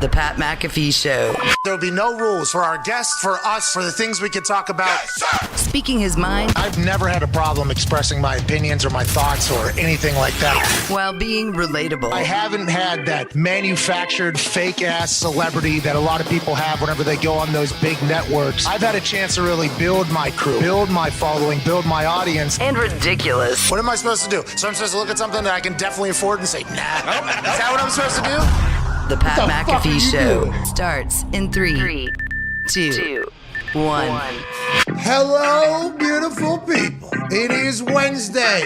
The Pat McAfee Show. There'll be no rules for our guests, for us, for the things we can talk about. Yes, speaking his mind. I've never had a problem expressing my opinions or my thoughts or anything like that. While being relatable. I haven't had that manufactured fake-ass celebrity that a lot of people have whenever they go on those big networks. I've had a chance to really build my crew, build my following, build my audience. And ridiculous. What am I supposed to do? So I'm supposed to look at something that I can definitely afford and say, nah. Is that what I'm supposed to do? The Pat McAfee Show starts in 3, 2, 1. Hello, beautiful people. It is Wednesday.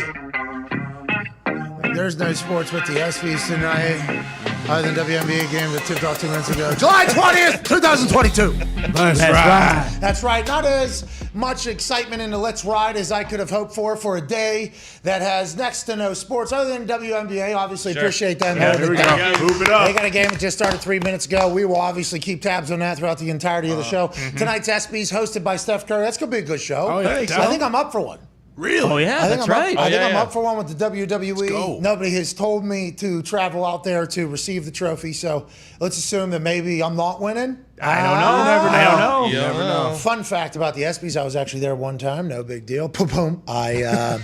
There's no sports with the ESPYs tonight, other than WNBA game that tipped off 2 minutes ago. July 20th, 2022. That's right. That's right. Not as much excitement in the Let's Ride as I could have hoped for a day that has next to no sports other than WNBA. Obviously, appreciate them. Yeah, there we go. Move it up. They got a game that just started 3 minutes ago. We will obviously keep tabs on that throughout the entirety of the show. Tonight's ESPYs hosted by Steph Curry. That's going to be a good show. Oh, yeah. I think I'm up for one. Really? Oh, yeah, that's right. I think I'm up for one with the WWE. Nobody has told me to travel out there to receive the trophy, so let's assume that maybe I'm not winning. I don't know. I don't know. You never know. Fun fact about the ESPYs, I was actually there one time. No big deal. Boom. The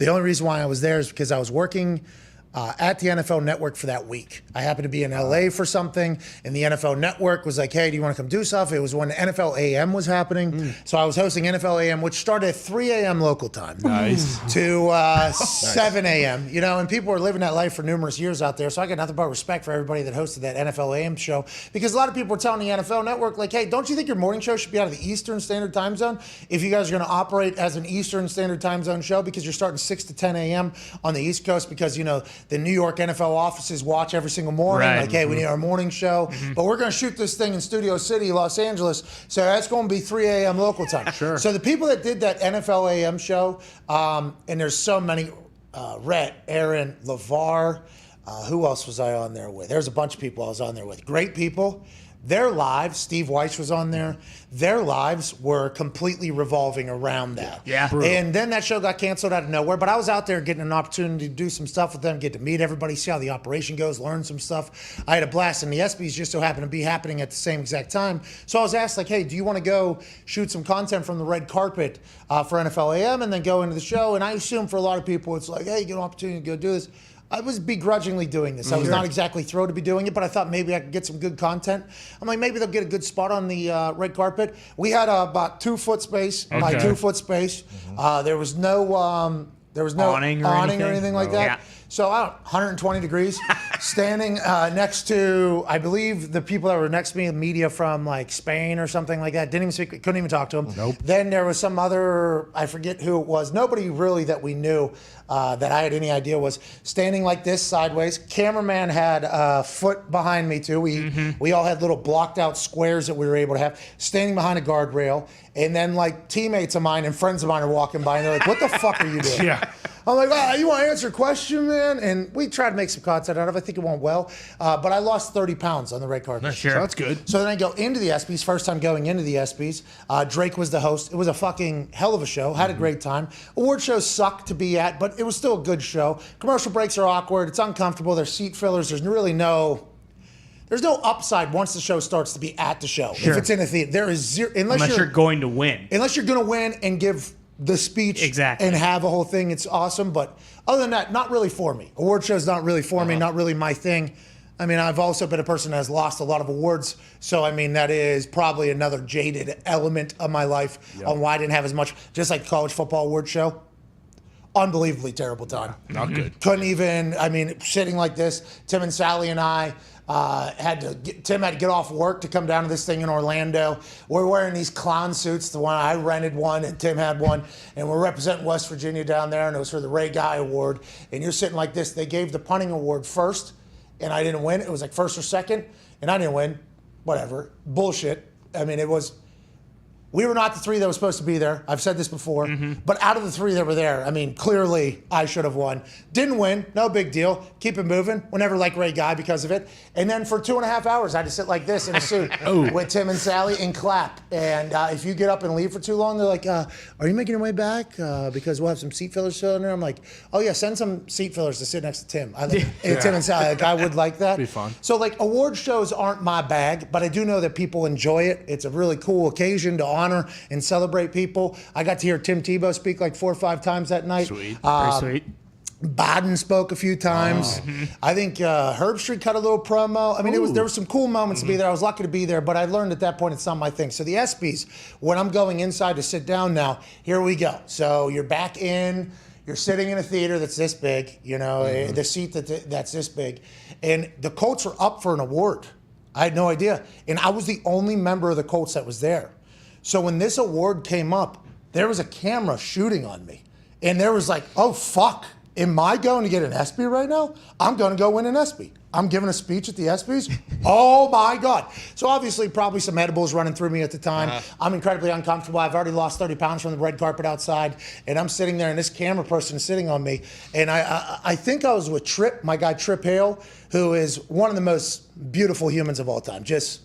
only reason why I was there is because I was working at the NFL Network for that week. I happened to be in LA for something, and the NFL Network was like, hey, do you want to come do stuff? It was when NFL AM was happening. So I was hosting NFL AM, which started at 3 a.m. local time. Nice. To 7 a.m. You know, and people were living that life for numerous years out there. So I got nothing but respect for everybody that hosted that NFL AM show, because a lot of people were telling the NFL Network, like, hey, don't you think your morning show should be out of the Eastern Standard Time Zone if you guys are going to operate as an Eastern Standard Time Zone show, because you're starting 6 to 10 a.m. on the East Coast, because, you know, the New York NFL offices watch every single morning. Right. Like, hey, we need our morning show. But we're going to shoot this thing in Studio City, Los Angeles. So that's going to be 3 a.m. local time. Sure. So the people that did that NFL AM show, and there's so many, Rhett, Aaron, LeVar, who else was I on there with? There's a bunch of people I was on there with. Great people. Their lives, Steve Weiss was on there, their lives were completely revolving around that. Yeah. And then that show got canceled out of nowhere, but I was out there getting an opportunity to do some stuff with them, get to meet everybody, see how the operation goes, learn some stuff. I had a blast, and the ESPYs just so happened to be happening at the same exact time. So I was asked, like, hey, do you want to go shoot some content from the red carpet for NFL AM and then go into the show? And I assume for a lot of people, it's like, hey, you get an opportunity to go do this. I was begrudgingly doing this. I was not exactly thrilled to be doing it, but I thought maybe I could get some good content. I'm like, maybe they'll get a good spot on the red carpet. We had about 2 foot space by 2 foot space. There was no awning or anything like that. Yeah. So 120 degrees, standing next to, I believe, the people that were next to me, media from like Spain or something like that. Didn't even speak, couldn't even talk to them. Nope. Then there was some other, I forget who it was. Nobody really that we knew that I had any idea was standing like this sideways. Cameraman had a foot behind me too. We all had little blocked out squares that we were able to have, standing behind a guardrail. And then like teammates of mine and friends of mine are walking by and they're like, what the fuck are you doing? Yeah. I'm like, you want to answer a question, man? And we tried to make some content out of it. I think it went well. But I lost 30 pounds on the red carpet. Sure. So that's good. So then I go into the ESPYs, first time going into the ESPYs. Drake was the host. It was a fucking hell of a show. Had a great time. Award shows suck to be at, but it was still a good show. Commercial breaks are awkward. It's uncomfortable. There's seat fillers. There's really no upside once the show starts to be at the show. Sure. If it's in a theater, there is zero. Unless you're going to win. Unless you're going to win and give the speech exactly and have a whole thing, it's awesome. But other than that, not really for me. Award shows not really for me, not really my thing. I mean, I've also been a person that has lost a lot of awards. So, I mean, that is probably another jaded element of my life on why I didn't have as much, just like the college football award show. Unbelievably terrible time. Not good. Couldn't even, I mean, sitting like this, Tim and Sally and I, Tim had to get off work to come down to this thing in Orlando. We're wearing these clown suits. The one I rented one and Tim had one, and we're representing West Virginia down there, and it was for the Ray Guy Award. And you're sitting like this. They gave the punting award first, and I didn't win. It was like first or second, and I didn't win. Whatever. Bullshit. I mean, it was We were not the 3 that was supposed to be there. I've said this before. But out of the 3 that were there, I mean, clearly I should have won. Didn't win. No big deal. Keep it moving. We'll never like Ray Guy because of it. And then for 2.5 hours, I had to sit like this in a suit with Tim and Sally and clap. And if you get up and leave for too long, they're like, are you making your way back? Because we'll have some seat fillers still in there. I'm like, oh, yeah, send some seat fillers to sit next to Tim. Tim and Sally, like, I would like that. Be fun. So, like, award shows aren't my bag, but I do know that people enjoy it. It's a really cool occasion to honor and celebrate people. I got to hear Tim Tebow speak like 4 or 5 times that night. Sweet. Very sweet. Biden spoke a few times. I think Herbstreit cut a little promo. I mean, there was some cool moments to be there. I was lucky to be there, but I learned at that point it's not my thing. So the ESPYs, when I'm going inside to sit down now, here we go. So you're back in. You're sitting in a theater that's this big, the seat that's this big. And the Colts were up for an award. I had no idea. And I was the only member of the Colts that was there. So when this award came up, there was a camera shooting on me. And there was like, oh, fuck. Am I going to get an ESPY right now? I'm going to go win an ESPY. I'm giving a speech at the ESPYs. Oh, my God. So obviously probably some edibles running through me at the time. I'm incredibly uncomfortable. I've already lost 30 pounds from the red carpet outside. And I'm sitting there, and this camera person is sitting on me. And I think I was with Trip, my guy Trip Hale, who is one of the most beautiful humans of all time. Just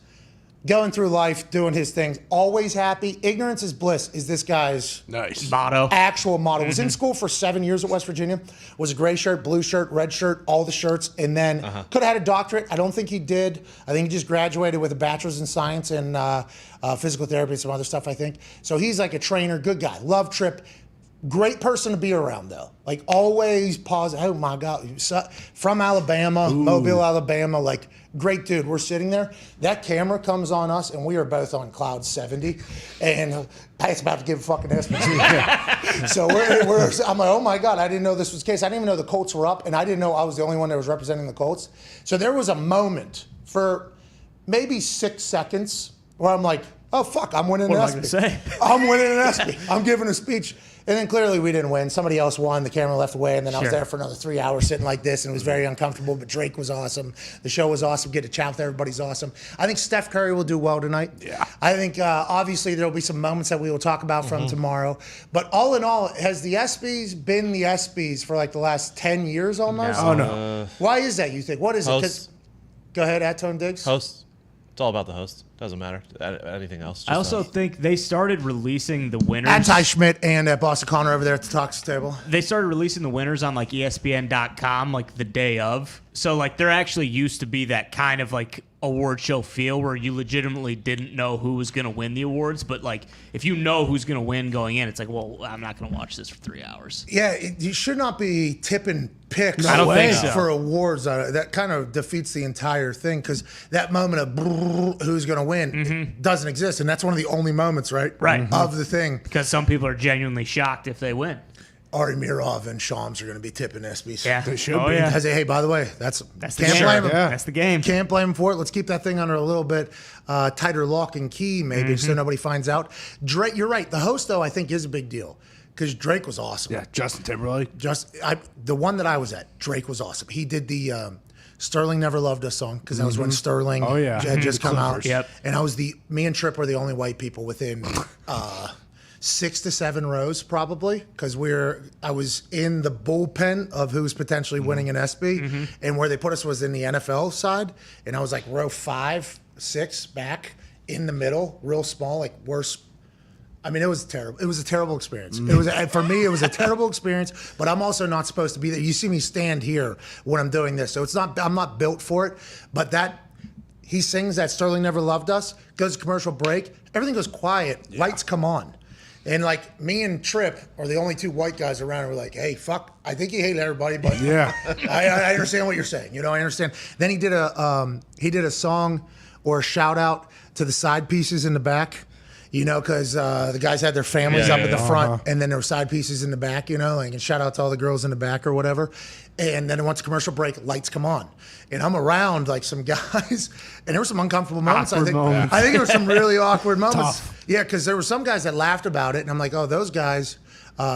going through life, doing his things, always happy. Ignorance is bliss is this guy's Motto. actual motto. Was in school for 7 years at West Virginia. Was a gray shirt, blue shirt, red shirt, all the shirts, and then could have had a doctorate. I don't think he did. I think he just graduated with a bachelor's in science and physical therapy and some other stuff, I think. So he's like a trainer, good guy. Love Trip. Great person to be around, though. Like, always positive. Oh, my God. From Alabama, Mobile, Alabama. Like, great dude. We're sitting there. That camera comes on us, and we are both on cloud 70. And Pat's about to give a fucking SPG. So I'm like, oh, my God. I didn't know this was the case. I didn't even know the Colts were up, and I didn't know I was the only one that was representing the Colts. So there was a moment for maybe 6 seconds where I'm like, oh, fuck, I'm winning an What am I ESPY. gonna say? I'm winning an ESPY. I'm giving a speech. And then clearly we didn't win. Somebody else won. The camera left away, and then I was Sure. there for another 3 hours sitting like this, and it was very uncomfortable. But Drake was awesome. The show was awesome. Get to chat with everybody's awesome. I think Steph Curry will do well tonight. Yeah. I think obviously there will be some moments that we will talk about from tomorrow. But all in all, has the ESPYs been the ESPYs for like the last 10 years almost? Oh, no. Why is that, you think? What is it? 'Cause- Go ahead, Atone Diggs. Host. It's all about the host. Doesn't matter. Anything else. I also think they started releasing the winners. Anti-Schmidt and Boston Connor over there at the Talks table. They started releasing the winners on like ESPN.com like the day of. So like there actually used to be that kind of like award show feel where you legitimately didn't know who was going to win the awards, but like if you know who's going to win going in, it's like, well, I'm not going to watch this for 3 hours. Yeah, you should not be tipping picks I don't think so. for awards. That kind of defeats the entire thing because that moment of brrr, who's going to win doesn't exist, and that's one of the only moments, right? Right. Of the thing. Because some people are genuinely shocked if they win. Ari Mirov and Shams are going to be tipping ESPYs. Yeah. They should oh, be. Yeah. I say, hey, by the way, that's the can't game. blame him. Yeah. That's the game. Can't blame him for it. Let's keep that thing under a little bit tighter lock and key, maybe, so nobody finds out. Drake, you're right. The host, though, I think is a big deal because Drake was awesome. Yeah, Justin Timberlake. The one that I was at, Drake was awesome. He did the Sterling Never Loved Us song because that was when Sterling Oh, yeah. had just The come out. Clippers. Yep. And me and Trip were the only white people within 6 to 7 rows probably because I was in the bullpen of who's potentially winning an ESPY, and where they put us was in the NFL side, and I was like row 5, 6 back in the middle, real small, like worse. I mean, it was terrible. It was a terrible experience. It was for me. It was a terrible experience. But I'm also not supposed to be there. You see me stand here when I'm doing this, so it's not. I'm not built for it. But he sings that Sterling Never Loved Us. Goes to commercial break. Everything goes quiet. Yeah. Lights come on, and like me and Trip are the only 2 white guys around. And we're like, hey, fuck. I think you hate everybody, but Yeah. I understand what you're saying. I understand. Then he did a song or a shout out to the side pieces in the back. Because the guys had their families up in the front, and then there were side pieces in the back, and shout out to all the girls in the back or whatever. And then once commercial break, lights come on. And I'm around like some guys, and there were some uncomfortable moments. Awkward moments. I think there were some really awkward moments. Tough. Yeah, because there were some guys that laughed about it, and I'm like, oh, those guys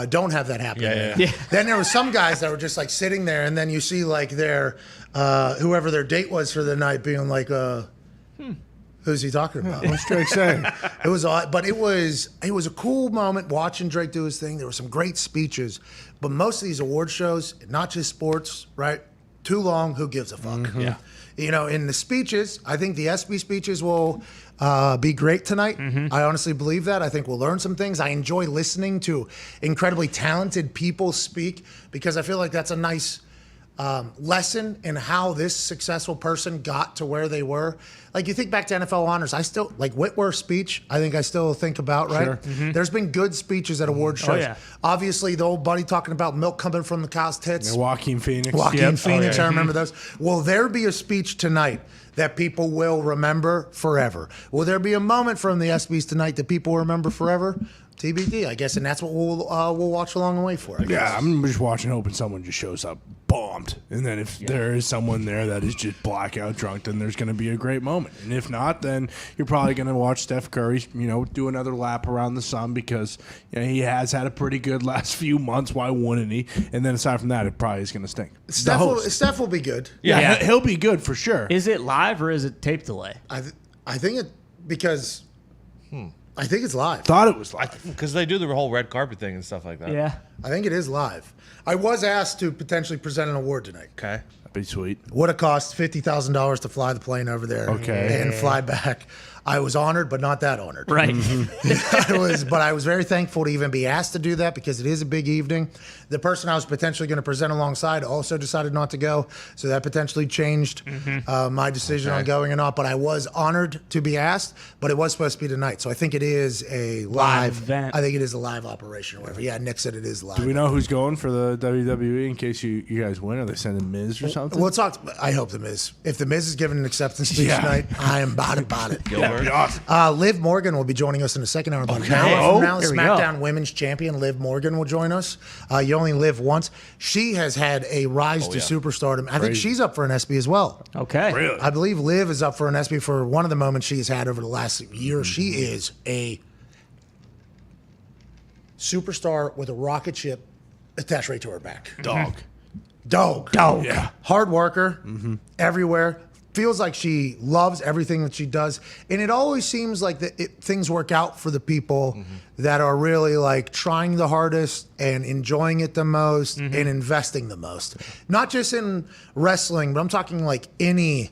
don't have that happen. Yeah. Then there were some guys that were just like sitting there, and then you see like their whoever their date was for the night being like, Who's he talking about? What's Drake saying? It was odd, but it was a cool moment watching Drake do his thing. There were some great speeches, but most of these award shows, not just sports, right? Too long. Who gives a fuck? Yeah. You know, in the speeches, I think the ESPY speeches will be great tonight. I honestly believe that. I think we'll learn some things. I enjoy listening to incredibly talented people speak because I feel like that's a nice lesson in how this successful person got to where they were. Like you think back to NFL honors, I still like Whitworth's speech. I think I still think about, right? Sure. There's been good speeches at award shows. yeah. Obviously, the old buddy talking about milk coming from the cow's tits. And Joaquin Phoenix. Joaquin Phoenix, Oh, yeah. I remember those. Will there be a speech tonight that people will remember forever? Will there be a moment from the ESPYs tonight that people will remember forever? TBD, I guess, and that's what we'll watch along the way for. I guess. Yeah, I'm just watching, hoping someone just shows up bombed. And then if there is someone there that is just blackout drunk, then there's going to be a great moment. And if not, then you're probably going to watch Steph Curry, do another lap around the sun because he has had a pretty good last few months. Why wouldn't he? And then aside from that, it probably is going to stink. Steph will be good. Yeah, he'll be good for sure. Is it live or is it tape delay? I think it because I think it's live. Thought it was like Because they do the whole red carpet thing and stuff like that. Yeah. I think it is live. I was asked to potentially present an award tonight. Okay. that'd be sweet. Would have cost $50,000 to fly the plane over there and fly back. I was honored, but not that honored. Right. I was very thankful to even be asked to do that because it is a big evening. The person I was potentially going to present alongside also decided not to go, so that potentially changed my decision on going or not. But I was honored to be asked, but it was supposed to be tonight, so I think it is a live event. I think it is a live operation or whatever. Yeah, Nick said it is live. Do we know who's going for the WWE in case you guys win? Are they sending Miz or something? We'll talk. I hope the Miz. If the Miz is giving an acceptance speech tonight, I am about it. That'd be awesome. Liv Morgan will be joining us in the second hour. About an hour from now, the SmackDown Women's Champion Liv Morgan will join us. You only live once. She has had a rise to superstardom. I think she's up for an ESPY as well. Okay. Really? I believe Liv is up for an ESPY for one of the moments she's had over the last year. She is a superstar with a rocket ship attached right to her back. Dog. Yeah. Hard worker everywhere. Feels like she loves everything that she does. And it always seems like things work out for the people that are really like trying the hardest and enjoying it the most and investing the most. Not just in wrestling, but I'm talking like any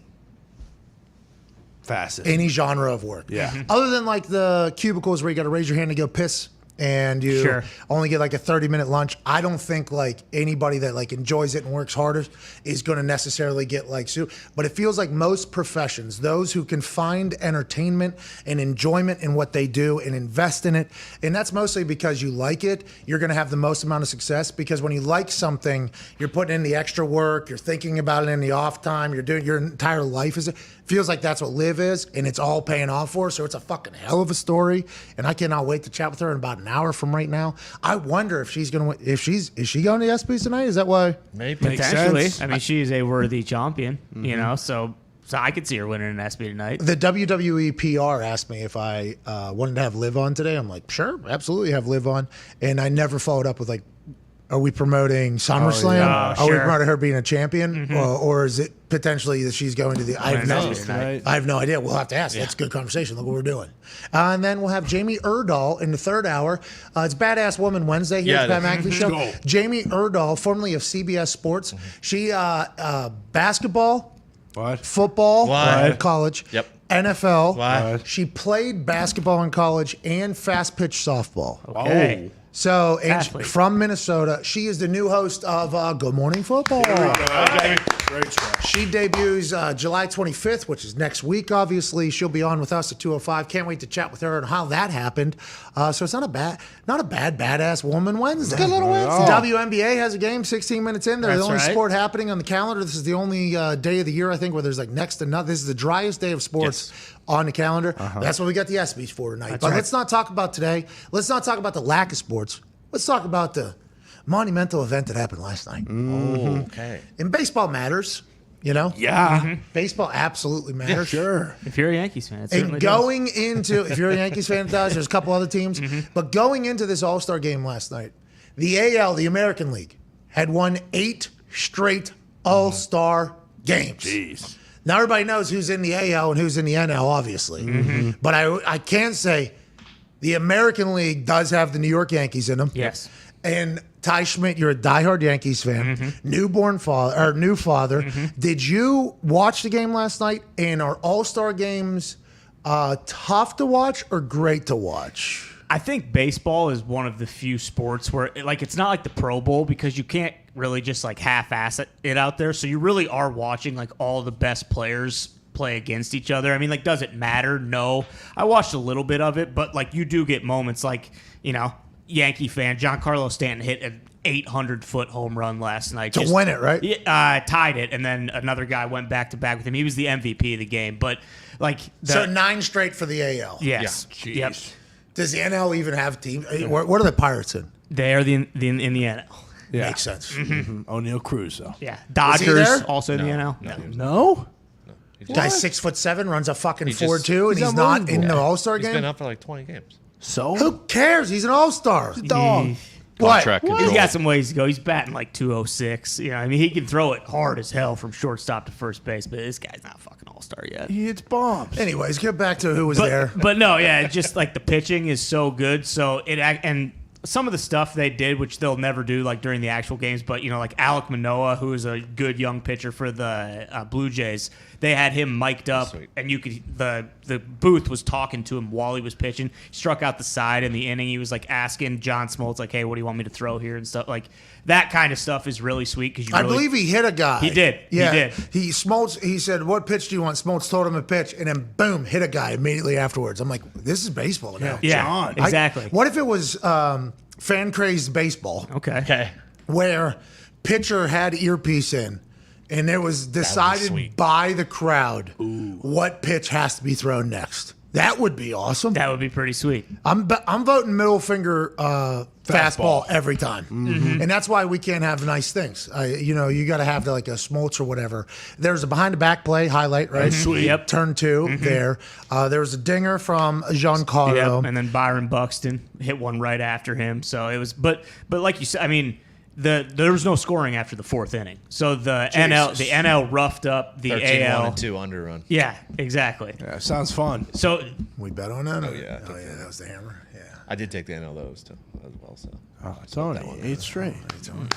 Facet. genre of work. Yeah. Other than like the cubicles where you got to raise your hand to go piss and you only get like a 30-minute lunch. I don't think like anybody that like enjoys it and works harder is going to necessarily get like but it feels like most professions, those who can find entertainment and enjoyment in what they do and invest in it, and that's mostly because you like it, you're going to have the most amount of success because when you like something, you're putting in the extra work, you're thinking about it in the off time, you're doing your entire life feels like that's what Liv is, and it's all paying off for her, so it's a fucking hell of a story, and I cannot wait to chat with her in about an hour from right now. I wonder if she's going to, is she going to the ESPYs tonight? Is that why? Maybe. Potentially. sense. I mean, she is a worthy champion, so I could see her winning an ESPY tonight. The WWE PR asked me if I wanted to have Liv on today. I'm like, sure, absolutely have Liv on, and I never followed up with like, are we promoting SummerSlam? yeah. Are we Sure. promoting her being a champion? Or is it potentially that she's going to the... I have no idea. We'll have to ask. That's a good conversation. Look what we're doing. And then we'll have Jamie Erdahl in the third hour. It's Badass Woman Wednesday here at the McAfee Show. Go. Jamie Erdahl, formerly of CBS Sports. She basketball, What? football, What? college, Yep. NFL. What? She played basketball in college and fast pitch softball. Okay. So, and Athlete. from Minnesota, she is the new host of Good Morning Football. Great stretch. She debuts July 25th, which is next week, obviously. She'll be on with us at 2:05. Can't wait to chat with her and how that happened. So it's not a bad Badass Woman Wednesday. Good little Wednesday. WNBA has a game 16 minutes in. They're the That's only right. sport happening on the calendar. This is the only day of the year, I think, where there's like next to nothing. This is the driest day of sports on the calendar. That's what we got the ESPYs for tonight. But let's not talk about today. Let's not talk about the lack of sports. Let's talk about the monumental event that happened last night. Oh, okay. And baseball matters, Yeah. Baseball absolutely matters. Sure. If you're a Yankees fan, it certainly And does. going into, if you're a Yankees fan, it does. There's a couple other teams. But going into this All-Star game last night, the AL, the American League, had won 8 straight All-Star games. Jeez. Now everybody knows who's in the AL and who's in the NL, obviously. But I can say the American League does have the New York Yankees in them. Yes. And Ty Schmidt, you're a diehard Yankees fan, new father. Did you watch the game last night? And are All-Star games tough to watch or great to watch? I think baseball is one of the few sports where, it's not like the Pro Bowl because you can't really just half-ass it out there. So you really are watching all the best players play against each other. I mean, does it matter? No. I watched a little bit of it, but you do get moments Yankee fan Giancarlo Stanton hit an 800-foot home run last night To win it, right? Tied it, and then another guy went back-to-back with him. He was the MVP of the game, but so 9 straight for the AL. Yes. Yeah. Yep. Does the NL even have teams? What are the Pirates in? They are in the NL. Yeah. Makes sense. O'Neal Cruz, though. Yeah. he Dodgers there? also in the NL. No? Guy's 6'7", runs a fucking He just- 4.2, and he's he's not in unbelievable. the All-Star He's game. been up for 20 games. So? Who cares? He's an All-Star. Dog. What? Contract control. He's got some ways to go. He's batting 206. He can throw it hard as hell from shortstop to first base, but this guy's not a fucking all-star yet. He hits bombs. Anyways, get back to who was there. But no, yeah, just the pitching is so good. So and some of the stuff they did, which they'll never do during the actual games, but Alek Manoah, who is a good young pitcher for the Blue Jays, they had him mic'd up, Sweet. and you could the booth was talking to him while he was pitching. He struck out the side in the inning. He was asking John Smoltz hey, what do you want me to throw here and stuff that kind of stuff is really sweet because I believe he hit a guy. He did. Yeah. He did. He said, "What pitch do you want?" Smoltz told him a pitch, and then boom, hit a guy immediately afterwards. I'm like, this is baseball now. Yeah, John. exactly. What if it was fan crazed baseball? Okay. Where pitcher had earpiece in, and it was decided sweet. by the crowd what pitch has to be thrown next. That would be awesome. That would be pretty sweet. I'm voting middle finger fastball every time, and that's why we can't have nice things. You got to have a Smoltz or whatever. There's a behind the back play highlight, right? Sweet. Yep. Turn 2 there. There was a dinger from Giancarlo. Yep. And then Byron Buxton hit one right after him. So it was, but like you said, I mean, there was no scoring after the 4th inning. So the NL roughed up the 13-1 AL. and 2 under run. Yeah, exactly. Yeah, sounds fun. So We bet on that. Oh, yeah, I Oh took yeah, that was the hammer. Yeah. I did take the NL those as well. So Oh, Tony, 8 straight. it's 3-2.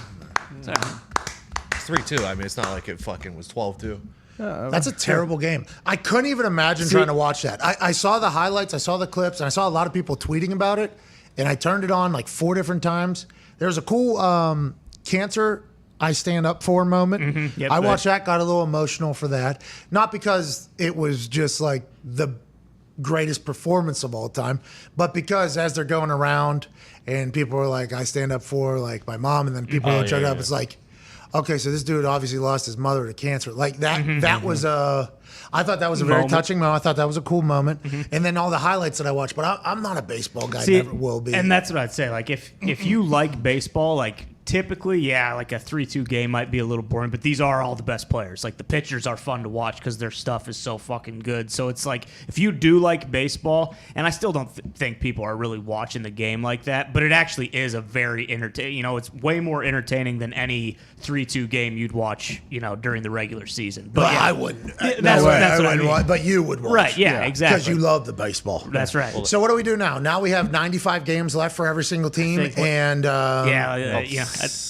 I mean, it's not like it fucking was 12-2. That's a terrible game. I couldn't even imagine trying to watch that. I saw the highlights, I saw the clips, and I saw a lot of people tweeting about it. And I turned it on 4 different times. There's a cool cancer I stand up for moment. Yep, I watched that, got a little emotional for that. Not because it was just the greatest performance of all time, but because as they're going around and people are I stand up for my mom, and then people are chug up. It's okay, so this dude obviously lost his mother to cancer. That was I thought that was a very Moment. touching moment. I thought that was a cool moment. And then all the highlights that I watched, but I'm not a baseball guy, See, never will be. and that's what I'd say. If you like baseball, typically, a 3-2 game might be a little boring, but these are all the best players. The pitchers are fun to watch because their stuff is so fucking good. So it's if you do like baseball, and I still don't think people are really watching the game like that, but it actually is a very entertaining. It's way more entertaining than any 3-2 game you'd watch, during the regular season. But I wouldn't. That's what I mean. Watch, but you would watch. Right, yeah, exactly. Because you love the baseball. That's right. So what do we do now? Now we have 95 games left for every single team, and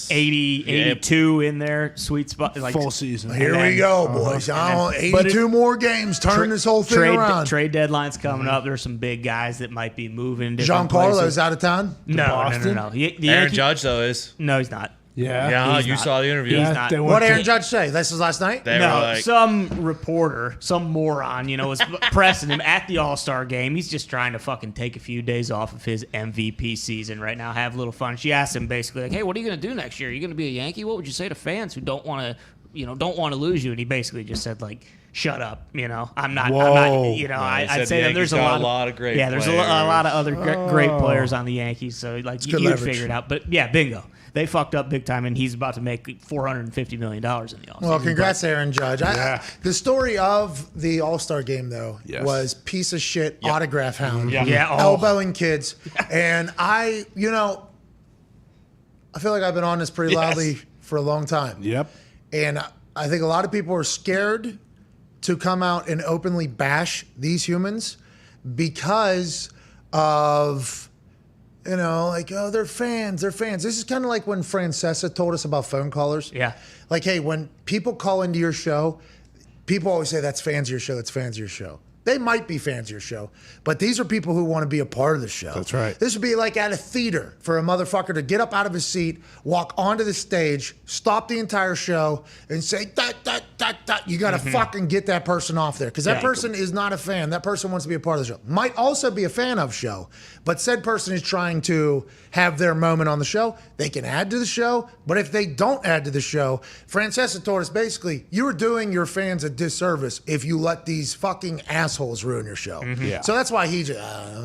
82 in there, sweet spot. Full season. here we go, boys. and then- 82 more games. Turn this whole thing around. Trade deadline's coming up. There's some big guys that might be moving. Different places. Giancarlo's out of town. No. Boston? The Aaron Yankee- Judge though is. No, he's not. Yeah, he's you not. saw the interview. He's Yeah, not. they What went Aaron to- Judge say? This was last night. They No, were some reporter, some moron, was pressing him at the All-Star game. He's just trying to fucking take a few days off of his MVP season right now, have a little fun. She asked him basically hey, what are you going to do next year? Are you going to be a Yankee? What would you say to fans who don't want to lose you? And he basically just said shut up, I'm not, Whoa. he I'd said say the that there's Yankees a got lot of great yeah, there's a players. lot of other great players on the Yankees, so good you'd leverage. figure it out. But yeah, bingo. They fucked up big time, and he's about to make $450 million in the offseason. Well, congrats, Aaron Judge. The story of the All-Star game, though, Yes. was piece of shit autograph hound. Yeah. Oh. Elbowing kids. And I feel like I've been on this pretty loudly for a long time. Yep. And I think a lot of people are scared to come out and openly bash these humans because of, like, oh, they're fans. This is kind of like when Francesa told us about phone callers. Yeah. Like, hey, when people call into your show, people always say that's fans of your show, that's fans of your show. They might be fans of your show, but these are people who want to be a part of the show. That's right. This would be like at a theater for a motherfucker to get up out of his seat, walk onto the stage, stop the entire show, and say, that. You got to fucking get that person off there. Because that person is not a fan. That person wants to be a part of the show. Might also be a fan of show, but said person is trying to have their moment on the show. They can add to the show, but if they don't add to the show, Francesa told us basically, you are doing your fans a disservice if you let these fucking assholes ruin your show. Yeah. So that's why he just,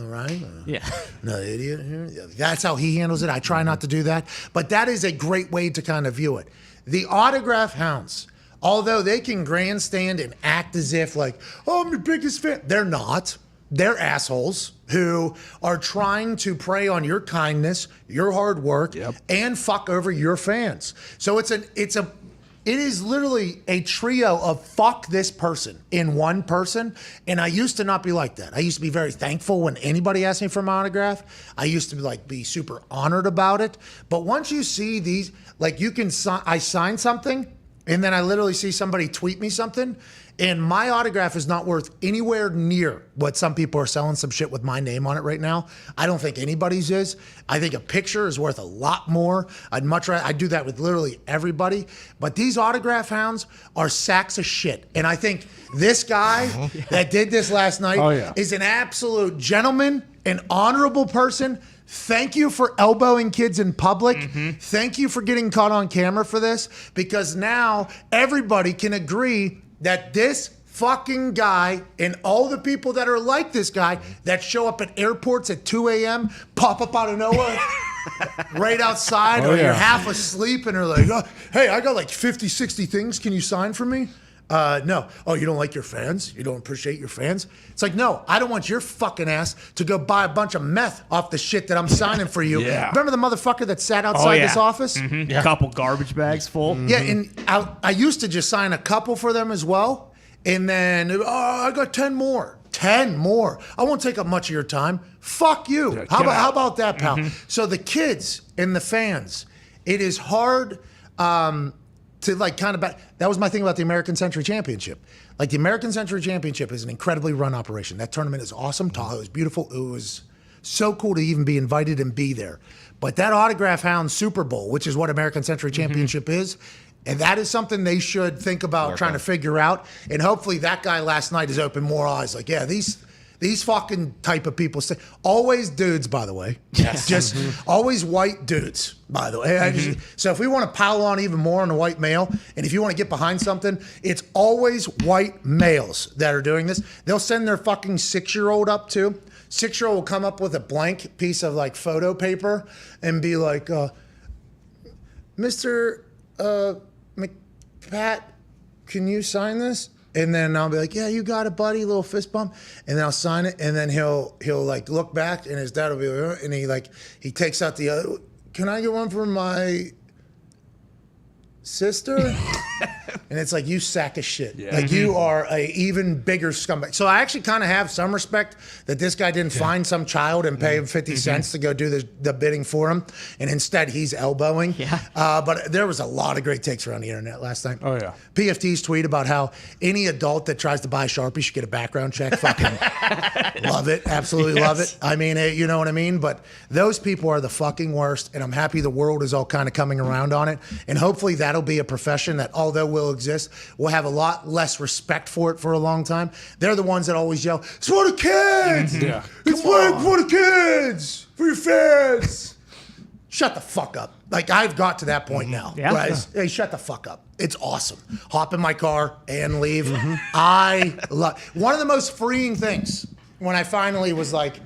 right? Yeah. No idiot here. That's how he handles it. I try not to do that. But that is a great way to kind of view it. The autograph hounds, although they can grandstand and act as if like, oh, I'm your biggest fan. They're not. They're assholes who are trying to prey on your kindness, your hard work, and fuck over your fans. So it is literally a trio of fuck this person in one person. And I used to not be like that. I used to be very thankful when anybody asked me for my autograph. I used to be super honored about it. But once you see these, like I sign something and then I literally see somebody tweet me something, and my autograph is not worth anywhere near what some people are selling some shit with my name on it right now. I don't think anybody's is. I think a picture is worth a lot more. I'd do that with literally everybody. But these autograph hounds are sacks of shit. And I think this guy that did this last night is an absolute gentleman, an honorable person. Thank you for elbowing kids in public. Thank you for getting caught on camera for this, because now everybody can agree that this fucking guy and all the people that are like this guy that show up at airports at 2 a.m., pop up out of nowhere right outside, or you're half asleep and are like, oh, hey, I got like 50, 60 things. Can you sign for me? No. Oh, you don't like your fans? You don't appreciate your fans? It's like, no, I don't want your fucking ass to go buy a bunch of meth off the shit that I'm signing for you. Remember the motherfucker that sat outside this office? A couple garbage bags full. Yeah, and I used to just sign a couple for them as well. And then, I got 10 more. 10 more. I won't take up much of your time. Fuck you. Yeah, how about that, pal? So the kids and the fans, it is hard to like kind of that was my thing about the American Century Championship. Like the American Century Championship is an incredibly run operation. That tournament is awesome. Tahoe is beautiful. It was so cool to even be invited and be there. But that Autograph Hound Super Bowl, which is what American Century Championship is, and that is something they should think about trying to figure out. And hopefully that guy last night has opened more eyes. Like, yeah, these fucking type of people say, always dudes, by the way. Yes. Just always white dudes, by the way. So if we want to pile on even more on a white male, and if you want to get behind something, it's always white males that are doing this. They'll send their fucking 6-year-old up too. 6-year-old will come up with a blank piece of like photo paper and be like, Mr. McPat, can you sign this? And then I'll be like, yeah, you got it, buddy, little fist bump. And then I'll sign it, and then he'll like look back, and his dad will be like, and he takes out the other, can I get one for my sister? And it's like, you sack of shit. Yeah. Like you are a even bigger scumbag. So I actually kind of have some respect that this guy didn't find some child and pay him 50 cents to go do the bidding for him. And instead he's elbowing. Yeah. But there was a lot of great takes around the internet last night. Oh yeah. PFT's tweet about how any adult that tries to buy Sharpie should get a background check. Fucking love it. Absolutely love it. I mean, you know what I mean? But those people are the fucking worst. And I'm happy the world is all kind of coming around on it. And hopefully that'll be a profession that, although will exist, we'll have a lot less respect for it for a long time. They're the ones that always yell, it's for the kids! Yeah. It's for the kids! For your fans! Shut the fuck up. Like, I've got to that point now. Yeah. Right? Hey, shut the fuck up. It's awesome. Hop in my car and leave. I love one of the most freeing things when I finally was like,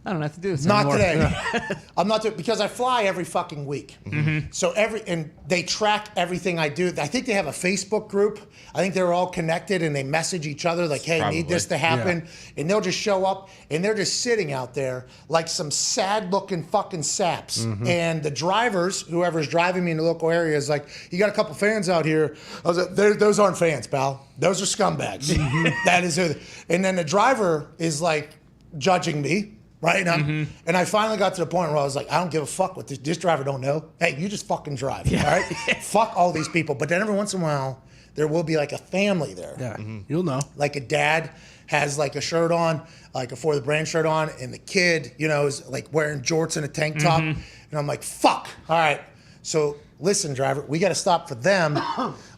I don't have to do this Not anymore. today. I'm not doing because I fly every fucking week. So and they track everything I do. I think they have a Facebook group. I think they're all connected and they message each other like, "Hey, need this to happen," and they'll just show up and they're just sitting out there like some sad-looking fucking saps. And the drivers, whoever's driving me in the local area, is like, "You got a couple fans out here." I was like, "Those aren't fans, pal. Those are scumbags." That is who. And then the driver is like judging me. Right? And I finally got to the point where I was like, I don't give a fuck what this driver don't know. Hey, you just fucking drive, all right? Fuck all these people. But then every once in a while, there will be like a family there. Yeah, you'll know. Like a dad has like a shirt on, like a For the Brand shirt on, and the kid, you know, is like wearing jorts and a tank top. And I'm like, fuck. All right. So listen, driver, we got to stop for them.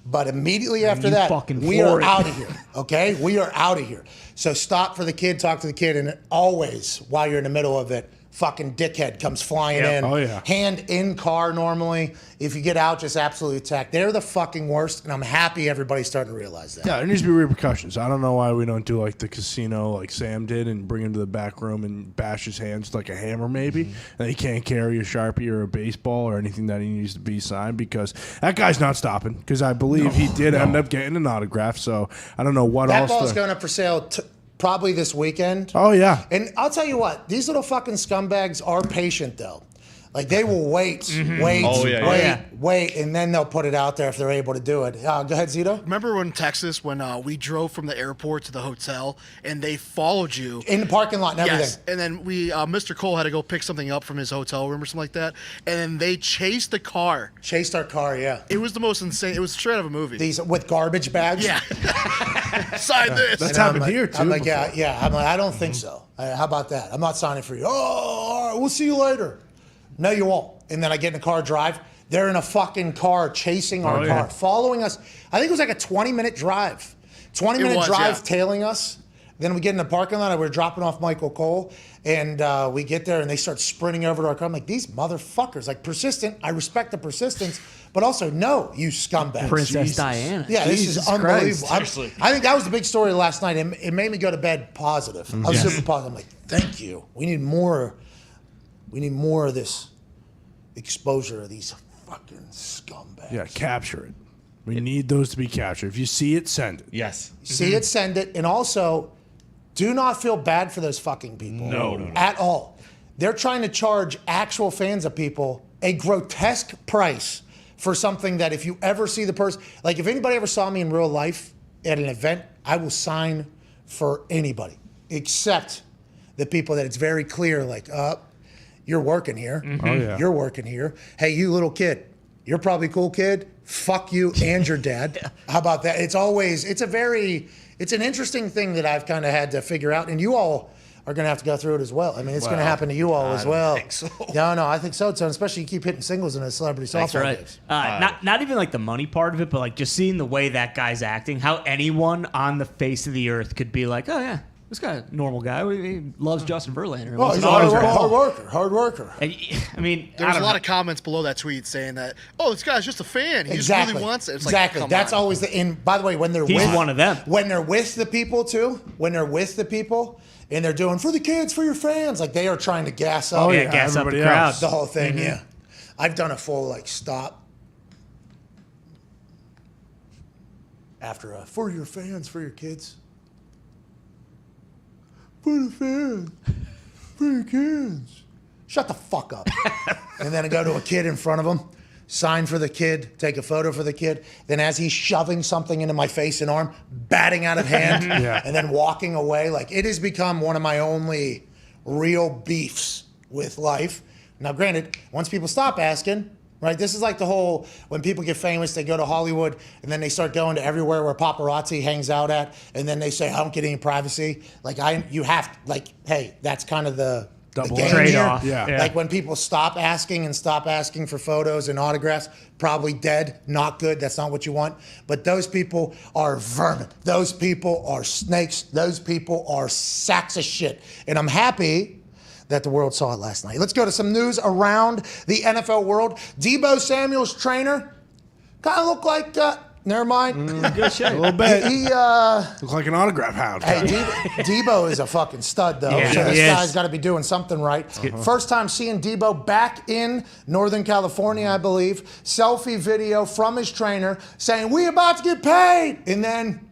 But immediately after that, we are out of here, okay? We are out of here. So stop for the kid, talk to the kid, and always, while you're in the middle of it, fucking dickhead comes flying in. Oh, yeah. Hand in car normally. If you get out, just absolutely attack. They're the fucking worst, and I'm happy everybody's starting to realize that. Yeah, there needs to be repercussions. I don't know why we don't do like the casino, like Sam did, and bring him to the back room and bash his hands with like a hammer, maybe. And he can't carry a Sharpie or a baseball or anything that he needs to be signed because that guy's not stopping. Because I believe he did end up getting an autograph. So I don't know what That else. ball's going up for sale probably this weekend. Oh yeah. And I'll tell you what, these little fucking scumbags are patient though. Like they will wait, wait, and then they'll put it out there if they're able to do it. Go ahead, Zito. Remember when Texas, when we drove from the airport to the hotel and they followed you In the parking lot and everything. Yes, and then Mr. Cole had to go pick something up from his hotel room or something like that, and then they chased the car. Chased our car, yeah. It was the most insane. It was straight out of a movie. These with garbage bags. Yeah. Sign this. That's And I'm happened like- here too. I'm like, before. yeah. I'm like, I don't think so. How about that? I'm not signing for you. Oh, all right, we'll see you later. No, you won't. And then I get in the car, drive. They're in a fucking car chasing our car, following us. I think it was like a 20-minute drive. 20-minute drive tailing us. Then we get in the parking lot and we're dropping off Michael Cole. And we get there and they start sprinting over to our car. I'm like, these motherfuckers, like persistent. I respect the persistence, but also no, you scumbags. Princess Diana. Yeah, this Jesus is unbelievable. Christ. I think that was the big story last night. It made me go to bed positive. I was super positive. I'm like, thank you. We need more of this exposure of these fucking scumbags. Yeah, capture it. We need those to be captured. If you see it, send it. Yes. See it, send it, and also do not feel bad for those fucking people. No. At all. They're trying to charge actual fans of people a grotesque price for something that if you ever see the person, like if anybody ever saw me in real life at an event, I will sign for anybody except the people that it's very clear, like, you're working here. Oh, yeah. You're working here. Hey, you little kid, you're probably a cool kid. Fuck you and your dad. How about that? It's an interesting thing that I've kind of had to figure out. And you all are going to have to go through it as well. I mean, it's going to happen to you all as well. I think so. No, I think so, Tone. Especially you keep hitting singles in a celebrity softball That's right. games. Not even like the money part of it, but like just seeing the way that guy's acting, how anyone on the face of the earth could be like, oh yeah, this guy's a normal guy. He loves Justin Verlander. Oh, he's a hard worker. And, I mean, There was a lot of comments below that tweet saying that, oh, this guy's just a fan. He just really wants it. It's exactly. Like, That's on. always the. And by the way, when they're He's with one of them. when they're with the people too, and they're doing for the kids, for your fans, like they are trying to gas up. Oh, yeah, yeah, gas up the everybody crowd. else. The whole thing, yeah. I've done a full stop after for your fans, for your kids, for the fans, for your kids. Shut the fuck up. And then I go to a kid in front of him, sign for the kid, take a photo for the kid. Then as he's shoving something into my face and arm, batting out of hand, and then walking away. Like it has become one of my only real beefs with life. Now, granted, once people stop asking, right? This is like the whole, when people get famous, they go to Hollywood and then they start going to everywhere where paparazzi hangs out at. And then they say, I don't get any privacy. Hey, that's kind of the Double game trade-off. here. Yeah. Like when people stop asking for photos and autographs, probably dead, not good. That's not what you want. But those people are vermin. Those people are snakes. Those people are sacks of shit. And I'm happy that the world saw it last night. Let's go to some news around the NFL world. Deebo Samuel's trainer kind of looked like Never mind. Good shape. A little bit. He Look like an autograph hound. Hey, Debo is a fucking stud, though. Yeah, so this he is. guy's got to be doing something right. First time seeing Debo back in Northern California, I believe. Selfie video from his trainer saying, "We about to get paid," and then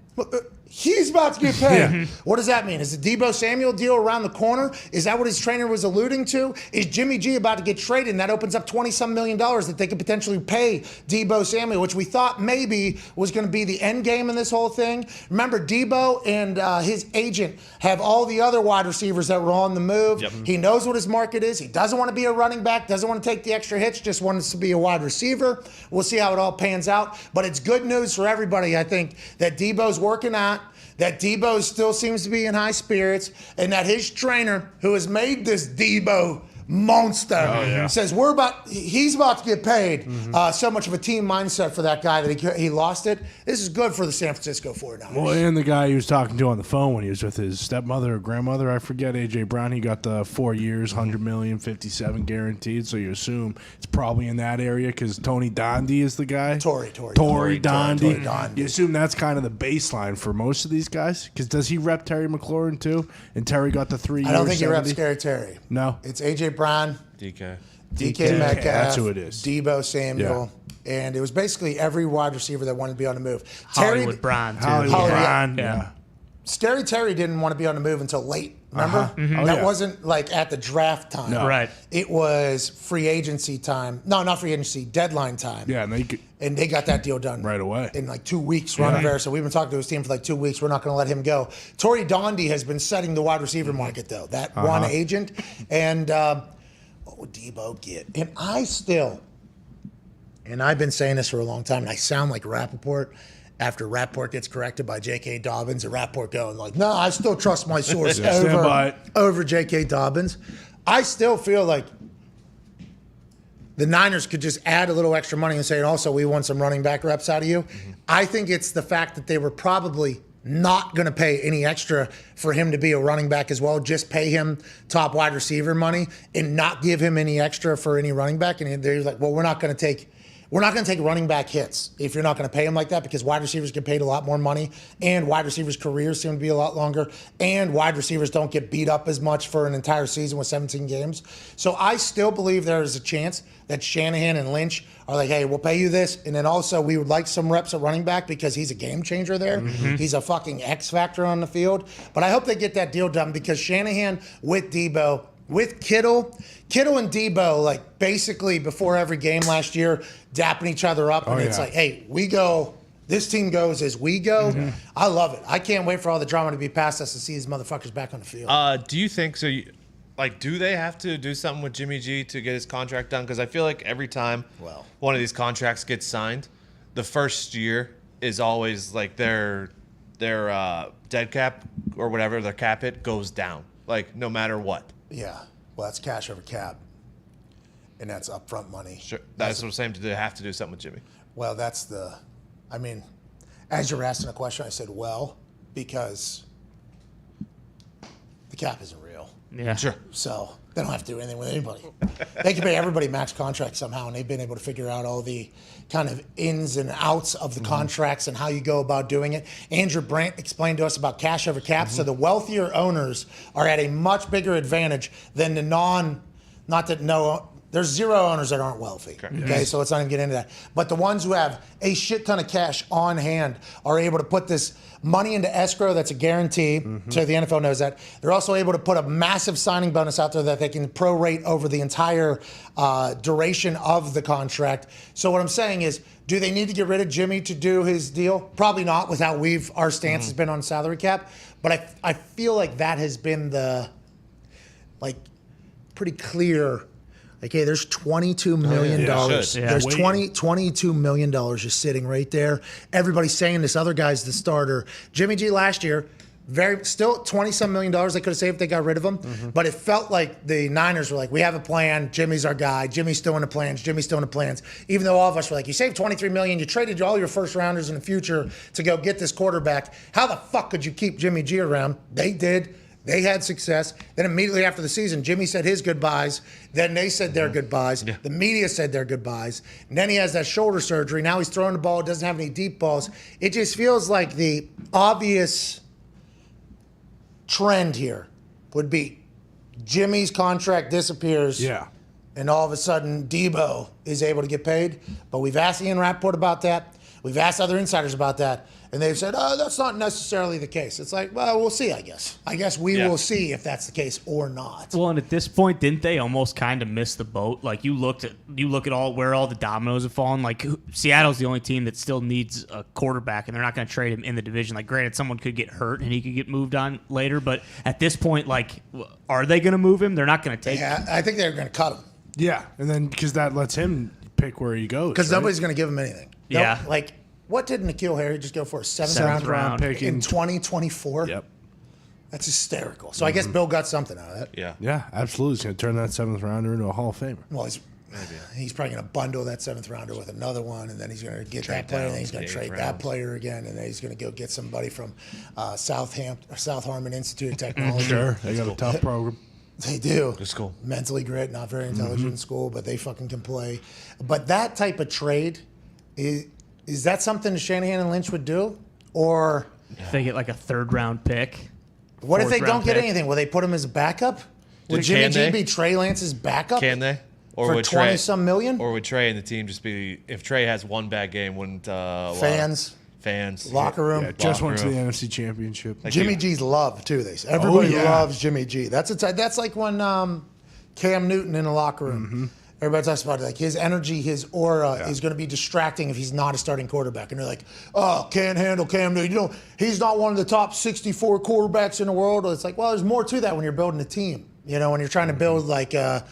he's about to get paid. What does that mean? Is the Debo Samuel deal around the corner? Is that what his trainer was alluding to? Is Jimmy G about to get traded, and that opens up $20-some million that they could potentially pay Debo Samuel, which we thought maybe was going to be the end game in this whole thing? Remember, Debo and his agent have all the other wide receivers that were on the move. Yep. He knows what his market is. He doesn't want to be a running back, doesn't want to take the extra hits, just wants to be a wide receiver. We'll see how it all pans out. But it's good news for everybody, I think, that Debo's working out, that Debo still seems to be in high spirits, and that his trainer, who has made this Debo monster, says he's about to get paid. So much of a team mindset for that guy that he lost it. This is good for the San Francisco 49ers. Well, and the guy he was talking to on the phone when he was with his stepmother or grandmother, I forget, A.J. Brown, he got the 4 years, $100 million, 57 guaranteed. So you assume it's probably in that area because Tony Dondy is the guy. Tory Dondy. Dondy. You assume that's kind of the baseline for most of these guys? Because does he rep Terry McLaurin too? And Terry got the 3 years. I don't think he reps 70? Scary Terry. No. It's A.J. Brown, DK. DK Metcalf, That's who it is. Debo Samuel, and it was basically every wide receiver that wanted to be on the move. Hollywood Brown, too. Hollywood Brown. Yeah. Scary Terry didn't want to be on the move until late. Remember? That wasn't like at the draft time. No. Right. It was free agency time. No, not free agency, deadline time. Yeah, And they got that deal done right away. in like 2 weeks. Ron Rivera. So we've been talking to his team for like 2 weeks. We're not going to let him go. Tory Dondy has been setting the wide receiver market, though. That one agent. And what would Debo get? And I've been saying this for a long time, and I sound like Rappaport after Rappaport gets corrected by J.K. Dobbins, and Rappaport going like, no, I still trust my source over J.K. Dobbins. I still feel like the Niners could just add a little extra money and say, and also we want some running back reps out of you. I think it's the fact that they were probably not going to pay any extra for him to be a running back as well. Just pay him top wide receiver money and not give him any extra for any running back. And they're like, well, we're not going to take running back hits if you're not going to pay him like that, because wide receivers get paid a lot more money, and wide receivers' careers seem to be a lot longer, and wide receivers don't get beat up as much for an entire season with 17 games. So I still believe there is a chance that Shanahan and Lynch are like, hey, we'll pay you this, and then also we would like some reps at running back because he's a game changer there. He's a fucking X factor on the field. But I hope they get that deal done, because Shanahan with Debo, with Kittle and Debo, like basically before every game last year, dapping each other up. And it's like, hey, we go, this team goes as we go. I love it. I can't wait for all the drama to be past us to see these motherfuckers back on the field. Do you think so? Do they have to do something with Jimmy G to get his contract done? Because I feel like every time one of these contracts gets signed, the first year is always like their dead cap or whatever, their cap hit goes down, like no matter what. Yeah. Well, that's cash over cap. And that's upfront money. Sure. That's what I'm saying. Do they have to do something with Jimmy? Well, as you're asking a question, I said, well, because the cap isn't real. Yeah. Sure. So they don't have to do anything with anybody. They can pay everybody max contract somehow, and they've been able to figure out all the kind of ins and outs of the contracts and how you go about doing it. Andrew Brandt explained to us about cash over cap. So the wealthier owners are at a much bigger advantage than the there's zero owners that aren't wealthy. Okay, so let's not even get into that. But the ones who have a shit ton of cash on hand are able to put this money into escrow that's a guarantee. So the NFL knows that. They're also able to put a massive signing bonus out there that they can prorate over the entire duration of the contract. So what I'm saying is, do they need to get rid of Jimmy to do his deal? Probably not, with how our stance has been on salary cap. But I feel like that has been the pretty clear. Okay, there's $22 million. There's $22 million just sitting right there. Everybody's saying this other guy's the starter. Jimmy G last year, still $20-some million they could have saved if they got rid of him. But it felt like the Niners were like, we have a plan. Jimmy's our guy. Jimmy's still in the plans. Even though all of us were like, you saved $23 million. You traded all your first rounders in the future to go get this quarterback. How the fuck could you keep Jimmy G around? They did. They had success. Then immediately after the season, Jimmy said his goodbyes. Then they said their goodbyes. Yeah. The media said their goodbyes. And then he has that shoulder surgery. Now he's throwing the ball, doesn't have any deep balls. It just feels like the obvious trend here would be Jimmy's contract disappears. Yeah. And all of a sudden, Debo is able to get paid. But we've asked Ian Rappaport about that. We've asked other insiders about that. And they've said, oh, that's not necessarily the case. It's like, well, we'll see, I guess. I guess we will see if that's the case or not. Well, and at this point, didn't they almost kind of miss the boat? Like you look at all where all the dominoes have fallen. Like Seattle's the only team that still needs a quarterback, and they're not going to trade him in the division. Like, granted, someone could get hurt and he could get moved on later, but at this point, like, are they going to move him? They're not going to take him. I think they're going to cut him. Yeah, and then because that lets him pick where he goes. Because nobody's going to give him anything. Yeah. Like, what did N'Keal Harry just go for? A seventh Seventh round round pick in 2024? Yep. That's hysterical. So I guess Bill got something out of that. Yeah. Yeah, absolutely. He's going to turn that 7th rounder into a Hall of Famer. Well, he's probably going to bundle that 7th rounder with another one, and then he's going to get that player, and then he's going to trade that player again, and then he's going to go get somebody from South Harmon Institute of Technology. Sure, they got a tough program. They do. Good school. Mentally grit, not very intelligent in school, but they fucking can play. But that type of trade, is that something Shanahan and Lynch would do? Or If they get like a 3rd round pick. what if they 4th don't round get pick. anything? Will they put him as a backup? Would Jimmy Can G they? be Trey Lance's backup? Can they? Or For would 20-some million? Or would Trey and the team just be, if Trey has one bad game, wouldn't Fans, locker room. Yeah, just went to the room. NFC Championship. Jimmy G's loved too. Everybody yeah. loves Jimmy G. That's like when Cam Newton in the locker room. Everybody talks about it, like his energy, his aura is going to be distracting if he's not a starting quarterback. And they're like, oh, can't handle Cam Newton. You know, he's not one of the top 64 quarterbacks in the world. It's like, well, there's more to that when you're building a team. You know, when you're trying to build like a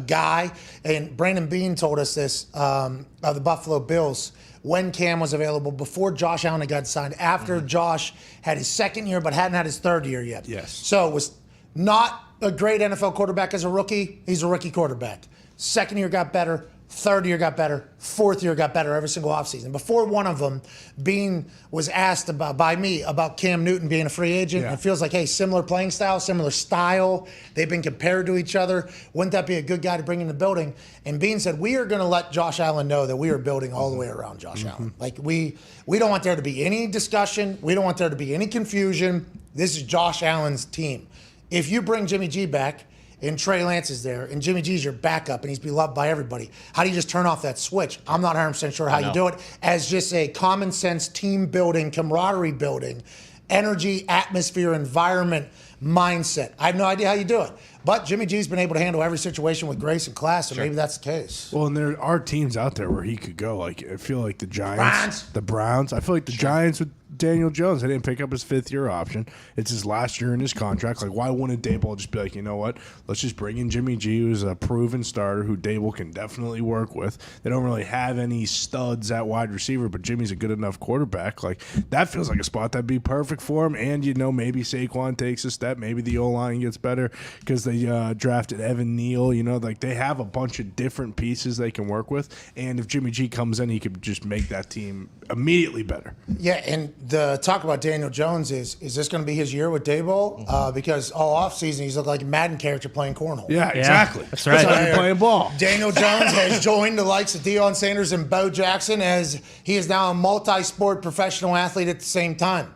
guy. And Brandon Beane told us this of the Buffalo Bills when Cam was available, before Josh Allen had got signed, after Josh had his 2nd year but hadn't had his 3rd year yet. Yes. So it was not a great NFL quarterback as a rookie. He's a rookie quarterback. 2nd year got better. 3rd year got better. 4th year got better every single offseason. Before one of them, Beane was asked by me about Cam Newton being a free agent. Yeah. It feels like, hey, similar playing style, similar style. They've been compared to each other. Wouldn't that be a good guy to bring in the building? And Beane said, we are going to let Josh Allen know that we are building all the way around Josh Allen. Like, we don't want there to be any discussion. We don't want there to be any confusion. This is Josh Allen's team. If you bring Jimmy G back, and Trey Lance is there, and Jimmy G's your backup, and he's beloved by everybody. How do you just turn off that switch? I'm not 100% sure how you do it. As just a common sense team building, camaraderie building, energy, atmosphere, environment, mindset. I have no idea how you do it. But Jimmy G's been able to handle every situation with grace and class, so maybe that's the case. Well, and there are teams out there where he could go. Like, I feel like the Giants, Browns. the Browns. I feel like the Giants with Daniel Jones. They didn't pick up his 5th-year option. It's his last year in his contract. Like, why wouldn't Dable just be like, you know what? Let's just bring in Jimmy G, who's a proven starter, who Dable can definitely work with. They don't really have any studs at wide receiver, but Jimmy's a good enough quarterback. Like, that feels like a spot that'd be perfect for him. And, you know, maybe Saquon takes a step. Maybe the O-line gets better because they drafted Evan Neal. You know, like, they have a bunch of different pieces they can work with. And if Jimmy G comes in, he could just make that team immediately better. Yeah, and the talk about Daniel Jones is this going to be his year with Dable? Because all offseason he's looked like a Madden character playing cornhole. Yeah, exactly. That's right. That's how you're playing ball. Daniel Jones has joined the likes of Deion Sanders and Bo Jackson as he is now a multi-sport professional athlete at the same time.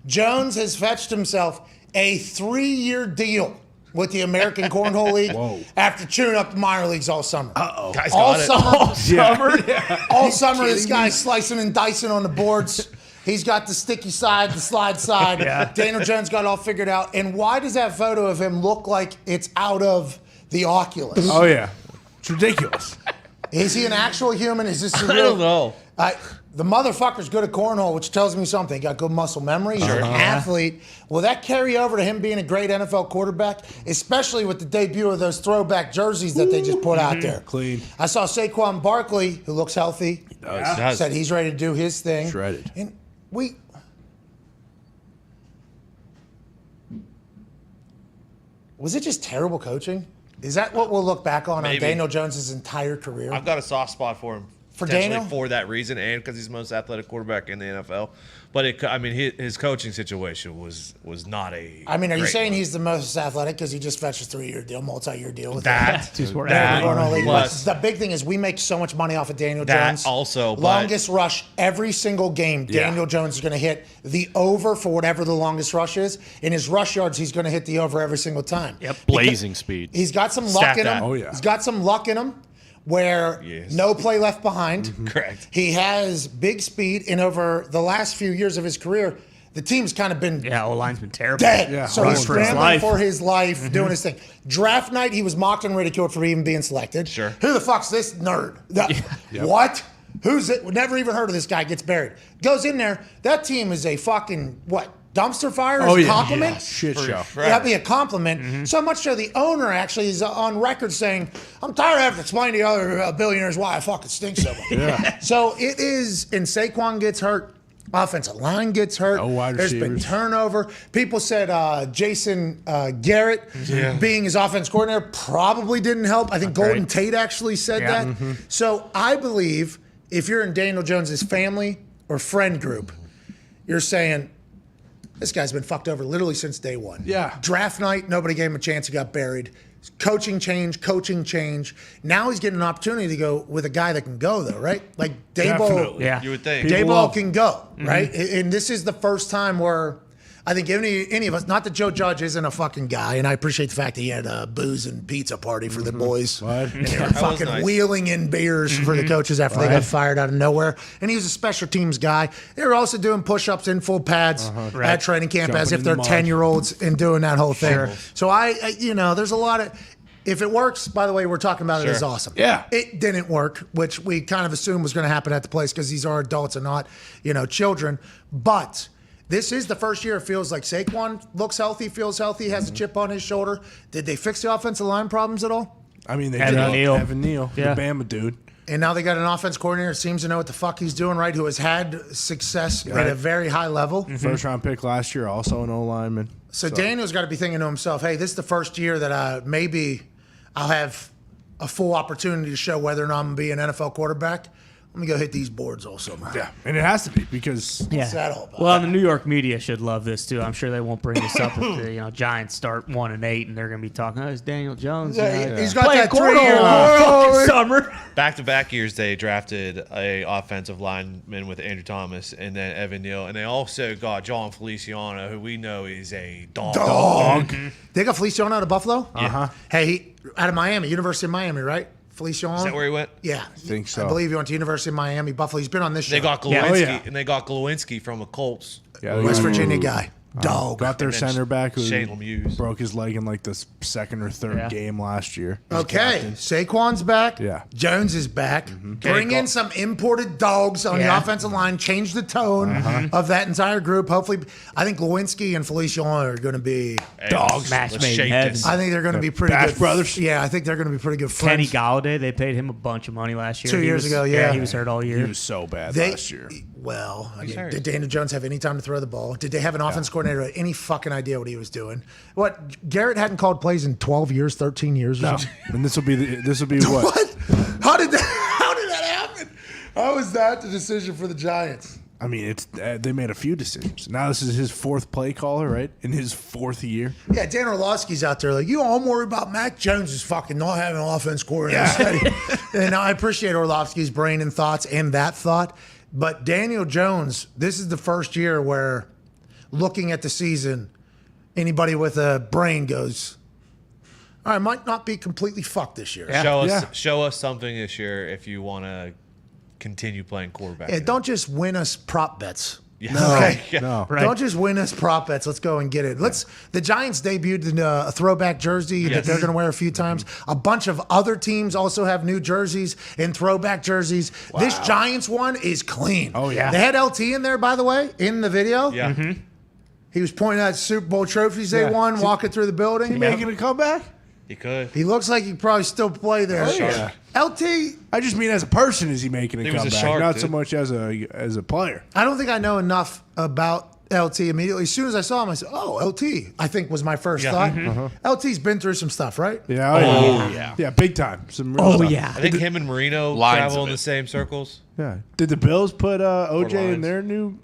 Jones has fetched himself a 3-year deal with the American Cornhole League after chewing up the minor leagues all summer. Guys All got it. summer, all summer, this guy's slicing and dicing on the boards. He's got the sticky side, the slide side. Daniel Jones got it all figured out. And why does that photo of him look like it's out of the Oculus? Oh, yeah. It's ridiculous. Is he an actual human? Is this a real? I don't know. The motherfucker's good at cornhole, which tells me something. He got good muscle memory. He's an athlete. Will that carry over to him being a great NFL quarterback, especially with the debut of those throwback jerseys that they just put out there? Clean. I saw Saquon Barkley, who looks healthy, Does. said he's ready to do his thing. Shredded. And was it just terrible coaching? Is that what we'll look back on Maybe. Daniel Jones' entire career? I've got a soft spot for him. potentially Daniel? for that reason, and because he's the most athletic quarterback in the NFL. But his coaching situation was not a. I mean, are you great saying one. he's the most athletic because he just fetched a 3-year deal, multi-year deal with that? that Plus, the big thing is we make so much money off of Daniel that Jones. also, but- longest rush every single game. Daniel Jones is going to hit the over for whatever the longest rush is. In his rush yards, he's going to hit the over every single time. Yep. Blazing speed. He's got some Stat luck in him. that. Oh, yeah. He's got some luck in him where no play left behind. Correct. He has big speed, and over the last few years of his career, the team's kind of been O-line's been terrible. dead. Yeah, So running he's for his scrambling life. for his life, doing his thing. Draft night, he was mocked and ridiculed for even being selected. Sure. Who the fuck's this nerd? What? Who's it? Never even heard of this guy. Gets buried. Goes in there. That team is a fucking, dumpster fire as a compliment? Yeah. Shit show. That'd be a compliment. So much so the owner actually is on record saying, I'm tired of having to explain to the other billionaires why I fucking stink so much. So it is, and Saquon gets hurt. Offensive line gets hurt. No wide There's been receivers. turnover. People said Jason Garrett being his offense coordinator probably didn't help. I think Golden Tate actually said that. So I believe if you're in Daniel Jones's family or friend group, you're saying, this guy's been fucked over literally since day one. Yeah. Draft night, nobody gave him a chance. He got buried. Coaching change. Now he's getting an opportunity to go with a guy that can go, though, right? Like Daboll. Definitely. Yeah. You would think. Daboll can go, right? And this is the first time where I think any of us, not that Joe Judge isn't a fucking guy, and I appreciate the fact that he had a booze and pizza party for the boys. What? And they were That was fucking nice. wheeling in beers for the coaches after they got fired out of nowhere. And he was a special teams guy. They were also doing push-ups in full pads at training camp as Jumping if in they're the mud. 10-year-olds and doing that whole thing. So there's a lot of. If it works, by the way, we're talking about it as awesome. Yeah. It didn't work, which we kind of assumed was going to happen at the place because these are adults and not, children. But this is the first year it feels like Saquon looks healthy, feels healthy, has a chip on his shoulder. Did they fix the offensive line problems at all? I mean, they Evan got Neal. Evan Neal, Yeah. the Bama dude. And now they got an offense coordinator who seems to know what the fuck he's doing, right? Who has had success at a very high level. First round pick last year, also an O lineman. So Daniel's got to be thinking to himself, hey, this is the first year that maybe I'll have a full opportunity to show whether or not I'm going to be an NFL quarterback. Let me go hit these boards also. Yeah, and it has to be because What's that all about? Well, and the New York media should love this too. I'm sure they won't bring this up if the Giants start 1-8 and they're going to be talking. Oh, it's Daniel Jones. He's got Playing that corner 3-year all fucking summer. Back-to-back years, they drafted a offensive lineman with Andrew Thomas and then Evan Neal, and they also got John Feliciano, who we know is a dog. They got Feliciano out of Buffalo? Uh-huh. Hey, out of Miami, University of Miami, right? Feliciano? Is that where he went? Yeah. I think so. I believe he went to University of Miami, Buffalo. He's been on this show. They got Yeah. Glowinski, Oh, yeah. and they got Glowinski from the Colts. yeah, West they Virginia guy. Dog. got their And then center back who Shane Lemieux. broke his leg in like the second or third Yeah. game last year. Okay, Saquon's back. Yeah. Jones is back. Bring Okay, in some imported dogs on the Yeah. offensive line. Change the tone of that entire group. Hopefully, I think Lewinsky and Feliciano are going to be. Dogs. Match Let's made in shake heaven. this. I think they're going to be pretty Bash good brothers? Yeah, I think they're going to be pretty good Kenny friends. Galladay, they paid him a bunch of money last year. 2 He years was- ago, yeah. he was hurt all He year. was so bad They, last year. well, I mean, hurt. did Daniel Jones have any time to throw the ball? Did they have an offense coordinator who had any fucking idea what he was doing? What, Garrett hadn't called plays in 12 years, 13 years or No, something? and this will be what? What? How did that happen? How was that the decision for the Giants? I mean, it's they made a few decisions. Now this is his fourth play caller, right? In his fourth year. Yeah, Dan Orlovsky's out there like, I'm worried about Mac Jones is fucking not having an offense coordinator steady. And I appreciate Orlovsky's brain and thoughts and that thought. But Daniel Jones, this is the first year where looking at the season, anybody with a brain goes, all right, might not be completely fucked this year. Yeah, Show us something this year if you want to continue playing quarterback. don't just win us prop bets. Yeah. Okay. No. Right. Don't just win us prop bets. Let's go and get it. The Giants debuted a throwback jersey that Yes. they're going to wear a few times. A bunch of other teams also have new jerseys and throwback jerseys. This Giants one is clean. Oh, yeah. They had LT in there, by the way, in the video. Yeah. He was pointing out Super Bowl trophies they Yeah. won, walking through the building. Making a comeback? He could. He looks like he probably still play there. Oh, yeah. LT, I just mean as a person, is he making a He was a comeback? shark, Not dude. so much as a player. I don't think I know enough about LT immediately. As soon as I saw him, I said, "Oh, LT." I think was my first thought. LT's been through some stuff, right? Yeah, yeah, big time. Some real stuff. yeah. I think him and Marino Lines travel of in it. the same circles. Yeah. Did the Bills put OJ in lines. their new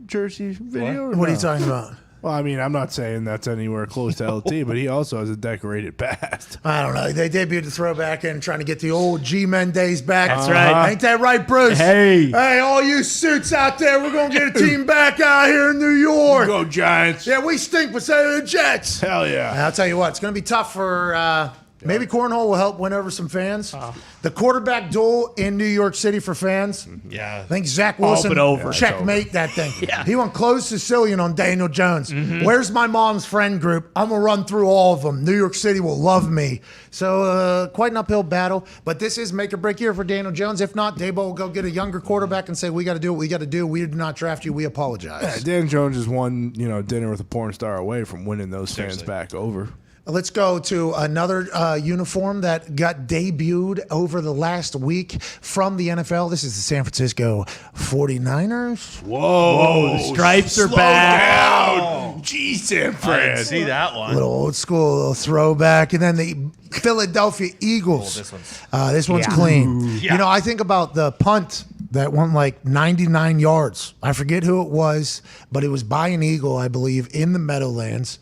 jersey video? or What are you no? talking about? Well, I mean, I'm not saying that's anywhere close to LT, but he also has a decorated past. I don't know. They debuted the throwback and trying to get the old G-Men days back. That's right. Ain't that right, Bruce? Hey. all you suits out there, we're going to get a team back out here in New York. Go Giants. Yeah, we stink, but so do the Jets. Hell yeah. I'll tell you what, it's going to be tough for maybe Cornhole will help win over some fans. The quarterback duel in New York City for fans. Yeah. I think Zach Wilson but over. checkmate that thing. He went closed Sicilian on Daniel Jones. Where's my mom's friend group? I'm going to run through all of them. New York City will love me. So quite an uphill battle. But this is make or break year for Daniel Jones. If not, Dabo will go get a younger quarterback and say, we got to do what we got to do. We did not draft you. We apologize. Yeah, Dan Jones is one, dinner with a porn star away from winning those fans back over. Let's go to another uniform that got debuted over the last week from the NFL. This is the San Francisco 49ers. Whoa, the stripes are slow back. down. Jeez, San I didn't Fran. see that one. Little old school, little throwback. And then the Philadelphia Eagles. This one's clean. Yeah. I think about the punt that went like 99 yards. I forget who it was, but it was by an Eagle, I believe, in the Meadowlands.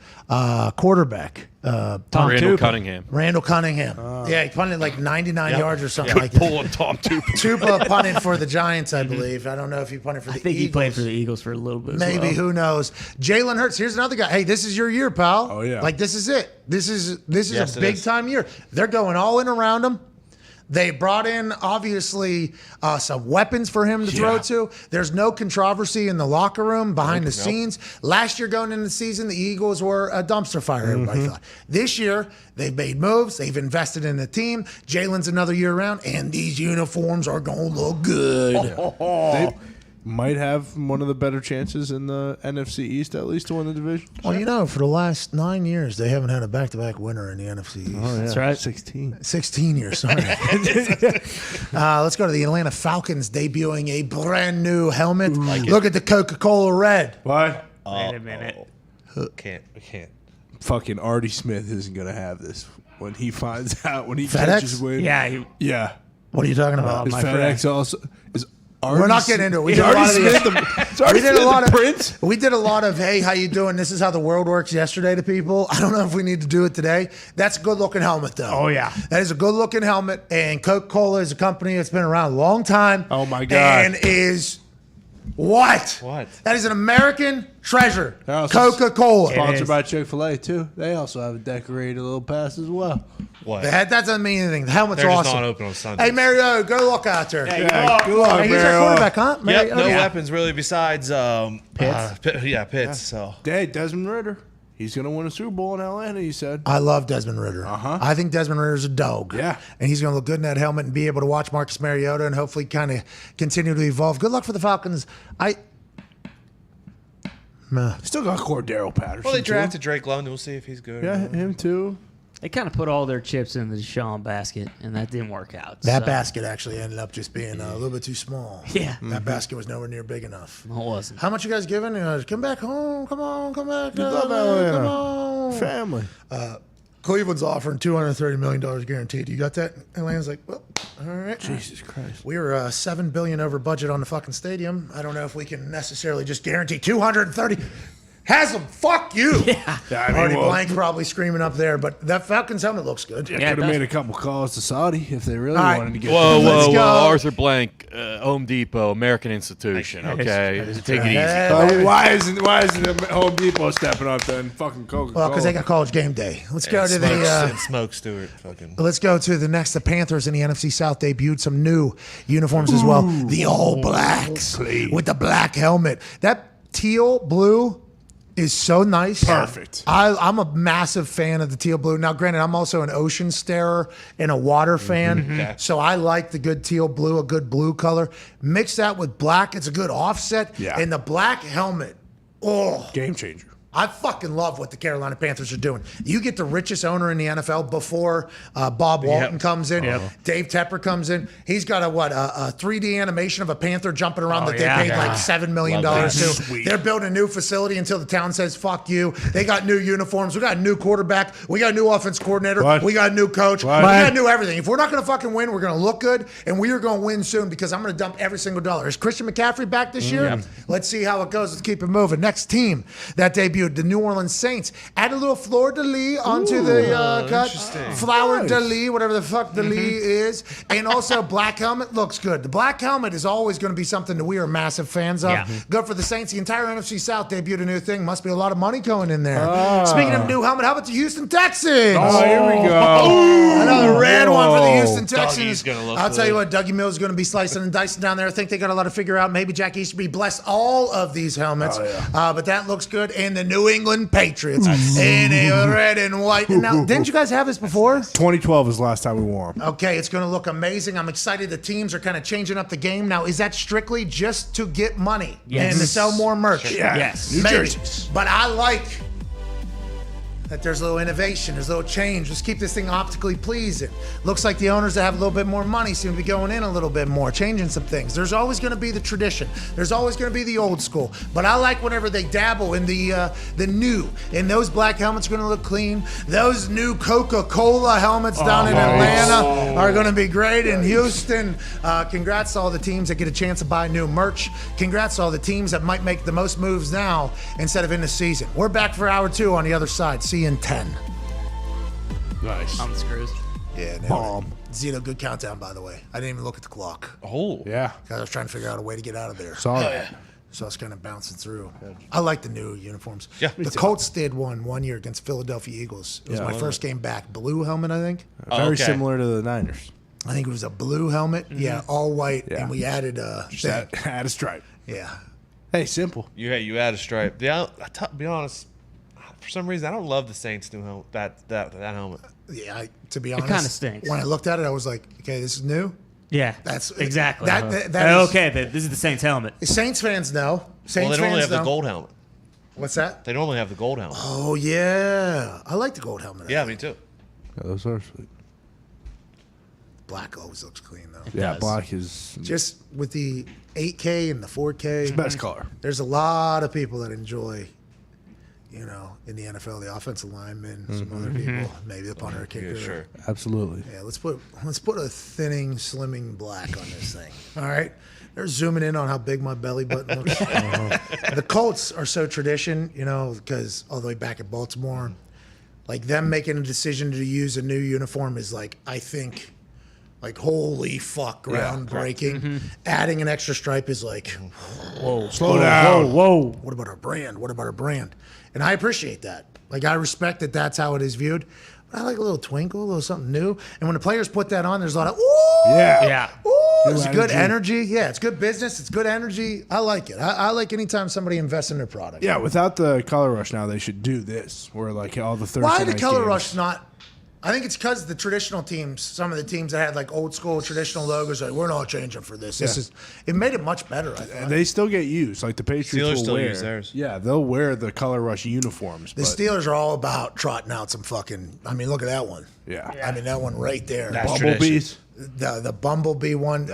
Quarterback. Randall Cunningham. Randall Cunningham. Yeah, he punted like 99 yards or something like that. Pulling Tom Tupa. Tupa punted for the Giants, I believe. I don't know if he punted for the I think Eagles. he played for the Eagles for a little bit. Maybe, as well. who knows? Jalen Hurts. Here's another guy. Hey, this is your year, pal. Oh, yeah. Like this is it. This is Yes, a it big is. time year. They're going all in around him. They brought in, obviously, some weapons for him to throw to. There's no controversy in the locker room, behind the scenes. Last year, going into the season, the Eagles were a dumpster fire, everybody thought. This year, they've made moves. They've invested in the team. Jalen's another year around, and these uniforms are going to look good. They might have one of the better chances in the NFC East, at least, to win the division. Well, for the last 9 years, they haven't had a back-to-back winner in the NFC East. Oh, yeah. That's right. 16. 16 years, sorry. Let's go to the Atlanta Falcons debuting a brand new helmet. Look at the Coca-Cola red. What? Wait a minute. I can't. Fucking Artie Smith isn't going to have this when he finds out, when he FedEx? catches wind. Yeah, Yeah. What are you talking about? Is my FedEx also... Is We're not getting into it. We Is did a Artie lot of Smith the- we did a lot of Prince. We did a lot of, hey, how you doing? This is how the world works yesterday to people. I don't know if we need to do it today. That's a good-looking helmet, though. Oh, yeah. That is a good-looking helmet, and Coca-Cola is a company that's been around a long time. Oh, my God. And is what? What? That is an American treasure. They're also Coca-Cola. Sponsored is. by Chick-fil-A, too. They also have a decorated little pass as well. What? That doesn't mean anything. The helmet's They're just awesome. not open on Sundays. Hey, Mario, go look out there. Yeah, good luck, Hey, he's our Mario. quarterback, huh? Yep, Mario? no Yeah. weapons really besides Pitts. So Hey, Desmond Ritter. He's going to win a Super Bowl in Atlanta, he said. I love Desmond Ritter. I think Desmond Ritter's a dog. Yeah. And he's going to look good in that helmet and be able to watch Marcus Mariota and hopefully kind of continue to evolve. Good luck for the Falcons. Still got Cordero Patterson. well, they too. drafted Drake London. We'll see if he's good. Yeah, him too. They kind of put all their chips in the Deshaun basket, and that didn't work out. That so. basket actually ended up just being a little bit too small. Yeah. That basket was nowhere near big enough. No, it wasn't. How much you guys giving? Come back home. Come on. Come back. love Come Atlanta. on. Family. Cleveland's offering $230 million guaranteed. You got that? Atlanta's like, well, all right. Jesus Christ. We were $7 billion over budget on the fucking stadium. I don't know if we can necessarily just guarantee 230. Haslam, fuck you. Yeah. Yeah, I Already mean, well, Blank's probably screaming up there, but that Falcons helmet looks good. could Yeah, have it does. made a couple calls to Saudi if they really All right. wanted to get Whoa, Let's whoa, go. whoa. Arthur Blank, Home Depot, American institution, okay? Take it easy. Why isn't Home Depot stepping up then? Fucking Coca-Cola. Well, because they got college game day. Let's go to Smoke Stewart. Fucking. Let's go to the next. The Panthers in the NFC South debuted some new uniforms as well. The All Blacks with the black helmet. That teal blue is so nice. Perfect. I'm a massive fan of the teal blue. Now, granted, I'm also an ocean starer and a water fan, so I like the good teal blue, a good blue color. Mix that with black, it's a good offset. Yeah. And the black helmet, oh, Game changer. I fucking love what the Carolina Panthers are doing. You get the richest owner in the NFL before Bob Walton comes in. Dave Tepper comes in. He's got a 3D animation of a panther jumping around that they paid like $7 million to. Sweet. They're building a new facility until the town says, fuck you. They got new uniforms. We got a new quarterback. We got a new offense coordinator. What? We got a new coach. What? We got new everything. If we're not going to fucking win, we're going to look good, and we are going to win soon because I'm going to dump every single dollar. Is Christian McCaffrey back this year? Yeah. Let's see how it goes. Let's keep it moving. Next team that debuted, the New Orleans Saints. Add a little fleur-de-lis onto the cut. Flower-de-lis, whatever the fuck the lis is. And also, black helmet looks good. The black helmet is always going to be something that we are massive fans of. Yeah. Good for the Saints. The entire NFC South debuted a new thing. Must be a lot of money going in there. Speaking of new helmet, how about the Houston Texans? Oh, here we go. Another red one for the Houston Dougie's Texans. gonna look I'll tell you good. what, Dougie Mills is going to be slicing and dicing down there. I think they got a lot to figure out. Maybe Jack Easterby bless all of these helmets. But that looks good. And the New England Patriots in a red and white. And now, didn't you guys have this before? 2012 is the last time we wore them. Okay, it's going to look amazing. I'm excited. The teams are kind of changing up the game. Now, is that strictly just to get money Yes. and to sell more merch? Yeah. Yes. New Maybe. jerseys. But I like that there's a little innovation, there's a little change. Let's keep this thing optically pleasing. Looks like the owners that have a little bit more money seem to be going in a little bit more, changing some things. There's always going to be the tradition. There's always going to be the old school. But I like whenever they dabble in the new. And those black helmets are going to look clean. Those new Coca-Cola helmets down in Atlanta are going to be great. In Houston, congrats to all the teams that get a chance to buy new merch. Congrats to all the teams that might make the most moves now instead of in the season. We're back for hour 2 on the other side. See you in 10. Nice. On the screws. Yeah, Bomb. Zeno, good countdown, by the way. I didn't even look at the clock. Oh. Yeah. I was trying to figure out a way to get out of there. Saw that. So I was kind of bouncing through. I like the new uniforms. Yeah, The Colts did one year against Philadelphia Eagles. It was my first game back. Blue helmet, I think. Very okay. similar to the Niners. I think it was a blue helmet. Yeah, all white. Yeah. And we added a thing. Add a stripe. Yeah. Hey, simple. You add a stripe. Yeah, be honest. For some reason, I don't love the Saints' new helmet. That helmet. Yeah, to be honest. kinda stinks. When I looked at it, I was like, okay, this is new. Yeah, That's- exactly. that is- Okay, this is the Saints helmet. Saints fans know. Saints Well, they normally fans have the know. gold helmet. What's that? They normally have the gold helmet. Oh, yeah. I like the gold helmet. Yeah, me too. Yeah, those are sweet. Black always looks clean, though. Yeah, does. black is Just with the 8K and the 4K. best color. There's a lot of people that enjoy, in the NFL, the offensive linemen, some other people, maybe the punter, kicker. Yeah, sure. Absolutely. Yeah, let's put a thinning, slimming black on this thing. All right, they're zooming in on how big my belly button looks. The Colts are so tradition, because all the way back at Baltimore, like them making a decision to use a new uniform is like, I think, like holy fuck, groundbreaking. Adding an extra stripe is like, Whoa, Slow down. Whoa. what about our brand? What about our brand? And I appreciate that. Like, I respect that that's how it is viewed. But I like a little twinkle, a little something new. And when the players put that on, there's a lot of, ooh! Yeah. Yeah. Ooh! It's New good energy. energy. Yeah, it's good business. It's good energy. I like it. I like anytime somebody invests in their product. Yeah, without the color rush now, they should do this, where like all the Thursday Why the night color games- rush not? I think it's because the traditional teams, some of the teams that had like old school traditional logos, like, we're not changing for this. It made it much better, I thought. They still get used. Like the Patriots Steelers will still wear. use theirs. Yeah, they'll wear the color rush uniforms. The but, Steelers are all about trotting out some fucking. I mean, look at that one. Yeah. I mean, that one right there. That's Bumblebees. The Bumblebee one,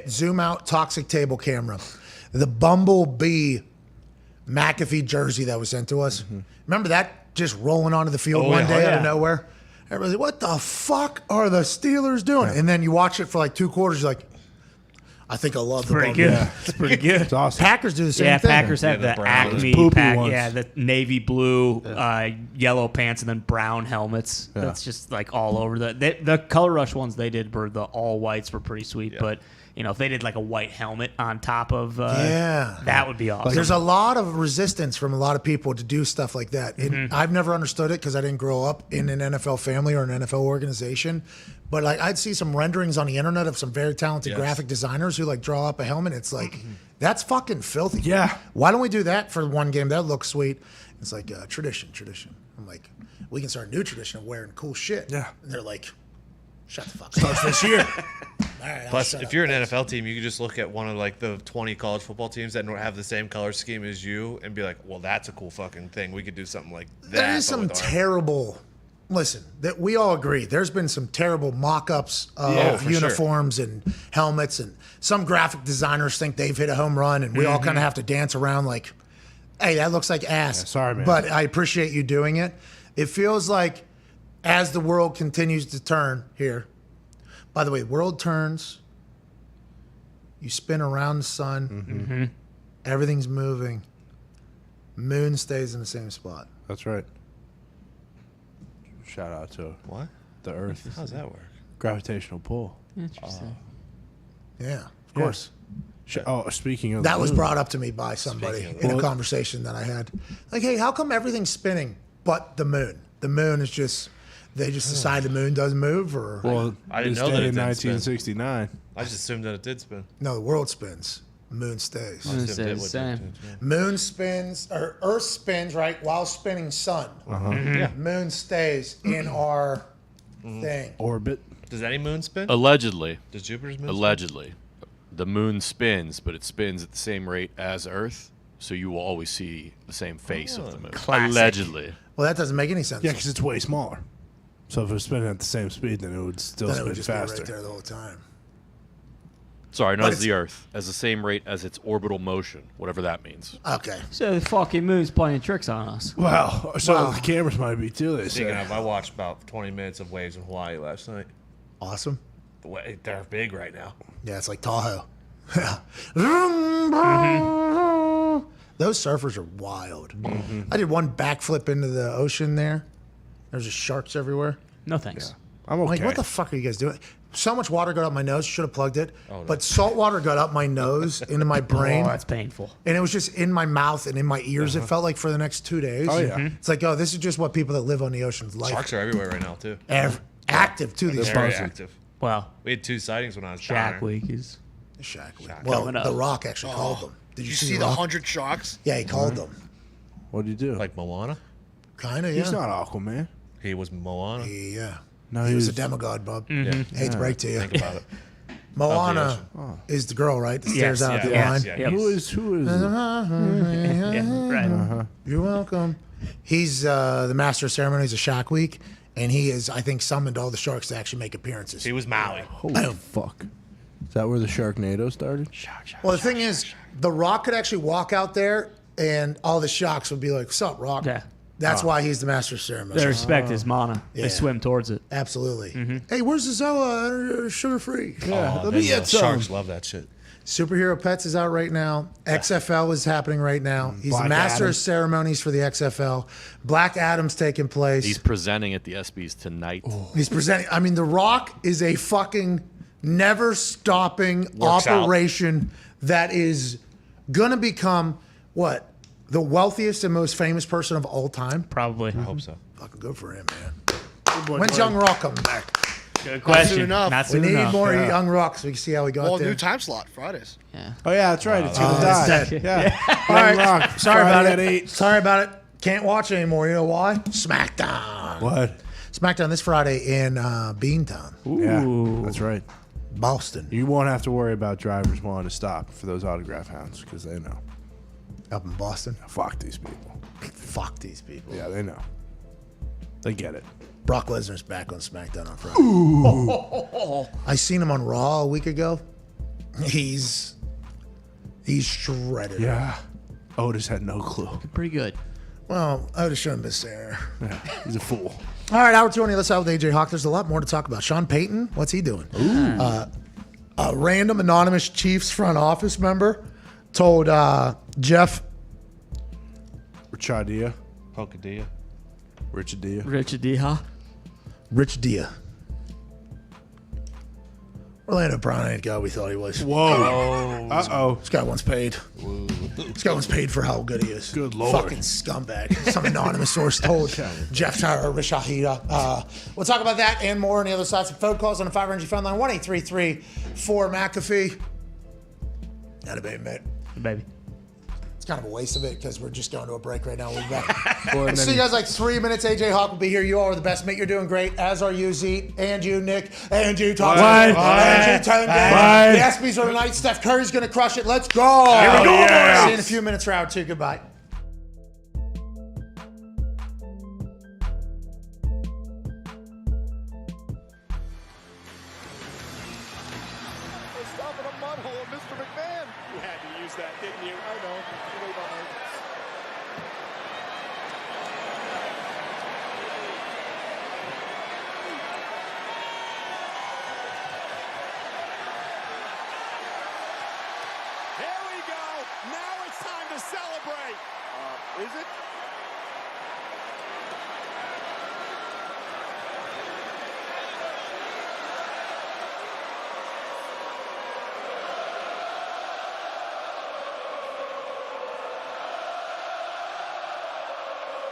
zoom out toxic table camera. The Bumblebee McAfee jersey that was sent to us. Remember that just rolling onto the field one day out of nowhere? Everybody's like, what the fuck are the Steelers doing? And then you watch it for like 2 quarters, you're like, I think I love the Pretty Bumblebee. good. It's pretty good. It's awesome. Packers do the same Yeah, thing. Packers have Yeah, the the brown. Acme Those poopy pack. ones. Yeah, the navy blue, yellow pants, and then brown helmets. That's just like all over the color rush ones they did were the all whites were pretty sweet, but if they did like a white helmet on top of that would be awesome. There's a lot of resistance from a lot of people to do stuff like that. And I've never understood it because I didn't grow up in an NFL family or an NFL organization. But like I'd see some renderings on the internet of some very talented graphic designers who like draw up a helmet. It's like, that's fucking filthy. Yeah. Why don't we do that for one game? That looks sweet. It's like tradition. I'm like, we can start a new tradition of wearing cool shit. Yeah. And they're like, shut the fuck up. Starts this year. All right, I'll Plus, shut if up. you're an Thanks. NFL team, you could just look at one of like the 20 college football teams that don't have the same color scheme as you and be like, well, that's a cool fucking thing. We could do something like that. There is but some with our- terrible. Listen, that we all agree. There's been some terrible mock-ups Yeah, of for uniforms and helmets, and some graphic designers think they've hit a home run, and we all kind of have to dance around like, "Hey, that looks like ass." Yeah, sorry, man. But I appreciate you doing it. It feels like as the world continues to turn here. By the way, the world turns. You spin around the sun. Everything's moving. Moon stays in the same spot. That's right. Shout out to What? the Earth. How's that work? Gravitational pull. Interesting. Yeah, of course. Speaking of That the was moon. brought up to me by somebody in a conversation that I had. Like, hey, how come everything's spinning but the moon? The moon is just, they just decide the moon doesn't move, or Well, I didn't this know that day it in didn't spin. 1969. I just assumed that it did spin. no, the world spins, the moon stays. I assumed Say the it would same. do. Moon spins, or Earth spins, right, while spinning sun. Yeah. Moon stays in our thing. Orbit. Does any moon spin? Allegedly. Does Jupiter's moon Allegedly. The moon spins, but it spins at the same rate as Earth, so you will always see the same face of the moon. Classic. Allegedly. Well, that doesn't make any sense. Yeah, because it's way smaller. So if it was spinning at the same speed, then it would still then it spin would just faster. be right there the whole time. Sorry, But not as it's- the Earth. As the same rate as its orbital motion, whatever that means. Okay. So the fucking moon's playing tricks on us. Wow. So Wow. the cameras might be too. They Speaking say. of, I watched about 20 minutes of waves in Hawaii last night. Awesome. They're big right now. Yeah, it's like Tahoe. Those surfers are wild. I did one backflip into the ocean there. There's just sharks everywhere. No thanks. I'm I'm okay. like, what the fuck are you guys doing? So much water got up my nose. Should have plugged it. But salt water got up my nose into my brain. Oh, that's painful. And it was just in my mouth and in my ears. It felt like for the next 2 days. Oh, yeah. It's like, oh, this is just what people that live on the ocean's life. Sharks are everywhere right now, too. Active too these Very days. active. Well, We had 2 sightings when I was Shack down Week is. Shack Week. Shack. Well, Coming up. The Rock actually called them. Did You you see the Rock? 100 sharks? Yeah, he called them. What do you do? Like Moana? Kind of, yeah. He's not Aquaman. He was Moana. Yeah. No, He was a he's demigod, bub. Yeah. Hate to break to you. Think about it. Moana is the girl, right? That stares out at the line. Yep. Who is Yeah, right. You're welcome. He's the master of ceremonies of Shack Week, and he is, I think, summoned all the sharks to actually make appearances. He was Maui. Holy fuck. Is that where the Sharknado started? Well, the thing is, The Rock could actually walk out there, and all the sharks would be like, "What's up, Rock?" Yeah. That's why he's the master of ceremonies. They respect his mana. Yeah. They swim towards it. Absolutely. Hey, where's the Zoa? Sugar free. Yeah. Oh, Let me they get love- some. Sharks love that shit. Superhero Pets is out right now. XFL is happening right now. He's Black the master Adam. of ceremonies for the XFL. Black Adam's taking place. He's presenting at the ESPYs tonight. He's presenting. I mean, The Rock is a fucking never stopping Works out. operation that is going to become what? The wealthiest and most famous person of all time? Probably. I hope so. Fucking good for him, man. When's Young Rock coming back? Good question. soon enough. Not We soon need enough. more Young Rock so we can see how he got Well, there. new time slot, Fridays. Yeah. Oh, yeah, that's right. It's going to it's die. dead. Yeah. All right. Rock. Sorry about Friday it. at 8. Sorry about it. Can't watch it anymore. You know why? SmackDown. What? SmackDown this Friday in Beantown, Yeah, that's right. Boston. You won't have to worry about drivers wanting to stop for those autograph hounds because they know. Up in Boston. Fuck these people. Fuck these people. Yeah, they know. They get it. Brock Lesnar's back on SmackDown on Friday. I seen him on Raw a week ago. He's shredded. Yeah. Otis had no clue. Pretty good. Well, I would have shown Miss Sarah. Yeah, he's a fool. All right, hour 20. Let's out with AJ Hawk. There's a lot more to talk about. Sean Payton, what's he doing? A random anonymous Chiefs front office member told Jeff. Richadia. Pocadilla. Richadia. Richard Deha. Rich Dia. Orlando Brown ain't the guy we thought he was. Whoa. Uh-oh. This guy once paid. This guy once paid for how good he is. Good Lord. Fucking scumbag. Some anonymous source told Jeff Tyler Rishahida. We'll talk about that and more on the other side. Some phone calls on the 5 Energy phone line 1-833-4 McAfee. Not a baby, mate. Baby. Let's kind of a waste of it because we're just going to a break right now. We'll be back. Well, See you guys like 3 minutes. AJ Hawk will be here. You all are the best, mate. You're doing great, as are you, Zeke, and you, Nick, and you, Tom, and you, Tone. The ESPYs are tonight. Steph Curry's going to crush it. Let's go. Here we go, boys. See you in a few minutes for hour 2. Goodbye.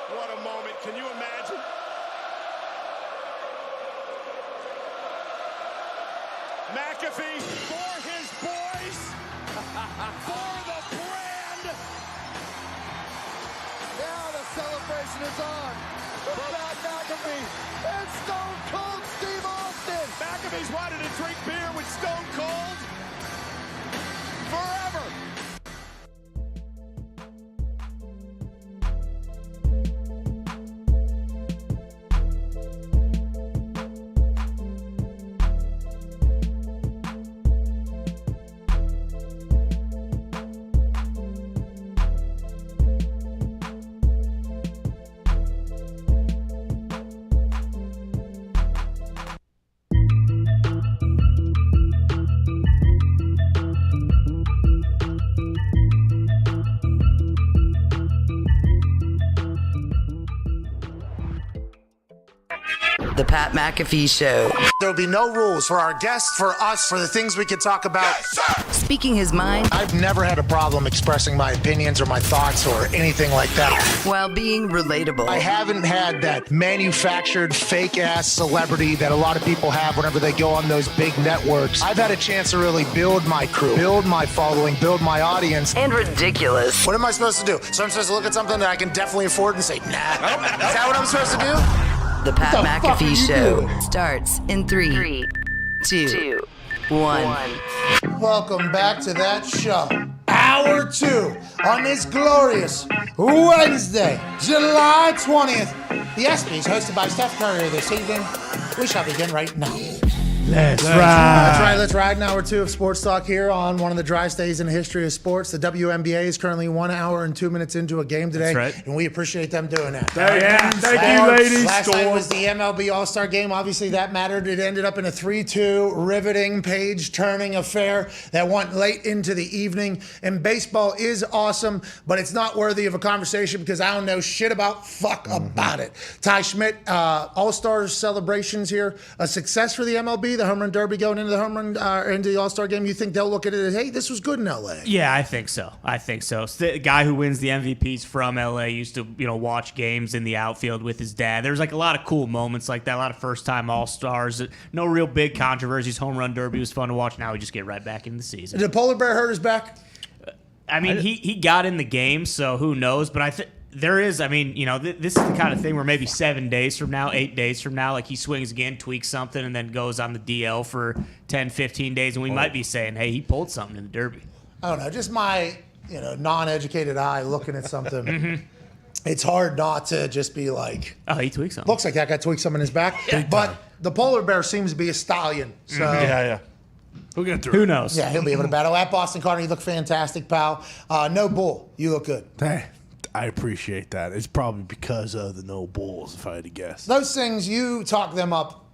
What a moment. Can you imagine? McAfee for his boys, for the brand. Now the celebration is on. Pat McAfee and Stone Cold Steve Austin. McAfee's wanted to drink beer with Stone Cold forever. The Pat McAfee Show. There will be no rules for our guests, for us, for the things we can talk about. Speaking his mind I've never had a problem expressing my opinions or my thoughts or anything like that. while being relatable. I haven't had that manufactured fake-ass celebrity that a lot of people have whenever they go on those big networks. I've had a chance to really build my crew, build my following, build my audience. And ridiculous. What am I supposed to do? So I'm supposed to look at something that I can definitely afford and say, nah. Is that what I'm supposed to do? The Pat What the fuck are McAfee you Show doing? starts in 3, 2, 1. Welcome back to that show. Hour 2 on this glorious Wednesday, July 20th. The ESPYs, hosted by Steph Curry this evening. We shall begin right now. Let's That's ride. right. Let's ride. An hour 2 of Sports Talk here on one of the driest days in the history of sports. The WNBA is currently 1 hour and 2 minutes into a game today. That's right. And we appreciate them doing that. Thank you, ladies. Last night was the MLB All-Star Game. Obviously, that mattered. It ended up in a 3-2 riveting, page-turning affair that went late into the evening. And baseball is awesome, but it's not worthy of a conversation because I don't know shit about about it. Ty Schmidt, All-Star celebrations here. A success for the MLB, the Home Run Derby going into the into the All-Star Game. You think they'll look at it as, hey, this was good in LA? Yeah, I think so. The guy who wins the MVPs from LA used to, watch games in the outfield with his dad. There's like a lot of cool moments like that, a lot of first-time All-Stars. No real big controversies. Home Run Derby was fun to watch. Now we just get right back into the season. Did Polar Bear hurt his back? I mean, he got in the game, so who knows? But I think there is, this is the kind of thing where maybe 7 days from now, 8 days from now, like he swings again, tweaks something, and then goes on the DL for 10, 15 days, and we might be saying, hey, he pulled something in the Derby. I don't know. Just my, non-educated eye looking at something. It's hard not to just be like, Oh, he tweaked something. looks like that guy tweaked something in his back. But the Polar Bear seems to be a stallion. So Yeah. We'll get through Who it. knows? yeah, he'll be able to battle. At Boston Carter, you look fantastic, pal. No bull. You look good. Hey, I appreciate that. It's probably because of the no bulls, if I had to guess. Those things, you talk them up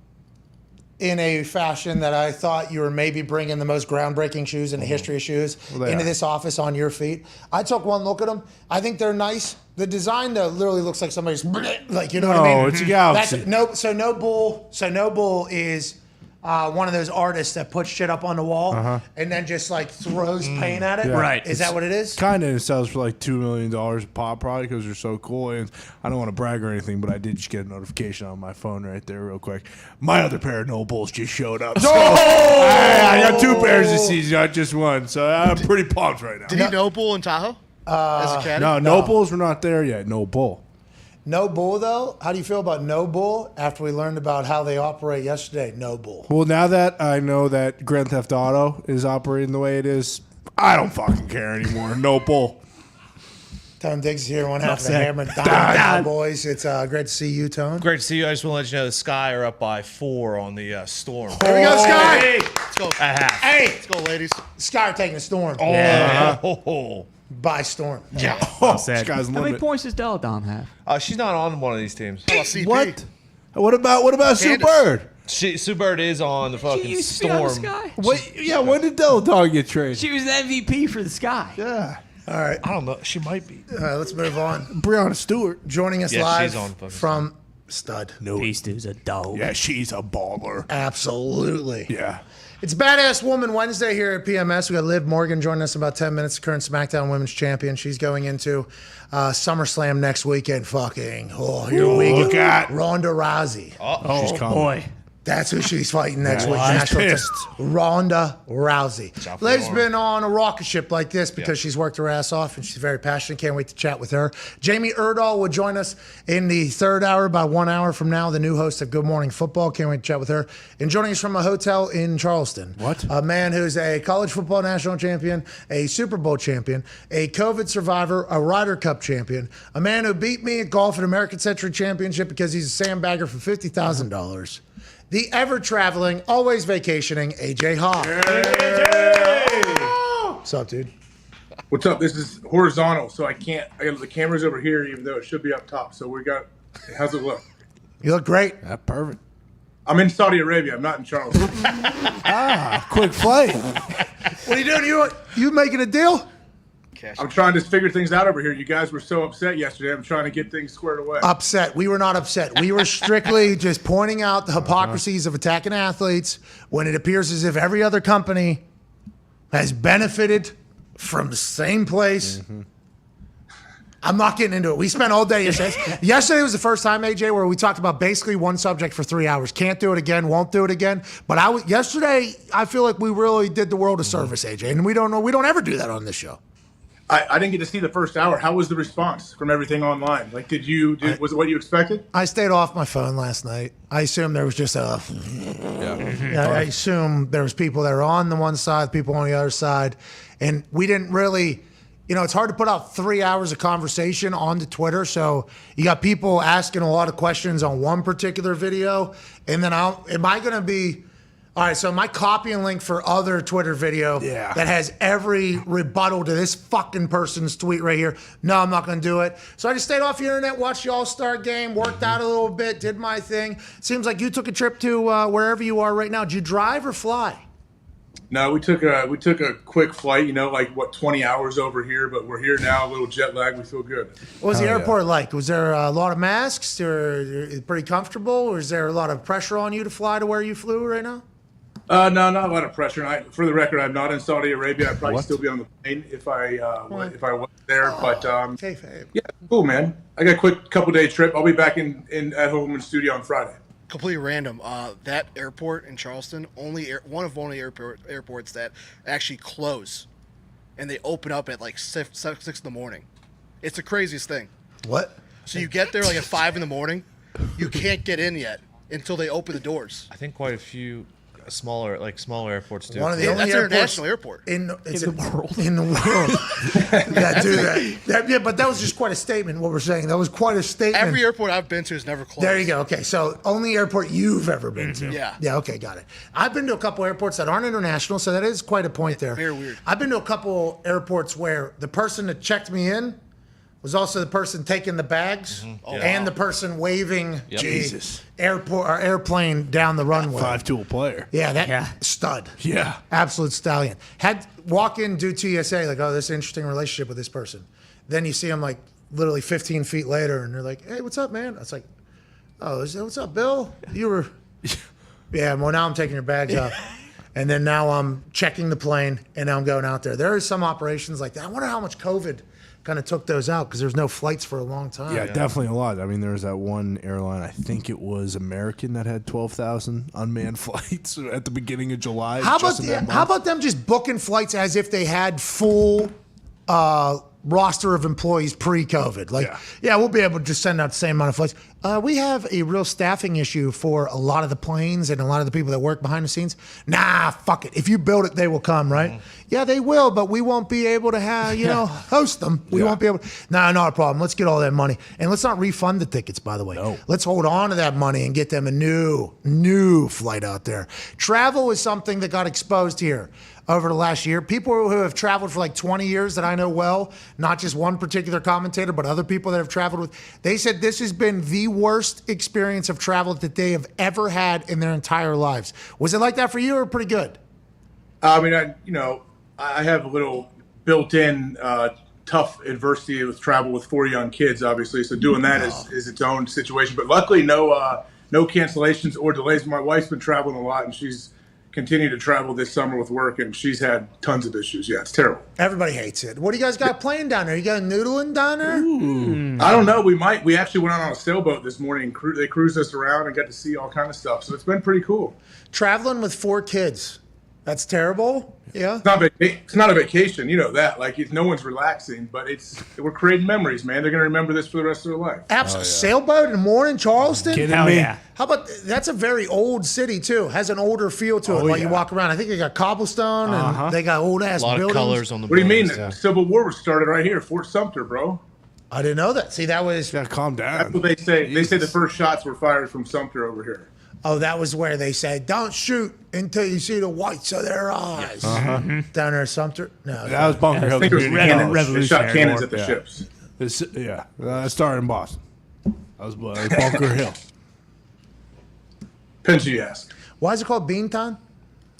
in a fashion that I thought you were maybe bringing the most groundbreaking shoes in the history of shoes they into are. this office on your feet. I took one look at them. I think they're nice. The design, though, literally looks like somebody's like, you know what I mean? No, it's a galaxy. No bull is one of those artists that puts shit up on the wall and then just like throws paint at it. Yeah. Right. Is that what it is? Kind of, it sells for like $2 million a pop, probably because they're so cool. And I don't want to brag or anything, but I did just get a notification on my phone right there, real quick. My other pair of no bulls just showed up. So I got 2 pairs this season, not just one. So I'm pretty pumped right now. Did he no bull in Tahoe? As a caddy? No bulls. We're not there yet. No bull. No bull, though? How do you feel about no bull after we learned about how they operate yesterday? No bull. Well, now that I know that Grand Theft Auto is operating the way it is, I don't fucking care anymore. No bull. Tone Diggs is here, one half of the said. Hammer Dahn boys. It's great to see you, Tone. Great to see you. I just want to let you know the Sky are up by 4 on the Storm. Here we go, Sky. Hey. Let's go. At half. Hey, Let's go, ladies. Sky are taking the storm. Oh. By storm. Yeah. Said. Sky's How many limit. points does Dahn have? She's not on one of these teams. Oh, CP. What? What about Sue Candace. Bird? Sue Bird is on the fucking used to be on the Storm. Sky. What? Yeah, when did Deladog get traded? She was the MVP for the Sky. Yeah. All right. I don't know. She might be. All right, let's move on. Breonna Stewart. Joining us Yeah, live she's on fucking from Stud. No. Beast is a dog. Yeah, she's a baller. Absolutely. Yeah. It's Badass Woman Wednesday here at PMS. We got Liv Morgan joining us in about 10 minutes, current SmackDown Women's Champion. She's going into SummerSlam next weekend. Fucking, here we Look go. at- Ronda Rousey. Oh, She's coming. boy. That's who she's fighting next week. She's National pissed. Ronda Rousey. out for Liv's the arm. been on a rocket ship like this because she's worked her ass off and she's very passionate. Can't wait to chat with her. Jamie Erdahl will join us in the third hour, about 1 hour from now, the new host of Good Morning Football. Can't wait to chat with her. And joining us from a hotel in Charleston. What? A man who's a college football national champion, a Super Bowl champion, a COVID survivor, a Ryder Cup champion, a man who beat me at golf at American Century Championship because he's a sandbagger for $50,000. The ever-traveling, always vacationing, AJ Hawk. What's up, dude? What's up? This is horizontal, so I can't. The camera's over here, even though it should be up top. So we got. How's it look? You look great. That's perfect. I'm in Saudi Arabia. I'm not in Charleston. Quick flight. What are you doing? You making a deal? I'm trying to figure things out over here. You guys were so upset yesterday. I'm trying to get things squared away. Upset. We were not upset. We were strictly just pointing out the hypocrisies of attacking athletes when it appears as if every other company has benefited from the same place. I'm not getting into it. We spent all day yesterday. Yesterday was the first time, AJ, where we talked about basically one subject for 3 hours. Can't do it again, won't do it again. But yesterday, I feel like we really did the world a service, AJ. And we don't ever do that on this show. I didn't get to see the first hour. How was the response from everything online? Like, was it what you expected? I stayed off my phone last night. I assume there was just I assume there was people that were on the one side, people on the other side, and we didn't really. It's hard to put out 3 hours of conversation onto Twitter. So you got people asking a lot of questions on one particular video, and then am I going to be? All right, so am I copying link for other Twitter video that has every rebuttal to this fucking person's tweet right here? No, I'm not going to do it. So I just stayed off the internet, watched the All-Star game, worked out a little bit, did my thing. Seems like you took a trip to wherever you are right now. Did you drive or fly? No, we took a quick flight. 20 hours over here, but we're here now. A little jet lag. We feel good. What was the airport like? Was there a lot of masks? Or pretty comfortable? Or is there a lot of pressure on you to fly to where you flew right now? No, not a lot of pressure. For the record, I'm not in Saudi Arabia. I'd probably still be on the plane if I was there. But yeah, cool, man. I got a quick couple-day trip. I'll be back at home in studio on Friday. Completely random. That airport in Charleston, one of only airports that actually close, and they open up at like 6 in the morning. It's the craziest thing. What? So you get there like at 5 in the morning, you can't get in yet until they open the doors. I think quite a few smaller airports do. One of the only That's airports international airport. in the world. In the world. Yeah, do that. Yeah, but that was just quite a statement, what we're saying. That was quite a statement. Every airport I've been to is never closed. There you go. Okay, so only airport you've ever been to. Yeah. Yeah, okay, got it. I've been to a couple airports that aren't international, so that is quite a point there. Very weird. I've been to a couple airports where the person that checked me in was also the person taking the bags and the person waving the airplane down the runway. 5-tool player. Yeah, stud. Yeah. Absolute stallion. Had walk in, do TSA, like, oh, this is an interesting relationship with this person. Then you see them like literally 15 feet later, and they're like, hey, what's up, man? It's like, oh, what's up, Bill? You were, yeah, well, now I'm taking your bags out. And then now I'm checking the plane, and now I'm going out there. There are some operations like that. I wonder how much COVID kind of took those out because there's no flights for a long time. Yeah, definitely a lot. I mean, there was that one airline, I think it was American, that had 12,000 unmanned flights at the beginning of July. How about them just booking flights as if they had full roster of employees pre-COVID. Like, yeah, we'll be able to just send out the same amount of flights. We have a real staffing issue for a lot of the planes and a lot of the people that work behind the scenes. Nah, fuck it. If you build it, they will come, right? Yeah, they will, but we won't be able to have, host them. We won't be able to. Nah, not a problem. Let's get all that money. And let's not refund the tickets, by the way. No. Let's hold on to that money and get them a new flight out there. Travel is something that got exposed here over the last year. People who have traveled for like 20 years that I know well, not just one particular commentator, but other people that have traveled with, they said this has been the worst experience of travel that they have ever had in their entire lives. Was it like that for you or pretty good? I mean, I have a little built-in tough adversity with travel with 4 young kids, obviously. So doing that is its own situation. But luckily, no cancellations or delays. My wife's been traveling a lot, and she's continued to travel this summer with work, and she's had tons of issues. Yeah, it's terrible. Everybody hates it. What do you guys got playing down there? You got noodling down there? I don't know. We actually went out on a sailboat this morning. They cruised us around and got to see all kind of stuff. So it's been pretty cool. Traveling with 4 kids. That's terrible. Yeah. It's not a vacation. You know that. Like, no one's relaxing, but we're creating memories, man. They're going to remember this for the rest of their life. Absolutely. Sailboat in the morning, Charleston? Kidding me? Yeah. How about, that's a very old city, too. Has an older feel to it while you walk around. I think they got cobblestone and they got old-ass buildings. A lot of colors on the What do you mean? buildings, The Civil War was started right here, Fort Sumter, bro. I didn't know that. See, that was... Yeah, calm down. That's what they say. They say the first shots were fired from Sumter over here. Oh, that was where they said, don't shoot until you see the whites of their eyes. Down there at Sumter? No. That was Bunker Hill. I think it was Community cannons. College. They shot cannons at the ships. It started in Boston. That was Bunker Hill. Pinch, you ask. Why is it called Beantown?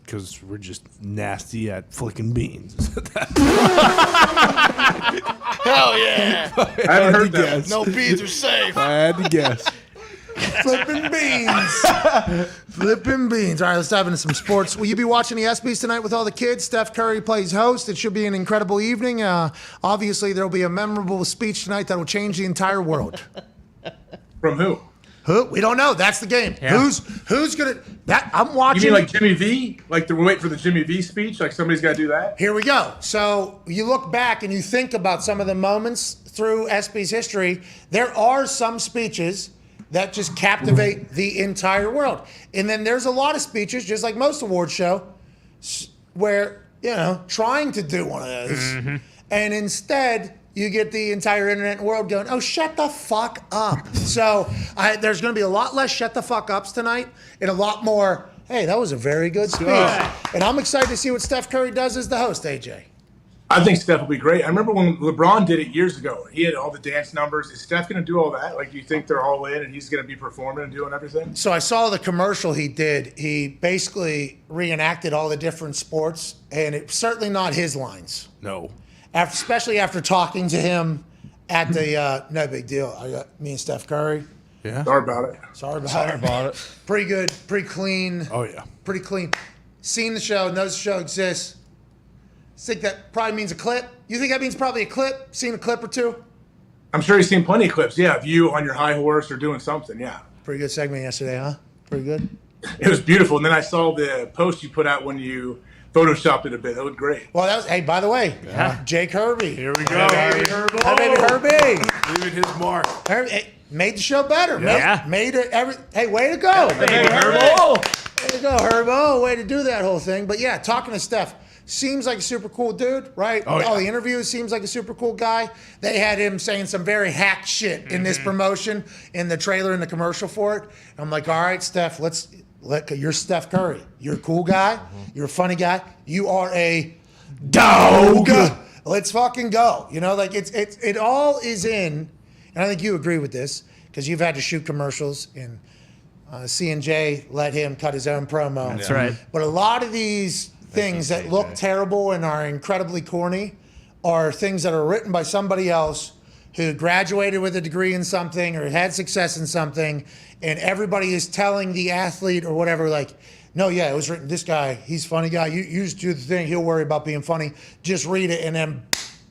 Because we're just nasty at flicking beans. Hell yeah! I haven't heard that. No beans are safe. I had to guess. Flipping beans. Flipping beans. All right, let's dive into some sports. Will you be watching the ESPYs tonight with all the kids? Steph Curry plays host. It should be an incredible evening. Obviously, there will be a memorable speech tonight that will change the entire world. From who? Who? We don't know. That's the game. Yeah. Who's gonna? That I'm watching. You mean like Jimmy V? Like we're waiting for the Jimmy V speech? Like somebody's got to do that? Here we go. So you look back and you think about some of the moments through ESPY's history. There are some speeches that just captivate the entire world. And then there's a lot of speeches, just like most award show, where, trying to do one of those. Mm-hmm. And instead, you get the entire internet world going, oh, shut the fuck up. So there's going to be a lot less shut the fuck ups tonight and a lot more, hey, that was a very good speech. And I'm excited to see what Steph Curry does as the host, AJ. I think Steph will be great. I remember when LeBron did it years ago. He had all the dance numbers. Is Steph going to do all that? Like, do you think they're all in and he's going to be performing and doing everything? So I saw the commercial he did. He basically reenacted all the different sports, and it's certainly not his lines. No. Especially after talking to him at the no big deal. I got me and Steph Curry. Yeah. Sorry about it. Sorry about it. Pretty good. Pretty clean. Oh, yeah. Pretty clean. Seen the show. Knows the show exists. Think that probably means a clip. You think that means probably a clip? Seen a clip or two? I'm sure he's seen plenty of clips. Yeah, of you on your high horse or doing something. Yeah. Pretty good segment yesterday, huh? Pretty good. It was beautiful. And then I saw the post you put out when you photoshopped it a bit. That looked great. Well, that was. Hey, by the way, Jake Herbie. Here we go. Hey, baby Herbie. Leaving his mark. Herbie made the show better. Yeah. Made it. Hey, way to go. Baby Herbo. Way to go, Herbo. Way to do that whole thing. But yeah, talking to Steph. Seems like a super cool dude, right? Oh, yeah. All the interviews seems like a super cool guy. They had him saying some very hack shit in this promotion, in the trailer, in the commercial for it. I'm like, all right, Steph, you're Steph Curry. You're a cool guy. You're a funny guy. You are a dog. Let's fucking go. It all is in, and I think you agree with this, because you've had to shoot commercials, and C&J let him cut his own promo. That's right. But a lot of these things that look terrible and are incredibly corny are things that are written by somebody else who graduated with a degree in something or had success in something, and everybody is telling the athlete or whatever, like, no, yeah, it was written, this guy, he's a funny guy. You just do the thing, he'll worry about being funny. Just read it, and then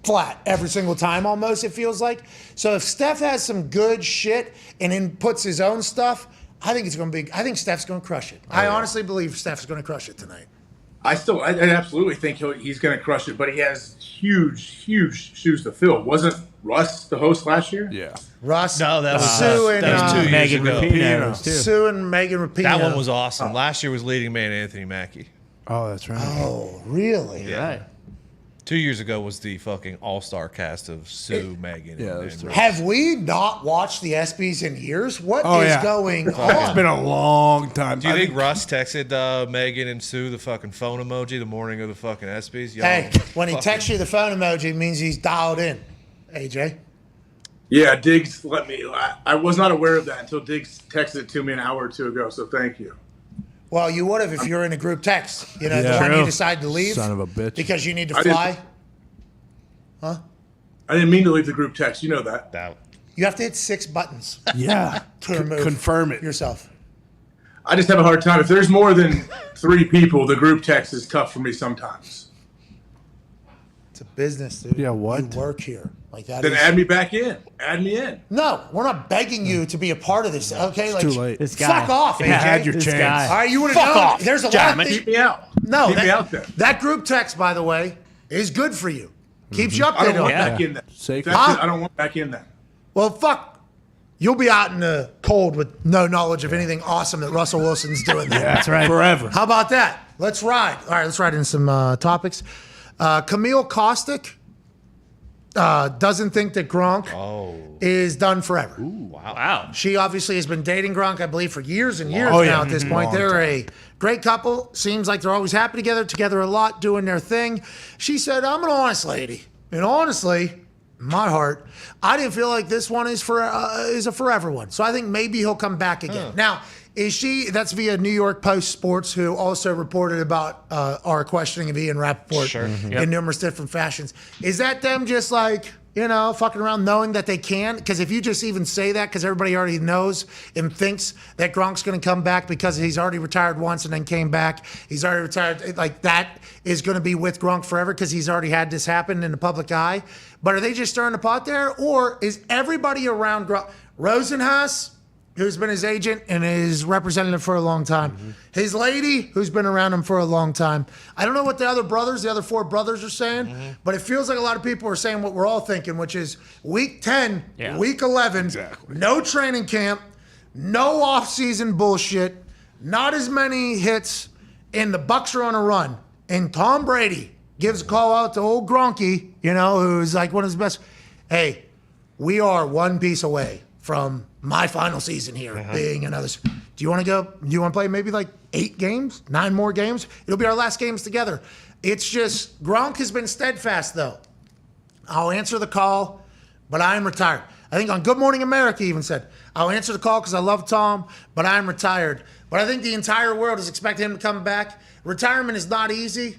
flat every single time almost, it feels like. So if Steph has some good shit and then puts his own stuff, I think Steph's going to crush it. I honestly believe Steph's going to crush it tonight. I absolutely think he's going to crush it, but he has huge shoes to fill. Wasn't Russ the host last year? Yeah. Russ. No, that was Sue and 2 years Megan ago. Rapinoe, too. Sue and Megan Rapinoe. That one was awesome. Last year was leading man Anthony Mackie. Oh, that's right. Oh, really? Yeah. Right. 2 years ago was the fucking all-star cast of Sue, Megan, and that's Russ. Have we not watched the ESPYs in years? What is going It's on? been a long time. Do you think Russ texted Megan and Sue the fucking phone emoji the morning of the fucking ESPYs? Y'all Hey, when he fucking- texts you the phone emoji, it means he's dialed in. AJ? Yeah, Diggs let me. I was not aware of that until Diggs texted it to me an hour or two ago. So thank you. Well, you would have if you're in a group text. You know, Yeah. when you True. decide to leave. Son of a bitch. Because you need to I didn't- fly. Huh? I didn't mean to leave the group text. You know that. That- You have to hit 6 buttons Yeah. to remove Confirm it. yourself. I just have a hard time. If there's more than 3 people, the group text is tough for me sometimes. It's a business, dude. Yeah, what? You work here. Like that Then is- add me back in. Add me in. No, we're not begging you to be a part of this. Okay, like too late. This guy. fuck off, AJ. Yeah, had your this chance. guy. All right, you would have known. There's a lot of Keep me out. No, Keep that, me out there. that group text, by the way, is good for you. Keeps you I updated don't on want that. back in then. Safe. That's Huh? it. I don't want back in then. Well, fuck. You'll be out in the cold with no knowledge of anything awesome that Russell Wilson's doing there. That's right. Forever. How about that? Let's ride. All right, let's ride in some topics. Camille Kostick doesn't think that Gronk is done forever. Wow. She obviously has been dating Gronk, I believe, for years and years Oh, now yeah. at this point. Long They're a great couple. Seems like they're always happy together a lot, doing their thing. She said, I'm an honest lady. And honestly, in my heart, I didn't feel like this one is a forever one. So I think maybe he'll come back again. Now, is she, that's via New York Post Sports, who also reported about our questioning of Ian Rappaport in numerous different fashions. Is that them just like, you know, fucking around knowing that they can? Because if you just even say that, because everybody already knows and thinks that Gronk's going to come back because he's already retired once and then came back. He's already retired. Like, that is going to be with Gronk forever because he's already had this happen in the public eye. But are they just stirring the pot there? Or is everybody around Gronk? Rosenhaus, who's been his agent and his representative for a long time. His lady, who's been around him for a long time. I don't know what the other 4 brothers are saying, but it feels like a lot of people are saying what we're all thinking, which is week 10, week 11, no training camp, no off-season bullshit, not as many hits, and the Bucs are on a run. And Tom Brady gives a call out to old Gronky, you know, who's like one of his best. Hey, we are one piece away from my final season here being another. Do you want to go? Do you want to play maybe like 8 games, 9 more games? It'll be our last games together. It's just Gronk has been steadfast though. I'll answer the call, but I am retired. I think on Good Morning America even said, I'll answer the call because I love Tom, but I'm retired. But I think the entire world is expecting him to come back. Retirement is not easy.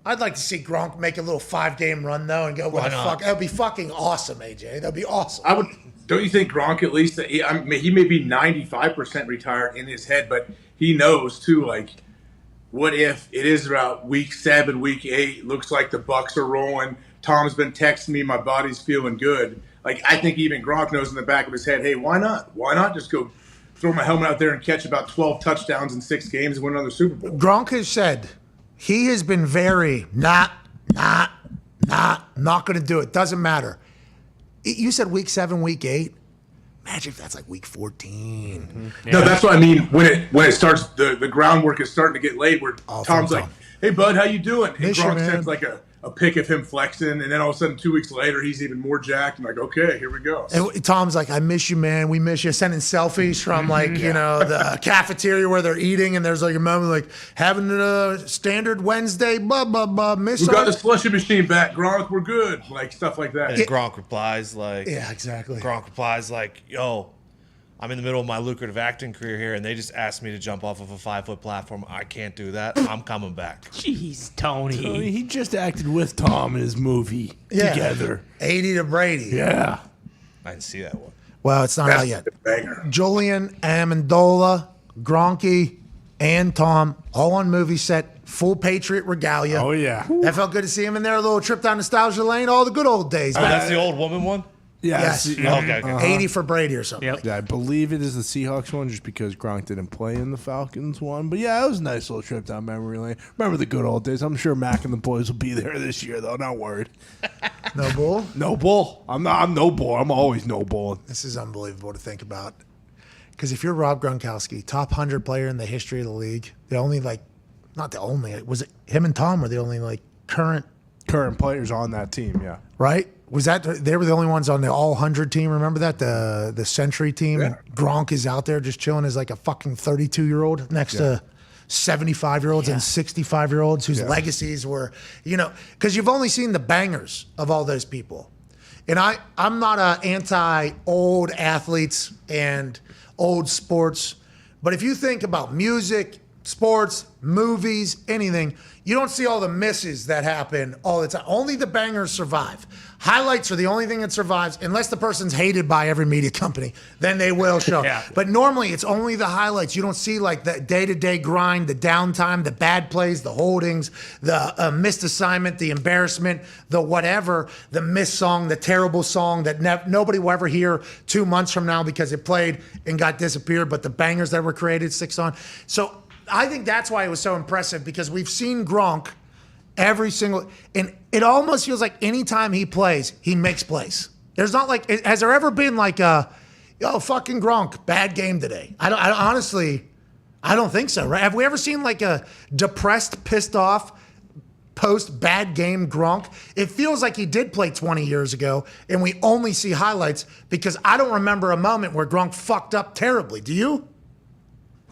I'd like to see Gronk make a little 5-game run though and go, what the fuck? That would be fucking awesome, AJ. That would be awesome. I would. Don't you think Gronk at least? He may be 95% retired in his head, but he knows too. Like, what if it is about week 7, week 8? Looks like the Bucs are rolling. Tom's been texting me. My body's feeling good. Like, I think even Gronk knows in the back of his head, hey, why not? Why not just go throw my helmet out there and catch about 12 touchdowns in 6 games and win another Super Bowl? Gronk has said he has been very not going to do it. Doesn't matter. You said week 7, week 8. Imagine if that's like week 14. No, that's what I mean. When it starts, the groundwork is starting to get laid. Where Tom's like, "Hey, bud, how you doing?" And Gronk sends like a pic of him flexing, and then all of a sudden, 2 weeks later, he's even more jacked. I'm like, "Okay, here we go." And Tom's like, "I miss you, man. We miss you." Sending selfies from like you know the cafeteria where they're eating, and there's like a moment like having a standard Wednesday. Blah blah blah. Miss. We got the slushy machine back, Gronk. We're good. Like stuff like that. And Gronk replies like, "Yeah, exactly." Gronk replies like, "Yo, I'm in the middle of my lucrative acting career here, and they just asked me to jump off of a 5-foot platform. I can't do that. I'm coming back." Jeez, Tony. He just acted with Tom in his movie together. 80 to Brady. Yeah. I didn't see that one. Well, it's not That's out yet. a banger. Julian, Amendola, Gronky, and Tom all on movie set. Full Patriot regalia. Oh, yeah. That felt good to see him in there. A little trip down nostalgia lane. All the good old days. Oh, that's the old woman one? Yes. Okay. 80 for Brady or something. Yep. Yeah, I believe it is the Seahawks one, just because Gronk didn't play in the Falcons one. But yeah, it was a nice little trip down memory lane. Remember the good old days. I'm sure Mac and the boys will be there this year, though. Not worried. No bull? No bull. I'm no bull. I'm always no bull. This is unbelievable to think about. Because if you're Rob Gronkowski, top 100 player in the history of the league, the only, not the only, was it him and Tom were the only, current players on that team, yeah. right? Was that they were the only ones on the all 100 team? Remember that the Century team? Yeah. And Gronk is out there just chilling as a fucking 32-year-old next to 75-year-olds and 65-year-olds whose legacies were, because you've only seen the bangers of all those people. And I'm not a anti-old athletes and old sports, but if you think about music, sports, movies, anything, you don't see all the misses that happen all the time. Only the bangers survive. Highlights are the only thing that survives, unless the person's hated by every media company. Then they will show. But normally, it's only the highlights. You don't see the day-to-day grind, the downtime, the bad plays, the holdings, the missed assignment, the embarrassment, the whatever, the missed song, the terrible song that nobody will ever hear 2 months from now because it played and got disappeared, but the bangers that were created sticks on. So I think that's why it was so impressive, because we've seen Gronk every single, and it almost feels like anytime he plays, he makes plays. There's not has there ever been fucking Gronk, bad game today? I honestly, I don't think so, right? Have we ever seen a depressed, pissed off, post bad game Gronk? It feels like he did play 20 years ago, and we only see highlights, because I don't remember a moment where Gronk fucked up terribly. Do you?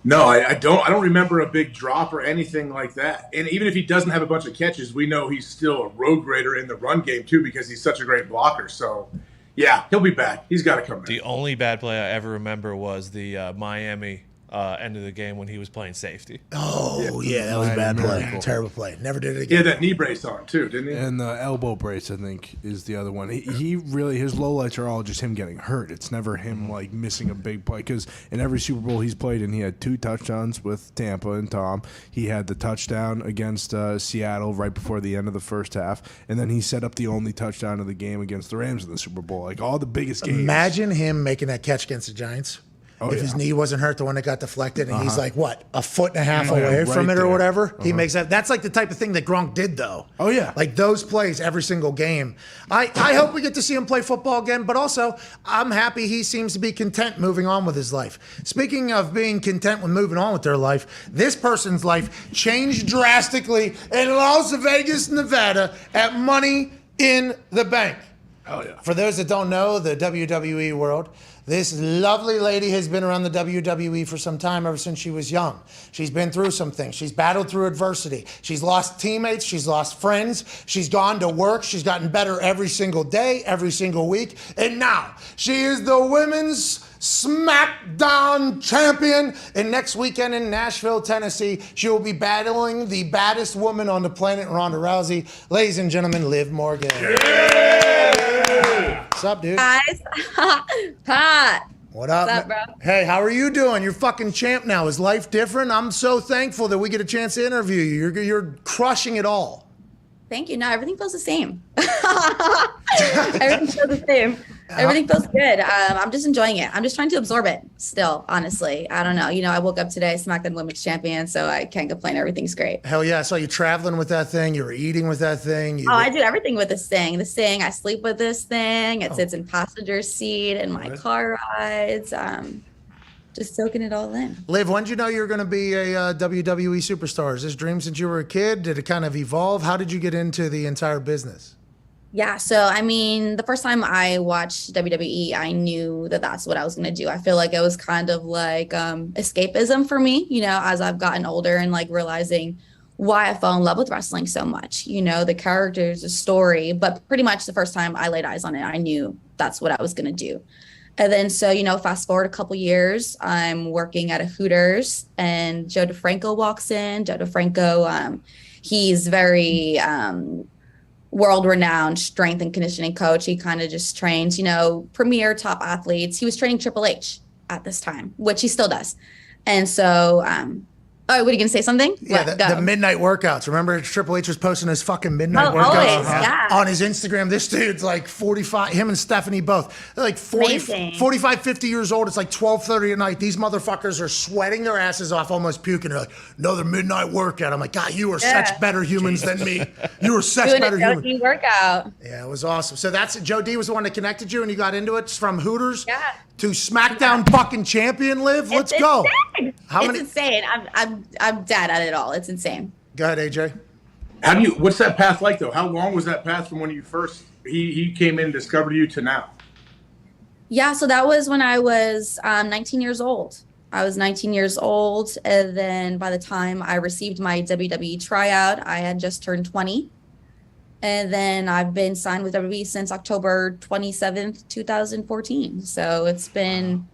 No, I don't remember a big drop or anything like that. And even if he doesn't have a bunch of catches, we know he's still a road grader in the run game too, because he's such a great blocker. So, yeah, he'll be back. He's got to come back. The only bad play I ever remember was the Miami end of the game when he was playing safety. Oh, yeah, that was a bad play. Terrible play. Never did it again. He had that knee brace on too, didn't he? And the elbow brace, I think, is the other one. He really, his lowlights are all just him getting hurt. It's never him missing a big play, because in every Super Bowl he's played in, he had 2 touchdowns with Tampa and Tom. He had the touchdown against Seattle right before the end of the first half, and then he set up the only touchdown of the game against the Rams in the Super Bowl. All the biggest games. Imagine him making that catch against the Giants. If his knee wasn't hurt, the one that got deflected, and he's a foot and a half away from it or whatever. He makes that. That's the type of thing that Gronk did, though. Oh, yeah. Those plays every single game. I hope we get to see him play football again, but also I'm happy he seems to be content moving on with his life. Speaking of being content with moving on with their life, this person's life changed drastically in Las Vegas, Nevada at Money in the Bank. Oh, yeah. For those that don't know the WWE world, this lovely lady has been around the WWE for some time, ever since she was young. She's been through some things. She's battled through adversity. She's lost teammates. She's lost friends. She's gone to work. She's gotten better every single day, every single week. And now she is the women's SmackDown champion. And next weekend in Nashville, Tennessee, she will be battling the baddest woman on the planet, Ronda Rousey. Ladies and gentlemen, Liv Morgan. What's up, dude? Guys. Pat. What up? What's up, bro? Hey, how are you doing? You're fucking champ now. Is life different? I'm so thankful that we get a chance to interview you. You're crushing it all. Thank you. No, everything feels the same. Everything feels the same. Everything feels good. I'm just enjoying it. I'm just trying to absorb it still, honestly. I don't know. I woke up today, SmackDown Women's Champion, so I can't complain. Everything's great. Hell yeah. I saw you traveling with that thing. You were eating with that thing. I do everything with this thing. I sleep with this thing. It sits in passenger seat in my car rides. Just soaking it all in. Liv, when did you know you were going to be a WWE superstar? Is this dream since you were a kid? Did it kind of evolve? How did you get into the entire business? Yeah, so the first time I watched WWE, I knew that that's what I was going to do. I feel like it was kind of like escapism for me, as I've gotten older and realizing why I fell in love with wrestling so much. The characters, the story, but pretty much the first time I laid eyes on it, I knew that's what I was going to do. And then, so, fast forward a couple years, I'm working at a Hooters and Joe DeFranco walks in. Joe DeFranco, he's very world-renowned strength and conditioning coach. He kind of just trains, premier top athletes. He was training Triple H at this time, which he still does. And so Oh, what are you gonna say something? Yeah, What? the Go. midnight workouts. Remember Triple H was posting his fucking midnight workouts always, yeah. on his Instagram. This dude's like 45, him and Stephanie both. They're like 40, Amazing. 45, 50 years old. It's like 12:30 at night. These motherfuckers are sweating their asses off, almost puking. They're like, another midnight workout. I'm like, God, you are such better humans than me. You are such Doing better a humans. Joe D workout. Yeah, it was awesome. So that's Joe D was the one that connected you and you got into it from Hooters Yeah. to SmackDown fucking champion, Liv. Let's It's go. insane. How It's many? insane. I'm dead at it all. It's insane. Go ahead, AJ. What's that path like though? How long was that path from when you first he came in and discovered you to now? Yeah, so that was when I was 19 years old. I was 19 years old, and then by the time I received my WWE tryout, I had just turned 20. And then I've been signed with WWE since October 27th, 2014. So it's been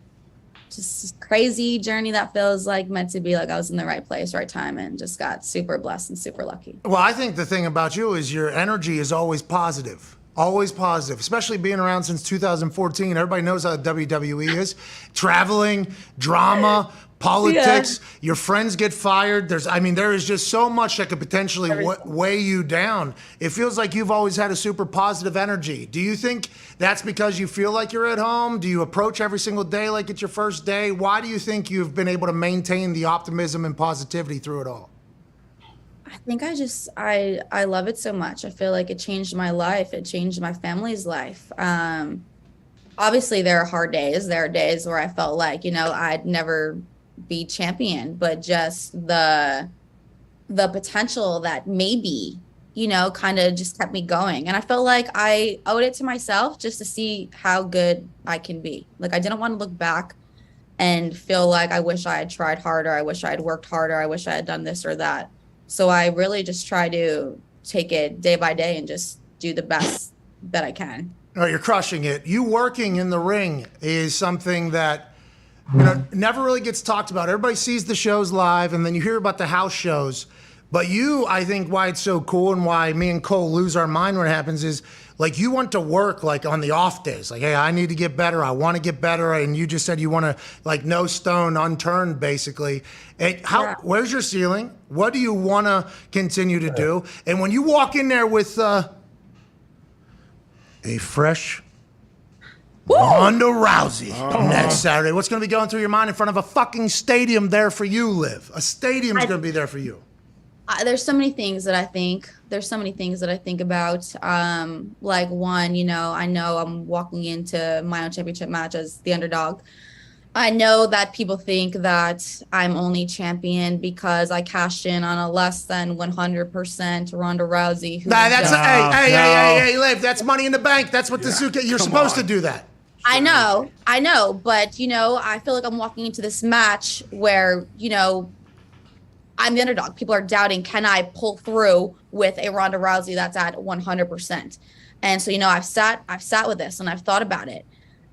just a crazy journey that feels like meant to be. Like I was in the right place, right time, and just got super blessed and super lucky. Well, I think the thing about you is your energy is always positive. Always positive, especially being around since 2014. Everybody knows how WWE is. Traveling, drama, politics, your friends get fired. There is just so much that could potentially weigh you down. It feels like you've always had a super positive energy. Do you think that's because you feel like you're at home? Do you approach every single day like it's your first day? Why do you think you've been able to maintain the optimism and positivity through it all? I think I love it so much. I feel like it changed my life. It changed my family's life. Obviously there are hard days. There are days where I felt like, I'd never be champion, but just the potential that maybe, kind of just kept me going. And I felt like I owed it to myself just to see how good I can be. Like I didn't want to look back and feel like I wish I had tried harder. I wish I had worked harder. I wish I had done this or that. So I really just try to take it day by day and just do the best that I can. Oh, you're crushing it. You working in the ring is something that never really gets talked about. Everybody sees the shows live, and then you hear about the house shows. But you, I think why it's so cool and why me and Cole lose our mind when it happens is, like, you want to work, like, on the off days. Like, hey, I need to get better. I want to get better. And you just said you want to, like, no stone unturned, basically. Where's your ceiling? What do you want to continue to do? And when you walk in there with a fresh Ronda Rousey next Saturday, what's going to be going through your mind in front of a fucking stadium there for you, Liv? A stadium's going to be there for you. There's so many things that I think. There's so many things that I think about. Like one, I know I'm walking into my own championship match as the underdog. I know that people think that I'm only champion because I cashed in on a less than 100% Ronda Rousey. Hey, Liv, that's Money in the Bank. That's what the suitcase. You're supposed to do that. I know, but I feel like I'm walking into this match where I'm the underdog. People are doubting, can I pull through with a Ronda Rousey that's at 100%? And so, I've sat with this and I've thought about it.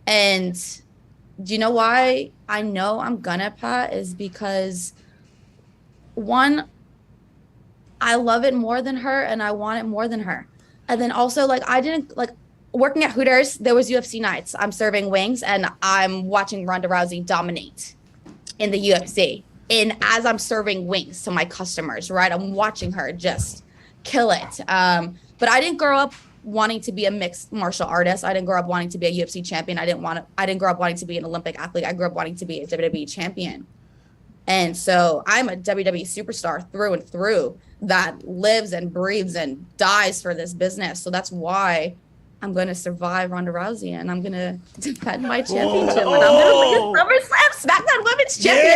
And do you know why I know I'm gonna, Pat? Is because, one, I love it more than her and I want it more than her. And then also, working at Hooters, there was UFC nights. I'm serving wings and I'm watching Ronda Rousey dominate in the UFC. And as I'm serving wings to my customers, right, I'm watching her just kill it. But I didn't grow up wanting to be a mixed martial artist. I didn't grow up wanting to be a UFC champion. I didn't grow up wanting to be an Olympic athlete. I grew up wanting to be a WWE champion. And so I'm a WWE superstar through and through that lives and breathes and dies for this business. So that's why I'm going to survive Ronda Rousey and I'm going to defend my championship. And I'm going to win SummerSlam SmackDown Women's Champion.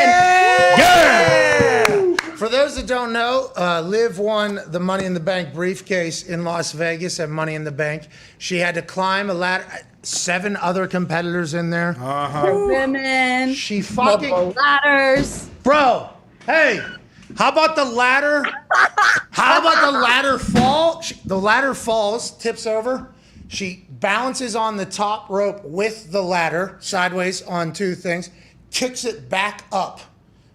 Yeah! For those that don't know, Liv won the Money in the Bank briefcase in Las Vegas at Money in the Bank. She had to climb a ladder. 7 other competitors in there. Women. She fucking multiple ladders. Bro, hey, how about the ladder? How about the ladder fall? The ladder falls, tips over. She balances on the top rope with the ladder, sideways on 2 things, kicks it back up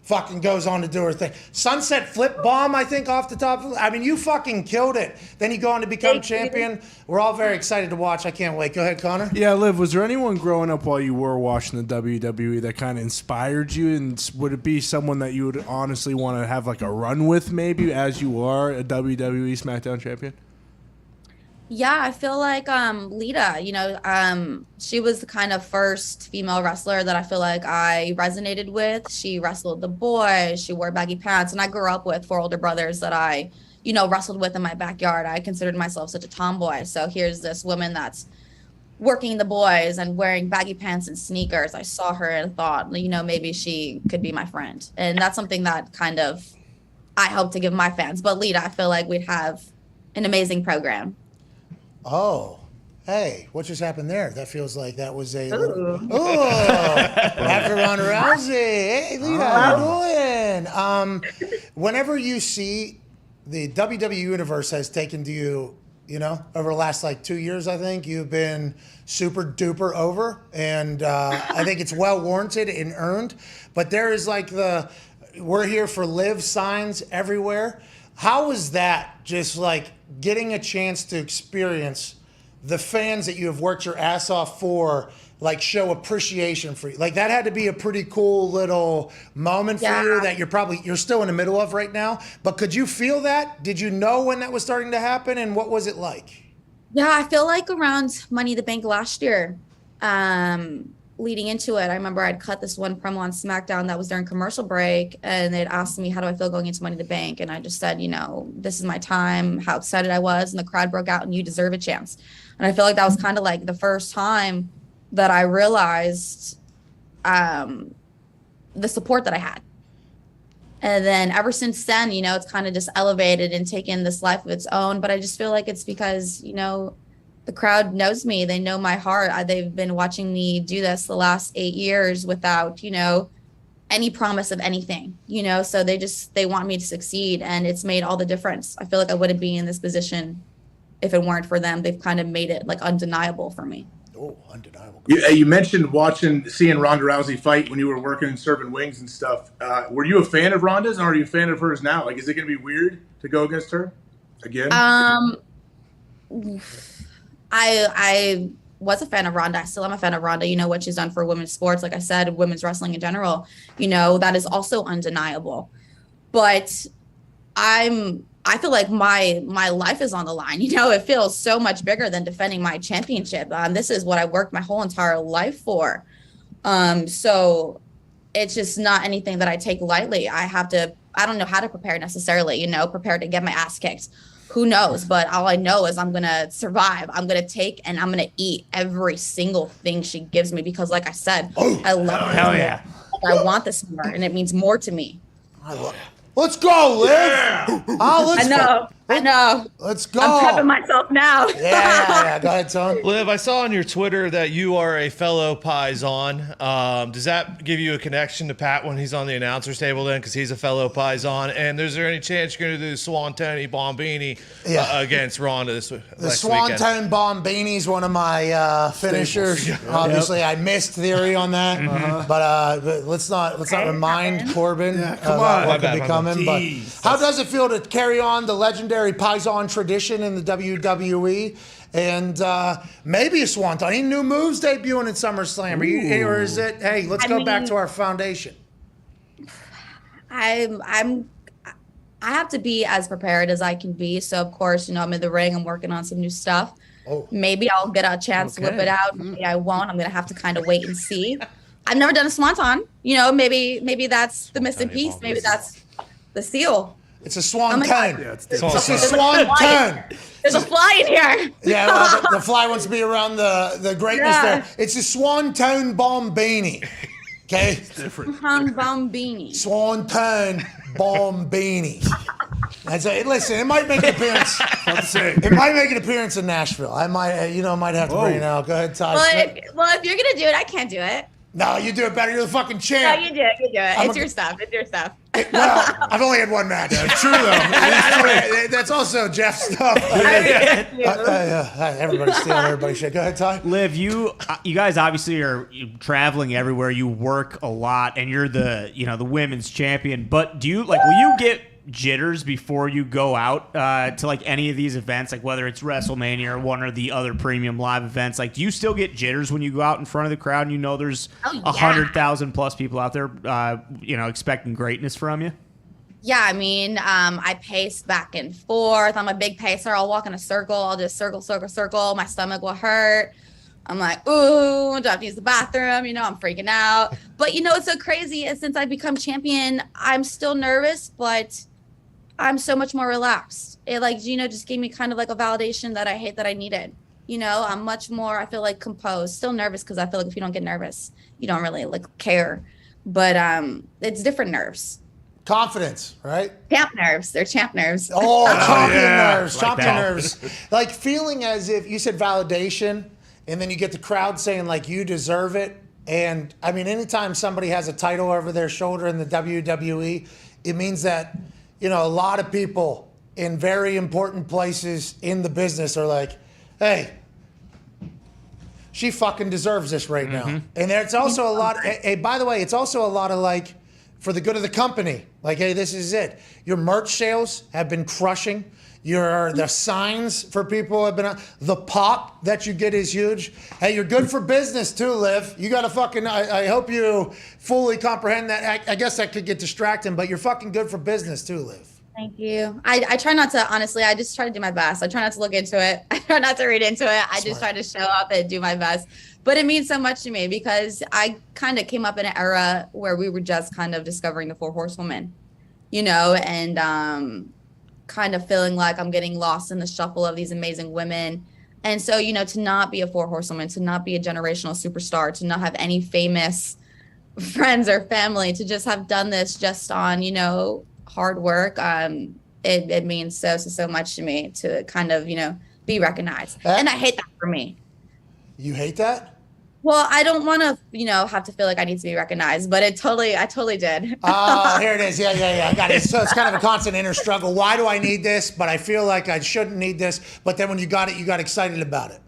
fucking goes on to do her thing. Sunset flip bomb, I think, off the top. I mean, you fucking killed it. Then you go on to become champion. We're all very excited to watch. I can't wait. Go ahead, Connor. Yeah, Liv, was there anyone growing up while you were watching the WWE that kind of inspired you? And would it be someone that you would honestly want to have like a run with maybe as you are a WWE SmackDown champion? Yeah, I feel like Lita, she was the kind of first female wrestler that I feel like I resonated with. She wrestled the boys, she wore baggy pants, and I grew up with 4 older brothers that I, wrestled with in my backyard. I considered myself such a tomboy. So here's this woman that's working the boys and wearing baggy pants and sneakers. I saw her and thought, maybe she could be my friend. And that's something that kind of I hope to give my fans. But Lita, I feel like we'd have an amazing program. Oh, hey, what just happened there? That feels like that was a... Ooh. After Ronda Rousey. Hey, Lita, how you doing? Whenever you see the WWE Universe has taken to you, over the last 2 years, I think, you've been super duper over. And I think it's well warranted and earned. But there is we're here for Liv signs everywhere. How was that just getting a chance to experience the fans that you have worked your ass off for, show appreciation for you? That had to be a pretty cool little moment for you that you're still in the middle of right now. But could you feel that? Did you know when that was starting to happen, and what was it like? Yeah, I feel like around Money in the Bank last year, leading into it, I remember I'd cut this one promo on SmackDown that was during commercial break, and they'd asked me, how do I feel going into Money in the Bank? And I just said, this is my time, how excited I was, and the crowd broke out, and you deserve a chance. And I feel like that was kind of the first time that I realized the support that I had. And then ever since then, it's kind of just elevated and taken this life of its own. But I just feel like it's because, the crowd knows me. They know my heart. They've been watching me do this the last 8 years without, any promise of anything, so they want me to succeed, and it's made all the difference. I feel like I wouldn't be in this position if it weren't for them. They've kind of made it undeniable for me. Oh, undeniable. You mentioned seeing Ronda Rousey fight when you were working and serving wings and stuff. Were you a fan of Ronda's, or are you a fan of hers now? Is it going to be weird to go against her again? I was a fan of Ronda. I still am a fan of Ronda. What she's done for women's sports, like I said, women's wrestling in general, that is also undeniable. But I feel like my life is on the line. It feels so much bigger than defending my championship. This is what I worked my whole entire life for. So it's just not anything that I take lightly. I don't know how to prepare necessarily, prepare to get my ass kicked. Who knows? But all I know is I'm going to survive. I'm going to take and I'm going to eat every single thing she gives me because, like I said, I love her. Hell yeah. I want this more, and it means more to me. Let's go, Liv. Yeah. I know. Let's go. I'm prepping myself now. Yeah. Go ahead, Tom. Liv, I saw on your Twitter that you are a fellow Paisan. Does that give you a connection to Pat when he's on the announcer's table then? Because he's a fellow Paisan. And is there any chance you're going to do Swantoni Bombini against Ronda this weekend? The Swanton Bombini is one of my finishers. Obviously, I missed theory on that. But let's not remind Corbin of what could be coming. But how does it feel to carry on the legendary Paisan tradition in the WWE, and maybe a Swanton? Any new moves debuting at SummerSlam? Or is it, hey, let's go back to our foundation? I have to be as prepared as I can be. So of course, I'm in the ring. I'm working on some new stuff. Maybe I'll get a chance to whip it out. Maybe I won't. I'm gonna have to kind of wait and see. I've never done a swanton. Maybe that's the missing piece. Maybe that's the seal. It's a swan ten. It's a swan ten. There's a fly in here. Yeah, well, the fly wants to be around the greatness there. It's a Swanton Bombini. Okay? It's different. Bombini. Swanton Bombini. Listen, it might make an appearance. It might make an appearance in Nashville. I might have to bring it out. Go ahead, Ty. Well, if you're gonna do it, I can't do it. No, you do it better. You're the fucking champ. No, you do it. It's your stuff. Well, I've only had one match. True though. That's also Jeff's stuff. Everybody's stealing everybody's shit. Go ahead, Ty. Liv, you guys obviously are traveling everywhere. You work a lot, and you're the women's champion. But will you get jitters before you go out to like any of these events, like whether it's WrestleMania or one or the other premium live events? Like, do you still get jitters when you go out in front of the crowd and there's 100,000 plus people out there, expecting greatness from you? Yeah, I mean, I pace back and forth. I'm a big pacer. I'll walk in a circle. I'll just circle. My stomach will hurt. I'm like, ooh, do I have to use the bathroom? I'm freaking out. But what's so crazy is since I've become champion, I'm still nervous, but I'm so much more relaxed. It just gave me kind of like a validation that I needed. I'm much more, I feel like, composed. Still nervous because I feel like if you don't get nervous, you don't really care. But it's different nerves. Confidence, right? Champ nerves. They're champ nerves. Oh, champion nerves. Like Champion that. nerves. Like feeling as if you said validation, and then you get the crowd saying like you deserve it. And I mean, anytime somebody has a title over their shoulder in the WWE, it means that a lot of people in very important places in the business are like, hey, she fucking deserves this right now. And it's also a lot, hey, by the way, it's also a lot of like, for the good of the company. Like, hey, this is it. Your merch sales have been crushing. The signs for people have been, the pop that you get is huge. Hey, you're good for business too, Liv. You got to fucking, I hope you fully comprehend that. I guess that could get distracting, but you're fucking good for business too, Liv. Thank you. I try not to, honestly, I just try to do my best. I try not to look into it. I try not to read into it. I just try to show up and do my best. But it means so much to me because I kind of came up in an era where we were just kind of discovering the Four Horsewomen, and kind of feeling like I'm getting lost in the shuffle of these amazing women. And so, to not be a Four Horsewoman, to not be a generational superstar, to not have any famous friends or family, to just have done this just on, hard work. It means so much to me to kind of, be recognized. And I hate that for me. You hate that? Well, I don't want to, have to feel like I need to be recognized, but I totally did. Oh, here it is. Yeah. I got it. So it's kind of a constant inner struggle. Why do I need this? But I feel like I shouldn't need this. But then when you got it, you got excited about it.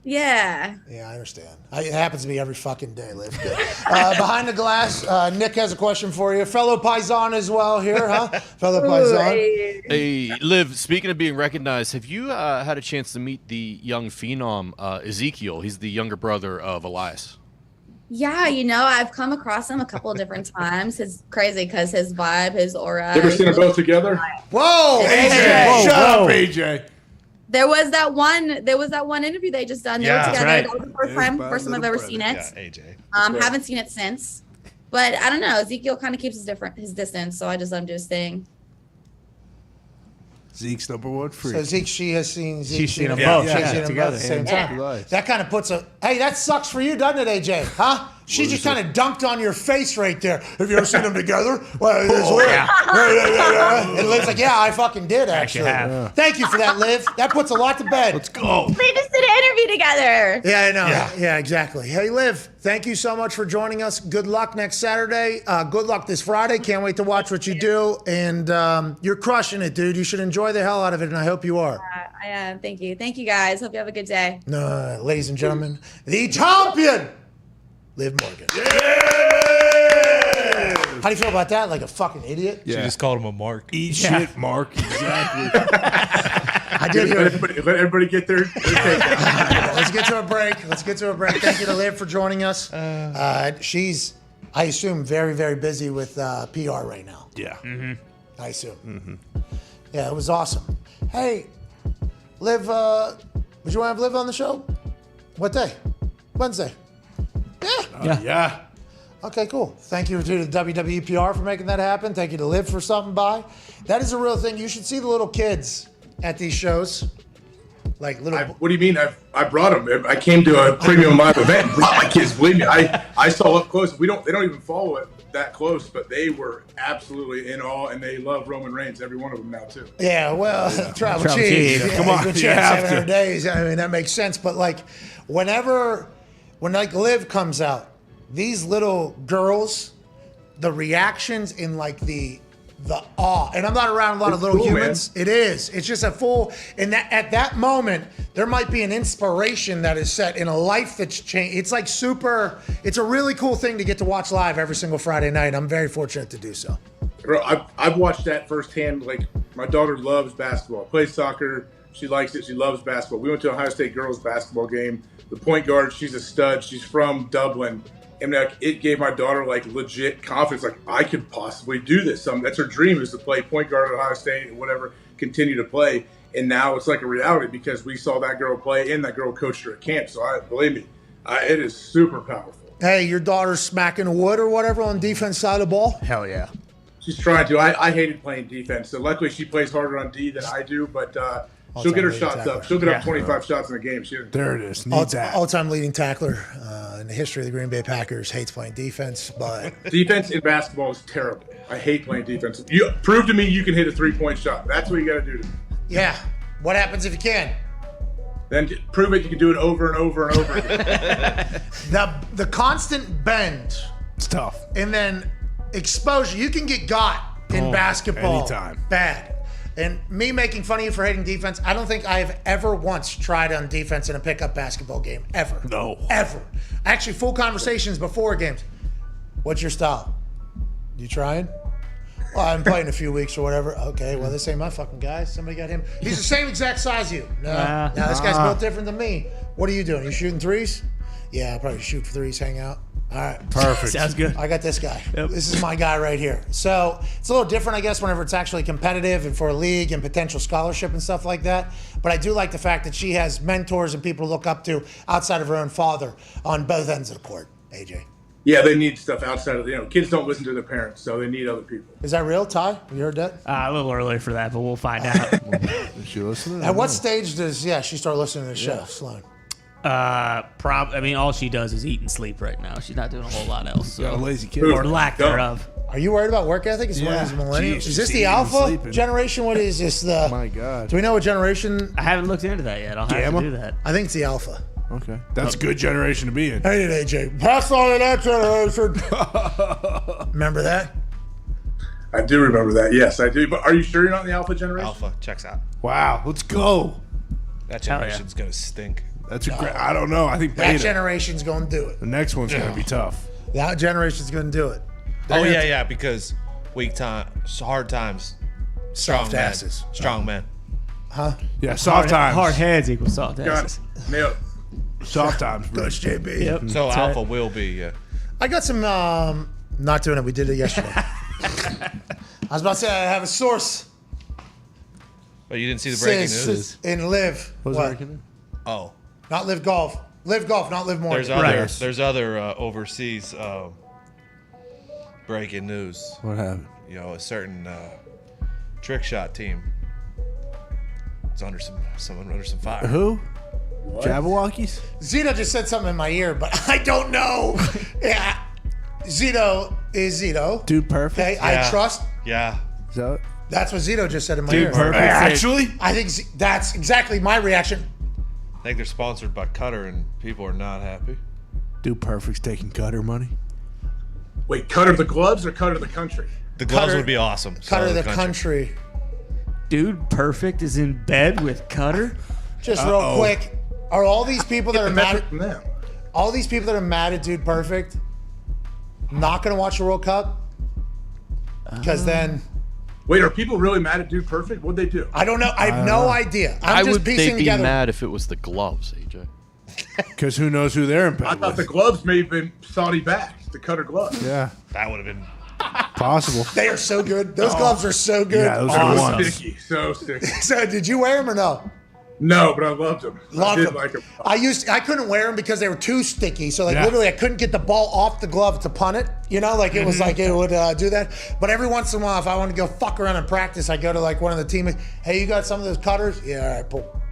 Yeah. Yeah, I understand. It happens to me every fucking day, Liv. Behind the glass, Nick has a question for you. Fellow Paisan as well here, huh? Fellow Paisan. Hey, Liv, speaking of being recognized, have you had a chance to meet the young phenom, Ezekiel? He's the younger brother of Elias. Yeah, I've come across him a couple of different times. It's crazy because his vibe, his aura. You ever seen them both together? Whoa, AJ! Shut up, AJ. There was that one interview they just done. They were together. Right. That was the first time I've ever seen it. Yeah, AJ. Haven't seen it since. But I don't know. Ezekiel kind of keeps his distance, so I just let him do his thing. Zeke's number one freak. So Zeke, she has seen Zeke. She's seen them Yeah, both. she's Yeah, seen them together. both at the same time. Yeah. That kind of puts hey, that sucks for you, doesn't it, AJ? Huh? She just kind of dunked on your face right there. Have you ever seen them together? Well, and Liv's like, yeah, I fucking did, actually. have. Yeah. Thank you for that, Liv. That puts a lot to bed. Let's go. They just did an interview together. Yeah, I know. Yeah, exactly. Hey, Liv, thank you so much for joining us. Good luck next Saturday. Good luck this Friday. Can't wait to watch what you do. And you're crushing it, dude. You should enjoy the hell out of it, and I hope you are. I am. Thank you. Thank you, guys. Hope you have a good day. Ladies and gentlemen, the champion, Liv Morgan. How do you feel about that? Like a fucking idiot? She just called him a mark. Eat shit, Mark. Exactly. I did hear it. Let everybody get their take. Let's get to a break. Thank you to Liv for joining us. She's, I assume, very, very busy with PR right now. Yeah. I assume. Yeah, it was awesome. Hey, Liv, would you want to have Liv on the show? What day? Wednesday. Yeah. Okay, cool. Thank you to the WWE PR for making that happen. Thank you to Liv for stopping by. That is a real thing. You should see the little kids at these shows. Like little. What do you mean? I brought them. I came to a premium live event and brought my kids. Believe me, I saw up close. They don't even follow it that close, but they were absolutely in awe, and they love Roman Reigns. Every one of them now too. Yeah, well, Travel Travel Chief. Chief. Yeah, Come on, good you chance, have 700 to. days. I mean, that makes sense. But like, when like Liv comes out, these little girls, the reactions in like the the awe. And I'm not around a lot of little humans. Man. It is. It's just a full, and that at that moment, there might be an inspiration that is set in a life that's changed. It's like it's a really cool thing to get to watch live every single Friday night. I'm very fortunate to do so. Bro, I've watched that firsthand. Like, my daughter loves basketball, plays soccer. She likes it. She loves basketball. We went to an Ohio State girls basketball game. The point guard, she's a stud. She's from Dublin. And like, it gave my daughter like legit confidence. Like, I could possibly do this. That's her dream, is to play point guard at Ohio State and whatever, continue to play. And now it's like a reality because we saw that girl play and that girl coached her at camp. So believe me, it is super powerful. Hey, your daughter's smacking wood or whatever on defense side of the ball? Hell yeah. She's trying to. I hated playing defense. So luckily she plays harder on D than I do, but she'll get her shots up. She'll get up 25 shots in a game. There it is. All-time leading tackler in the history of the Green Bay Packers. Hates playing defense, but defense in basketball is terrible. I hate playing defense. You prove to me you can hit a 3-point shot. That's what you got to do to me. Yeah. What happens if you can? Then prove it. You can do it over and over and over again. The constant bend. It's tough. And then exposure. You can get got in basketball. Anytime. Bad. And me making fun of you for hating defense, I don't think I've ever once tried on defense in a pickup basketball game. Ever. No. Ever. Actually, full conversations before games. What's your style? You trying? Well, I haven't played in a few weeks or whatever. Okay, well, this ain't my fucking guy. Somebody got him. He's the same exact size as you. No, this guy's built different than me. What are you doing? You shooting threes? Yeah, I'll probably shoot threes, hang out. All right. Perfect. Sounds good. I got this guy. Yep. This is my guy right here. So it's a little different, I guess, whenever it's actually competitive and for a league and potential scholarship and stuff like that. But I do like the fact that she has mentors and people to look up to outside of her own father on both ends of the court, AJ. Yeah, they need stuff outside of kids don't listen to their parents, so they need other people. Is that real, Ty? You heard that? A little early for that, but we'll find out. Is she listening? At what stage does she start listening to the show, Sloan? All she does is eat and sleep right now. She's not doing a whole lot else. So. Got a lazy kid. Or lack thereof. Are you worried about work ethic? Is one of these millennials? Is this the alpha generation? What is this? Oh my God. Do we know what generation? I haven't looked into that yet. I'll have to do that. I think it's the alpha. Okay. That's a good generation to be in. Hey, AJ. Pass on to that generation. Remember that? I do remember that. Yes, I do. But are you sure you're not in the alpha generation? Alpha checks out. Wow. Let's go. That generation's going to stink. That's a great. I don't know. I think that generation's going to do it. The next one's going to be tough. That generation's going to do it. Because hard times, soft asses, strong men. Huh? Yeah, soft times. Hard heads equals soft asses. Nailed. Soft times, bro. Coach JB. Yep. So alpha will be. Yeah. I got some. Not doing it. We did it yesterday. I was about to say I have a source. But you didn't see the breaking news in Live. What? Oh. Not Live Golf. Live Golf, not Live Morning. There's other overseas breaking news. What happened? A certain trick shot team is under some fire. Who? Jabberwockies? Zito just said something in my ear, but I don't know. Yeah. Zito is Zito. Dude perfect. Okay, yeah. I trust. Yeah. That's what Zito just said in my ear. Dude perfect. Actually? I think that's exactly my reaction. I think they're sponsored by Cutter, and people are not happy. Dude Perfect's taking Cutter money. Wait, Cutter the gloves or Cutter the country? The gloves would be awesome. Cutter the country. Dude Perfect is in bed with Cutter? Just real quick, are all these people that are mad from them. All these people that are mad at Dude Perfect not going to watch the World Cup? Because then... Wait, are people really mad at Dude Perfect? What'd they do? I don't know. I have no idea. I'm just piecing they be together. mad if it was the gloves, AJ? Because who knows who they're in bed I thought the with. gloves may have been Saudi backed, the Cutter gloves. Yeah. That would have been Possible. They are so good. Those gloves are so good. Yeah, those are the ones. Sticky, so sticky. So did you wear them or no? No, but I loved them. I did them. like them. I couldn't wear them because they were too sticky. So literally I couldn't get the ball off the glove to punt it. It was like it would do that. But every once in a while, if I want to go fuck around and practice, I go to like one of the teammates. Hey, you got some of those cutters? Yeah, all right, pull.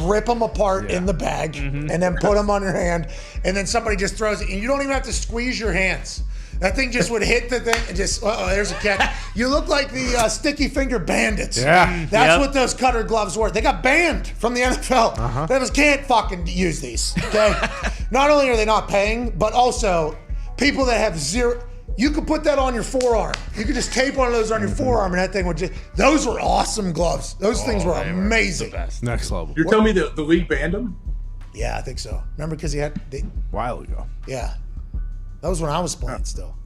Rip them apart in the bag and then put them on your hand. And then somebody just throws it. And you don't even have to squeeze your hands. That thing just would hit the thing and just, there's a catch. You look like the sticky finger bandits. Yeah. That's what those Cutter gloves were. They got banned from the NFL. They just can't fucking use these, okay? Not only are they not paying, but also people that have zero, You could put that on your forearm. You could just tape one of those on your forearm, and that thing would just. Those were awesome gloves. Those things were amazing. Next level. You're telling me the league banned them? Yeah, I think so. Remember, because he had. A while ago. Yeah, that was when I was playing still.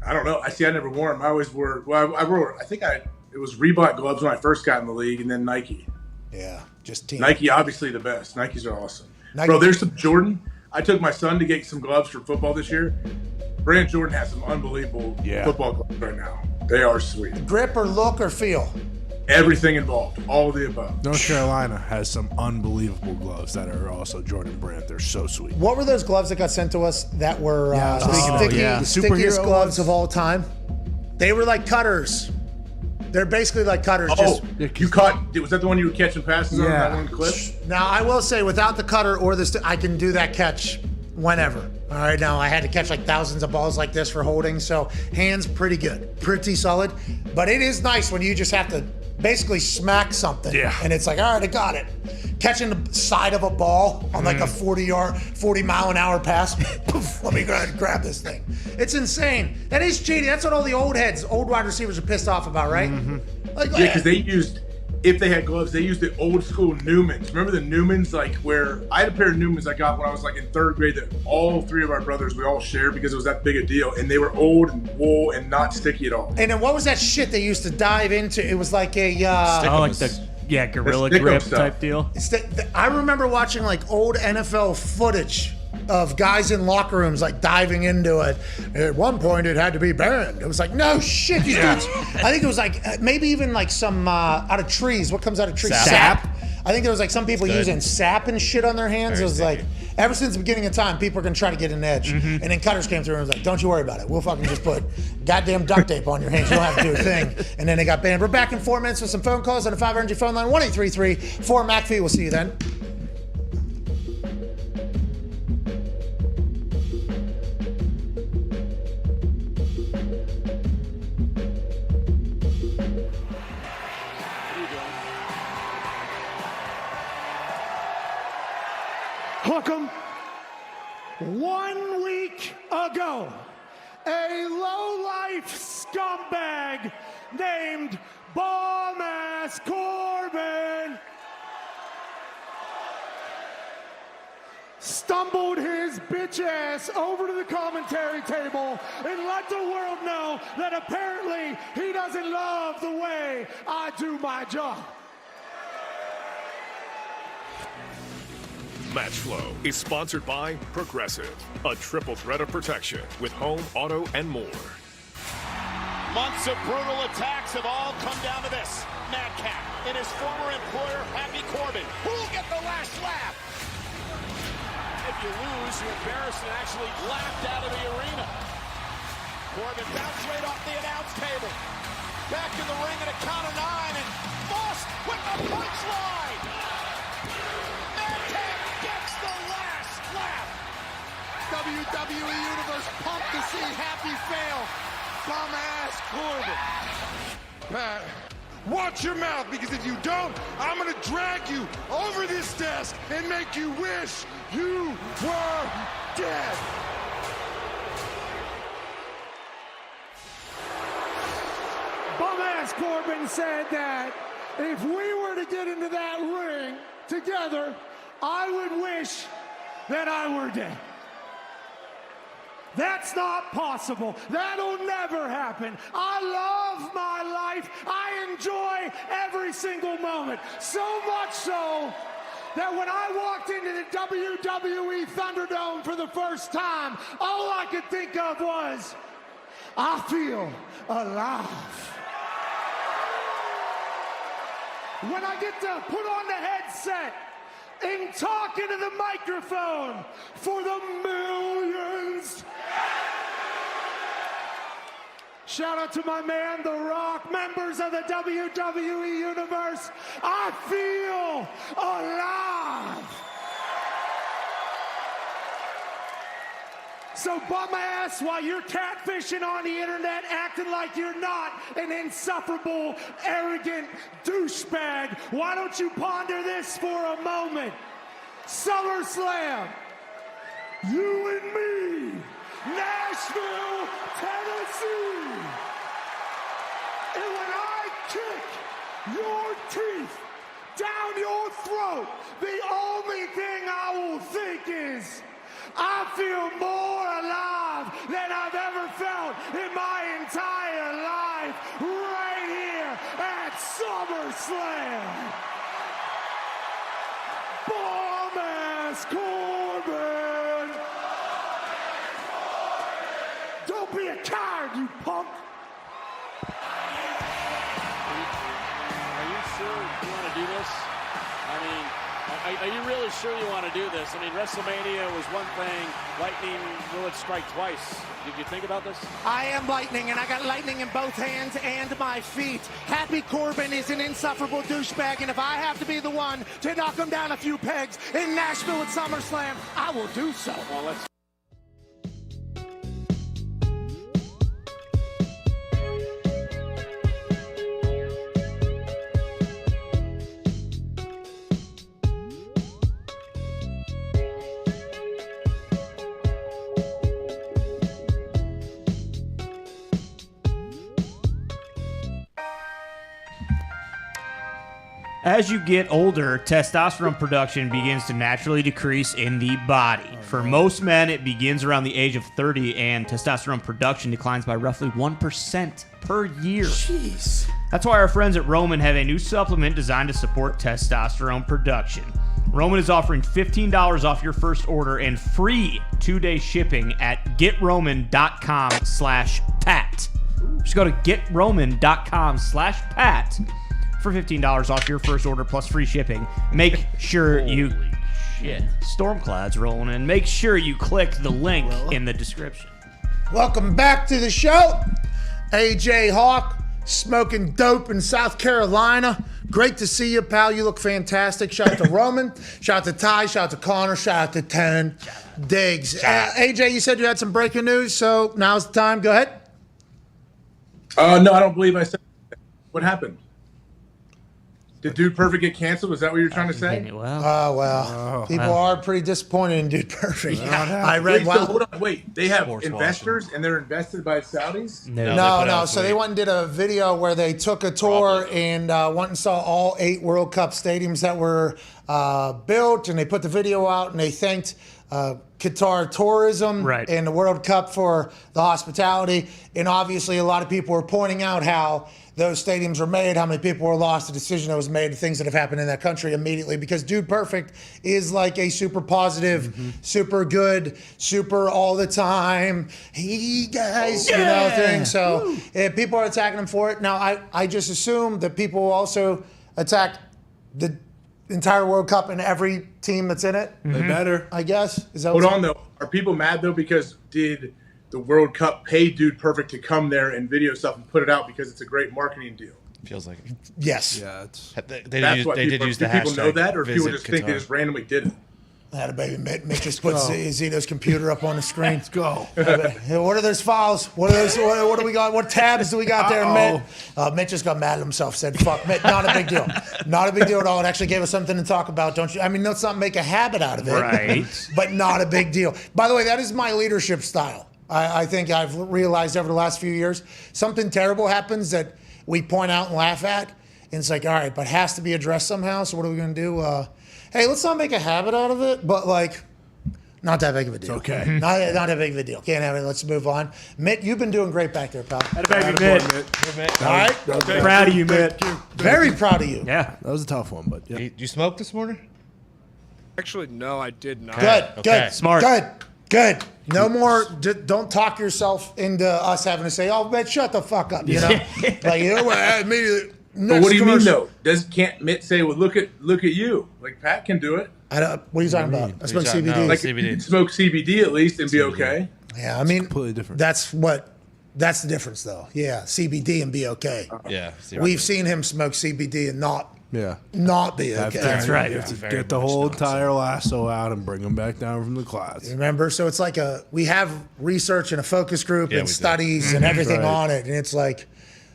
I don't know. I never wore them. I always wore. Well, I wore. It was Reebok gloves when I first got in the league, and then Nike. Yeah, just team. Nike, obviously the best. Nikes are awesome. Nike. Bro, there's some Jordan. I took my son to get some gloves for football this year. Brand Jordan has some unbelievable football gloves right now. They are sweet. Grip or look or feel? Everything involved. All of the above. North Carolina has some unbelievable gloves that are also Jordan brand. They're so sweet. What were those gloves that got sent to us that were the the stickiest superhero gloves ones? of all time? They were like cutters. They're basically like cutters. You caught. Was that the one you were catching passes on that one clip? Now, I will say, without the cutter or the I can do that catch whenever. All right, now I had to catch like thousands of balls like this for holding, so hands pretty good, pretty solid. But it is nice when you just have to basically smack something, and it's like, all right, I got it. Catching the side of a ball on like a 40-mile-an-hour pass. Poof, let me go ahead and grab this thing. It's insane. That is cheating. That's what all the old wide receivers are pissed off about, right? Like, Yeah, because they used, if they had gloves, they used the old school Newmans. Remember the Newmans, like where I had a pair of Newmans I got when I was like in third grade that all three of our brothers, we all shared because it was that big a deal. And they were old and wool and not sticky at all. And then what was that shit they used to dive into? It was like a like the gorilla grip type deal. I remember watching like old NFL footage of guys in locker rooms like diving into it. At one point, it had to be banned. It was like, no shit, these dudes. I think it was like maybe even like some out of trees. What comes out of trees? Sap. I think there was like some people using sap and shit on their hands. It was like, ever since the beginning of time, people are gonna try to get an edge. And then Cutters came through and was like, don't you worry about it. We'll fucking just put goddamn duct tape on your hands. You don't have to do a thing. And then they got banned. We're back in 4 minutes with some phone calls on the 500 phone line, 1-833-4 McAfee. We'll see you then. Hook 'em. 1 week ago, a low-life scumbag named Bomb-Ass Corbin stumbled his bitch ass over to the commentary table and let the world know that apparently he doesn't love the way I do my job. Match Flow is sponsored by Progressive, a triple threat of protection with home, auto, and more. Months of brutal attacks have all come down to this. Madcap and his former employer, Happy Corbin. Who'll get the last laugh? If you lose, you're embarrassed and actually laughed out of the arena. Corbin bounced right off the announce table. Back in the ring at a count of 9, and Moss with the punchline. Madcap gets the last laugh. WWE Universe pumped to see Happy fail. Bum-ass Corbin. Pat, watch your mouth, because if you don't, I'm gonna drag you over this desk and make you wish you were dead. Bum-ass Corbin said that if we were to get into that ring together, I would wish that I were dead. That's not possible. That'll never happen. I love my life. I enjoy every single moment. So much so that when I walked into the WWE Thunderdome for the first time, all I could think of was, I feel alive. When I get to put on the headset and talk into the microphone for the millions. Shout out to my man, The Rock, members of the WWE Universe. I feel alive. So bum ass, while you're catfishing on the internet, acting like you're not an insufferable, arrogant douchebag, why don't you ponder this for a moment? SummerSlam, you and me Nashville, Tennessee. And when I kick your teeth down your throat, the only thing I will think is, I feel more alive than I've ever felt in my entire life right here at SummerSlam. Bomb-ass Corbin! Don't be a coward, you punk! Are you sure you want to do this? I mean, are you really sure you want to do this? I mean, WrestleMania was one thing. Lightning would strike twice. Did you think about this? I am lightning, and I got lightning in both hands and my feet. Happy Corbin is an insufferable douchebag, and if I have to be the one to knock him down a few pegs in Nashville at SummerSlam, I will do so. Well, let's. As you get older, testosterone production begins to naturally decrease in the body. For most men, it begins around the age of 30, and testosterone production declines by roughly 1% per year. Jeez. That's why our friends at Roman have a new supplement designed to support testosterone production. Roman is offering $15 off your first order and free 2-day shipping at getroman.com/Pat. Just go to getroman.com/Pat for $15 off your first order plus free shipping. Make sure you... Yeah, storm clouds rolling in. Make sure you click the link in the description. Welcome back to the show. AJ Hawk, smoking dope in South Carolina. Great to see you, pal. You look fantastic. Shout out to Roman. Shout out to Ty. Shout out to Connor. Shout out to Ten. Diggs. AJ, you said you had some breaking news, so now's the time. Go ahead. No, I don't believe I said that. What happened? Did Dude Perfect get canceled? Was that what you were trying to say? People are pretty disappointed in Dude Perfect. I read. Wait, so hold on, wait. They have investors, and they're invested by Saudis? No. So they went and did a video where they took a tour and went and saw all 8 World Cup stadiums that were built, and they put the video out, and they thanked Qatar Tourism and the World Cup for the hospitality. And obviously, a lot of people were pointing out how those stadiums were made, how many people were lost, the decision that was made, the things that have happened in that country immediately, because Dude Perfect is like a super positive, super good, super all the time, hey guys, thing. So people are attacking him for it. Now, I just assume that people will also attack the entire World Cup and every team that's in it. They better. I guess. Is that Hold on, though. Are people mad, though, because did the World Cup pay Dude Perfect to come there and video stuff and put it out because it's a great marketing deal? Feels like it. Yes. Yeah, they did use the hashtag. Do people know that, or people just think they Qatar. just randomly did it? I had a baby. Mitch just put Zito's computer up on the screen. Let's go. What are those files? What are those? What do we got? What tabs do we got there, Mitt? Mitt just got mad at himself. Said, "Fuck, Mitt, not a big deal. Not a big deal at all. It actually gave us something to talk about, don't you? I mean, let's not make a habit out of it, Right. But not a big deal. By the way, that is my leadership style. I think I've realized over the last few years, something terrible happens that we point out and laugh at, and it's like, all right, but it has to be addressed somehow. So what are we going to do? Hey, let's not make a habit out of it, but like, not that big of a deal. It's okay. Not that big of a deal. Can't have it. Let's move on. Mitt, you've been doing great back there, pal. Had a baby, Mitt. All right. Proud of you, Mitt. Very proud of you. Yeah. That was a tough one, but yeah. Did you smoke this morning? Actually, no, I did not. Good. Smart. Good. No more. Don't talk yourself into us having to say, "Oh, Mitt, shut the fuck up." You know, like immediately. But what do you mean though? Can't Mitt say, "Well, look at you"? Like Pat can do it. What are you talking about? I smoke CBD. No, like CBD. Smoke CBD at least and be okay. Yeah, I mean, completely different. That's the difference, though. Yeah, CBD and be okay. Yeah, we've seen him smoke CBD and not be okay. That's right. You have to get the whole entire lasso out and bring them back down from the clouds. Remember? So it's like we have research and a focus group and studies and everything on it, and it's like,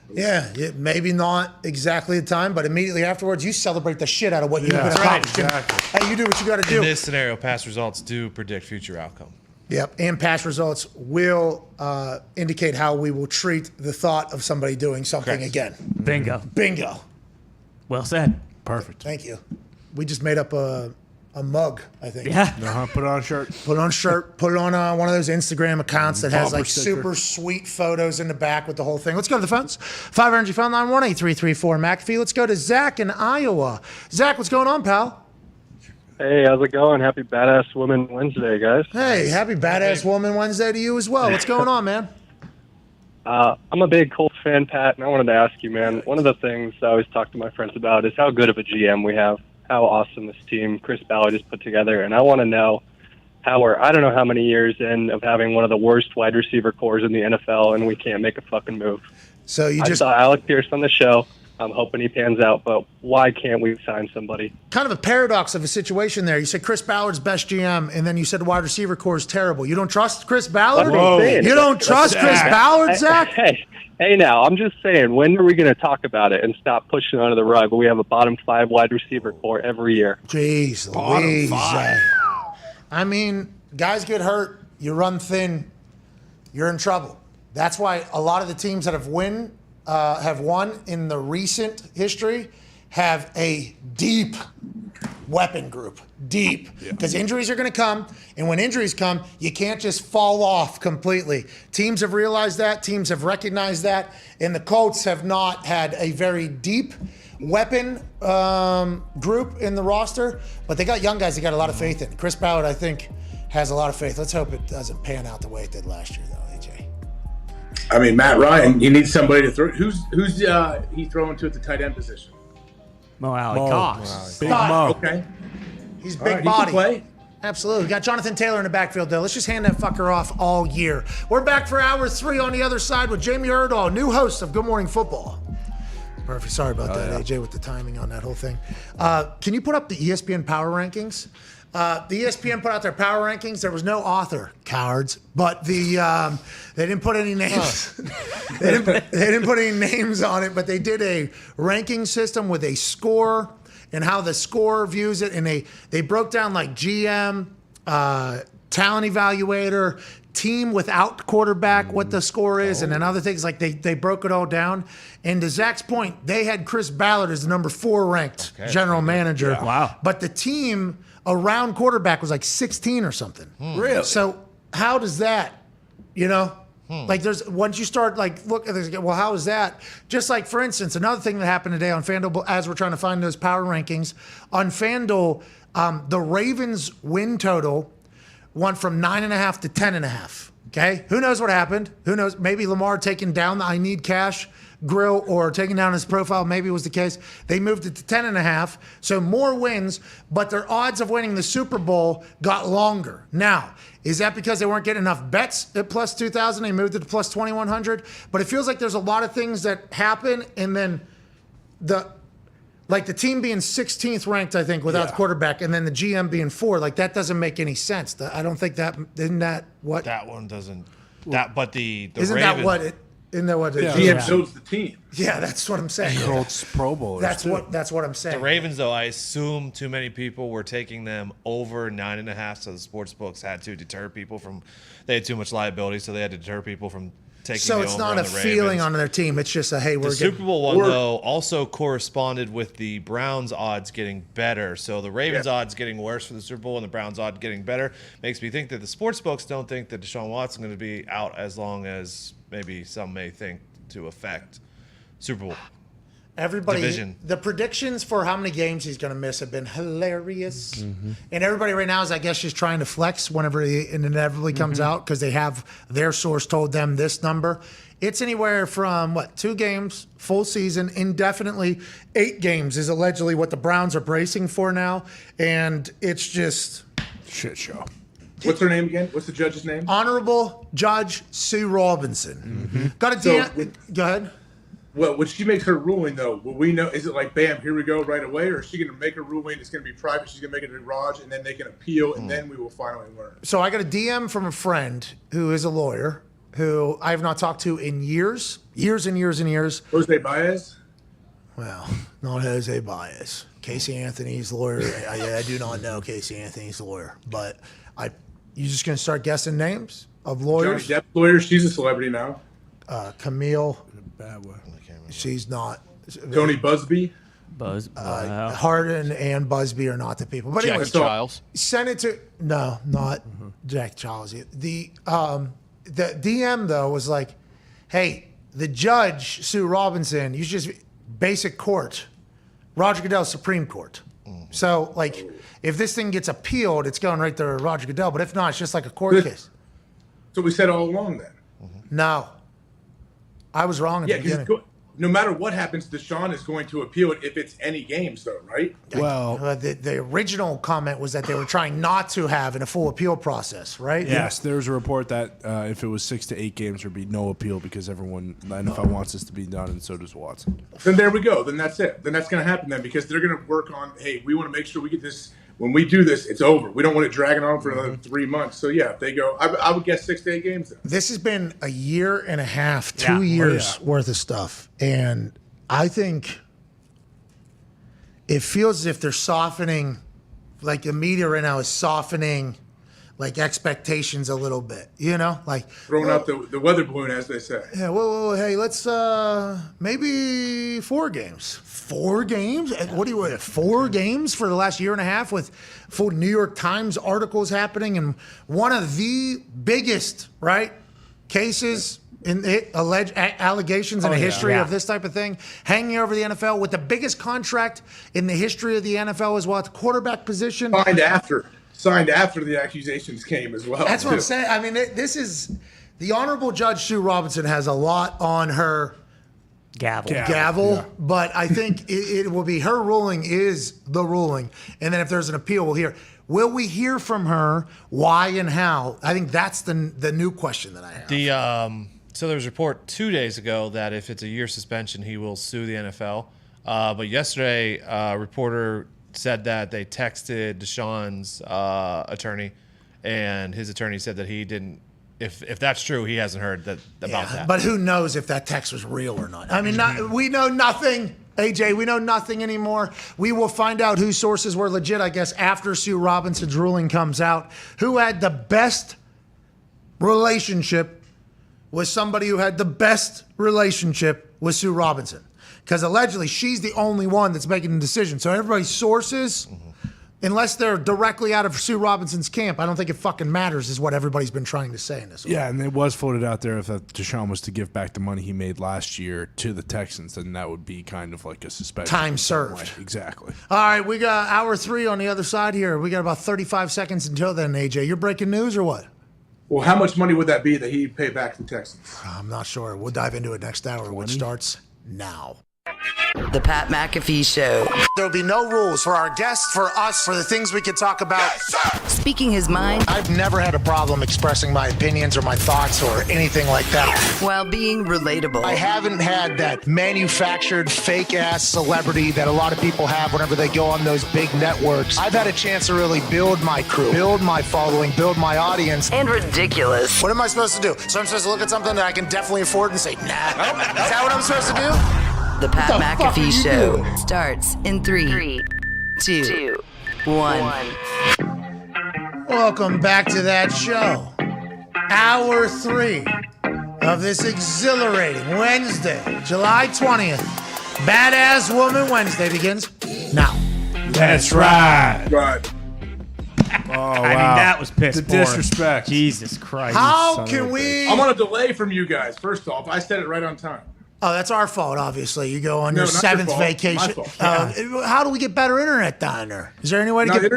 maybe not exactly the time, but immediately afterwards, you celebrate the shit out of what you've been accomplished. Exactly. Hey, you do what you got to do. In this scenario, past results do predict future outcome. Yep, and past results will indicate how we will treat the thought of somebody doing something again. Bingo. Well said. Perfect. Thank you. We just made up a mug, I think. Yeah. Put it on a shirt. Put it on a shirt. Put it on one of those Instagram accounts that has Bumper like sticker. super sweet photos in the back with the whole thing. Let's go to the phones. 5 Energy Phone line 1-833-4 McAfee. Let's go to Zach in Iowa. Zach, what's going on, pal? Hey, how's it going? Happy Badass Woman Wednesday, guys. Hey, happy Badass Woman Wednesday to you as well. What's going on, man? I'm a big Colts fan, Pat, and I wanted to ask you, man, one of the things I always talk to my friends about is how good of a GM we have, how awesome this team Chris Ballard has put together, and I want to know how we're, I don't know how many years in of having one of the worst wide receiver cores in the NFL, and we can't make a fucking move. So I saw Alec Pierce on the show. I'm hoping he pans out, but why can't we sign somebody? Kind of a paradox of a situation there. You said Chris Ballard's best GM, and then you said wide receiver core is terrible. You don't trust Chris Ballard? That's what I'm saying. You don't trust Chris Ballard, Zach? Hey, now, I'm just saying, when are we going to talk about it and stop pushing under the rug? We have a bottom 5 wide receiver core every year. Jeez Louise. I mean, guys get hurt, you run thin, you're in trouble. That's why a lot of the teams that have won in the recent history have a deep weapon group. Deep. Because injuries are going to come, and when injuries come, you can't just fall off completely. Teams have realized that. Teams have recognized that. And the Colts have not had a very deep weapon group in the roster, but they got young guys they got a lot of faith in. Chris Ballard, I think, has a lot of faith. Let's hope it doesn't pan out the way it did last year, though, AJ. I mean, Matt Ryan, you need somebody to throw. Who's he throwing to at the tight end position? Mo Alley Cox. Big Mo. Okay. He's All big right, he body. can play. Absolutely. We got Jonathan Taylor in the backfield, though. Let's just hand that fucker off all year. We're back for hour 3 on the other side with Jamie Erdahl, new host of Good Morning Football. Perfect. Sorry about that, AJ, with the timing on that whole thing. Can you put up the ESPN Power Rankings? The ESPN put out their power rankings. There was no author, cowards, but they didn't put any names. they didn't put any names on it, but they did a ranking system with a score and how the score views it, and they broke down like GM, talent evaluator, team without quarterback, what the score is, and then other things like they broke it all down. And to Zach's point, they had Chris Ballard as the number 4 ranked general manager. Yeah. Wow. But the team around quarterback was like 16 or something. Really? So how does that, like there's once you start like look at this, well, how is that? Just like for instance, another thing that happened today on FanDuel as we're trying to find those power rankings on FanDuel, the Ravens win total went from 9.5 to 10.5. Okay, who knows what happened? Who knows? Maybe Lamar taking down the I need cash grill or taking down his profile. Maybe was the case. They moved it to 10.5, so more wins, but their odds of winning the Super Bowl got longer. Now, is that because they weren't getting enough bets at plus 2,000? They moved it to plus 2,100. But it feels like there's a lot of things that happen, and then the team being 16th ranked, I think, without the quarterback, and then the GM being 4, like that doesn't make any sense. I don't think that isn't that what that one doesn't. That but the isn't Ravens, that what it. Isn't that what the GM builds the team. Yeah, that's what I'm saying. Colts Pro Bowlers. That's what I'm saying. The Ravens, though, I assume too many people were taking them over 9.5, so the sports books had to deter people from. They had too much liability, so they had to deter people from taking. So the it's over not on a the feeling Ravens. on their team. It's just a hey, we're The Super Bowl one though also corresponded with the Browns' odds getting better. So the Ravens' odds getting worse for the Super Bowl and the Browns' odds getting better makes me think that the sports books don't think that Deshaun Watson is going to be out as long as maybe some may think to affect Super Bowl. Everybody, division. The predictions for how many games he's going to miss have been hilarious. Mm-hmm. And everybody right now is, I guess, just trying to flex whenever it inevitably comes out because they have their source told them this number. It's anywhere from, 2 games, full season, indefinitely. 8 games is allegedly what the Browns are bracing for now. And it's just shit show. What's her name again? What's the judge's name? Honorable Judge Sue Robinson. Mm-hmm. Got a go ahead. Well, when she makes her ruling, though, will we know? Is it like, bam, here we go right away? Or is she going to make her ruling? It's going to be private. She's going to make it a garage, and then they can appeal, and then we will finally learn. So I got a DM from a friend who is a lawyer who I have not talked to in years. Jose Baez? Well, not Jose Baez. Casey Anthony's lawyer. I do not know Casey Anthony's lawyer, but You just gonna start guessing names of lawyers? Johnny Depp lawyer. She's a celebrity now. Camille. Bad way. She's not. Tony Busby. Harden and Busby are not the people. But anyway, Giles. send it to not Jack Giles. The DM though was like, hey, the judge Sue Robinson. You should just basic court, Roger Goodell Supreme Court. So like, if this thing gets appealed, it's going right to Roger Goodell. But if not, it's just like a court case. So we said all along then. No, I was wrong at the beginning. No matter what happens, Deshaun is going to appeal it if it's any games, though, right? Well, the original comment was that they were trying not to have in a full appeal process, right? Yes, there's a report that if it was 6 to 8 games, there'd be no appeal because the NFL wants this to be done, and so does Watson. Then there we go. Then that's it. Then that's going to happen then because they're going to work on, hey, we want to make sure we get this. When we do this, it's over. We don't want it dragging on for another 3 months. So, yeah, if they go, I would guess 6 to 8 games then. This has been a year and a half, 2 years worth of stuff. And I think it feels as if they're softening, like the media right now is softening like expectations a little bit, like throwing out the weather balloon, as they say. Yeah, well, hey, let's maybe 4 games. 4 games? What do you want? 4 games for the last year and a half with full New York Times articles happening and one of the biggest cases in alleged allegations in the history of this type of thing hanging over the NFL with the biggest contract in the history of the NFL as well. It's quarterback position. Signed after the accusations came as well. That's what I'm saying. I mean, this is the Honorable Judge Sue Robinson has a lot on her gavel, but I think it will be her ruling is the ruling. And then if there's an appeal, we'll hear. Will we hear from her? Why and how? I think that's the new question that I have. So there was a report 2 days ago that if it's a year suspension, he will sue the NFL. But yesterday, a reporter said that they texted Deshaun's attorney, and his attorney said that he didn't. If that's true, he hasn't heard about that. But who knows if that text was real or not? I mean, we know nothing, AJ. We know nothing anymore. We will find out whose sources were legit, I guess, after Sue Robinson's ruling comes out. Who had the best relationship with somebody who had the best relationship with Sue Robinson? Because allegedly she's the only one that's making the decision. So everybody's sources, unless they're directly out of Sue Robinson's camp, I don't think it fucking matters is what everybody's been trying to say in this one. Yeah, and it was floated out there if Deshaun was to give back the money he made last year to the Texans, then that would be kind of like a suspension. Time served. Exactly. All right, we got hour 3 on the other side here. We got about 35 seconds until then, AJ. You're breaking news or what? Well, how much money would that be that he'd pay back to the Texans? I'm not sure. We'll dive into it next hour, which starts now. The Pat McAfee Show. There'll be no rules for our guests, for us, for the things we can talk about. Speaking his mind. I've never had a problem expressing my opinions or my thoughts or anything like that. While being relatable. I haven't had that manufactured fake-ass celebrity that a lot of people have whenever they go on those big networks. I've had a chance to really build my crew, build my following, build my audience. And ridiculous. What am I supposed to do? So I'm supposed to look at something that I can definitely afford and say, nah. Is that what I'm supposed to do? The Pat McAfee Show starts in 3, 2, 1. Welcome back to that show. Hour 3 of this exhilarating Wednesday, July 20th. Badass Woman Wednesday begins now. That's right. Right. Oh, I mean, that was piss The poor. disrespect. Jesus Christ. How can we? I'm on a delay from you guys. First off, I said it right on time. Oh, that's our fault, obviously. You go on No, your not your 7th fault. vacation. My fault. How do we get better internet down there? Is there any way to No, get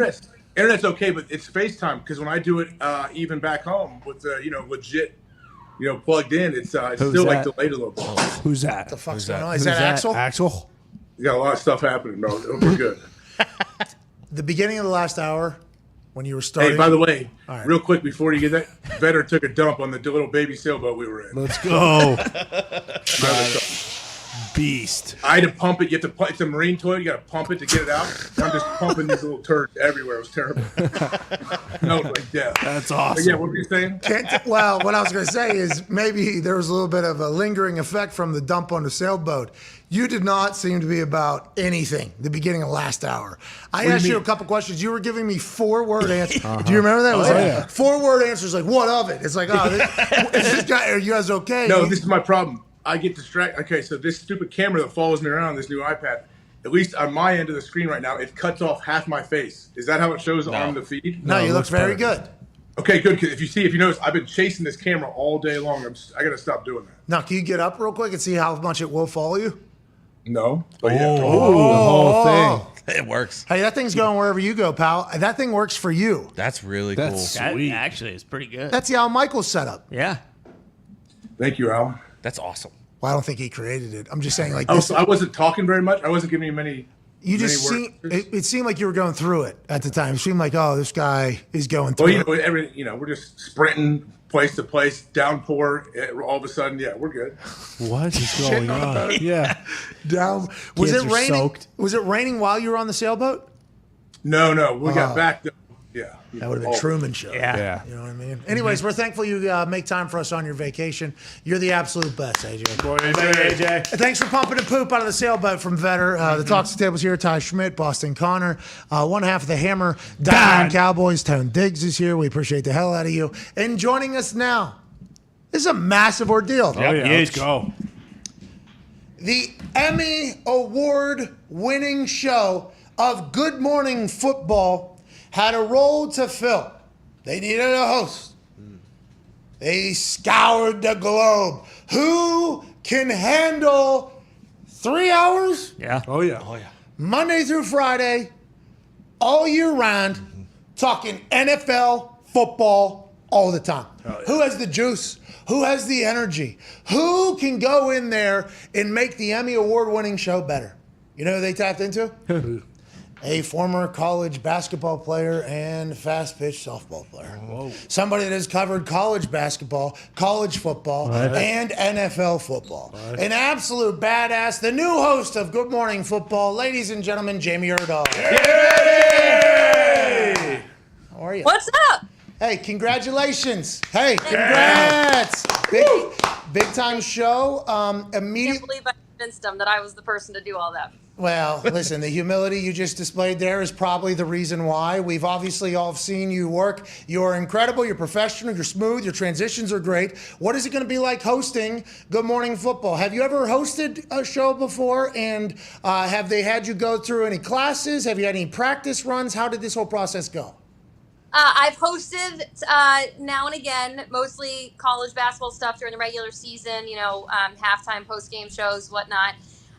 internet's okay, but it's FaceTime because when I do it, even back home with legit, plugged in, it's still like delayed a little bit. Who's that? the fuck's going on? Is that Axel? Axel? You got a lot of stuff happening, bro. We're good. The beginning of the last hour, when you were starting. Hey, by the way, All right. real quick before you get that, Vetter took a dump on the little baby sailboat we were in. Let's go. beast. I had to pump it. You have to pump. It's a marine toilet. You got to pump it to get it out. I'm just pumping these little turds everywhere. It was terrible. No, like death. That's awesome. But yeah, what were you saying? Well, what I was going to say is maybe there was a little bit of a lingering effect from the dump on the sailboat. You did not seem to be about anything the beginning of last hour. I asked you a couple questions. You were giving me 4-word answers. Do you remember that? It was like 4-word answers like, what of it? It's like, is this guy, are you guys okay? No, this is my problem. I get distracted. Okay, so this stupid camera that follows me around, this new iPad, at least on my end of the screen right now, it cuts off half my face. Is that how it shows on the feed? No, you look very good. Okay, good. Because if you notice, I've been chasing this camera all day long. I got to stop doing that. Now, can you get up real quick and see how much it will follow you? No. But yeah. The whole thing. It works. Hey, that thing's going wherever you go, pal. That thing works for you. That's really That's cool. sweet. That actually is pretty good. That's the Al Michaels setup. Yeah. Thank you, Al. That's awesome. Well, I don't think he created it. I'm just saying, like, Oh, so I wasn't talking very much. I wasn't giving you many. you just many seem. words. It seemed like you were going through it at the time. It seemed like, oh, this guy is going through Well, it. we're just sprinting place to place, downpour. All of a sudden, yeah, we're good. What is going on? Yeah. Down. Was Kids it are raining? soaked. Was it raining while you were on the sailboat? No, we got back. Yeah. That would have been Truman Show. Yeah. You know what I mean? Anyways, we're thankful you make time for us on your vacation. You're the absolute best, AJ. Boy, AJ. Thanks for pumping and poop out of the sailboat from Vetter. The Talks Tables here, Ty Schmidt, Boston Connor. One half of the Hammer, Dahn Cowboys. Tone Diggs is here. We appreciate the hell out of you. And joining us now, this is a massive ordeal. Oh, yeah. Let's go. The Emmy Award-winning show of Good Morning Football had a role to fill. They needed a host. They scoured the globe. Who can handle 3 hours? Yeah. Oh, yeah. Monday through Friday, all year round, talking NFL football all the time. Who has the juice? Who has the energy? Who can go in there and make the Emmy Award-winning show better? You know who they tapped into? A former college basketball player and fast-pitch softball player. Whoa. Somebody that has covered college basketball, college football, and NFL football. An absolute badass, the new host of Good Morning Football, ladies and gentlemen, Jamie Erdahl. Yay! How are you? What's up? Hey, congratulations. Hey, congrats. Big time show. I can't believe I convinced them that I was the person to do all that. Well, listen, the humility you just displayed there is probably the reason why. We've obviously all seen you work. You're incredible. You're professional. You're smooth. Your transitions are great. What is it going to be like hosting Good Morning Football? Have you ever hosted a show before? And have they had you go through any classes? Have you had any practice runs? How did this whole process go? I've hosted now and again, mostly college basketball stuff during the regular season, halftime, post-game shows, whatnot.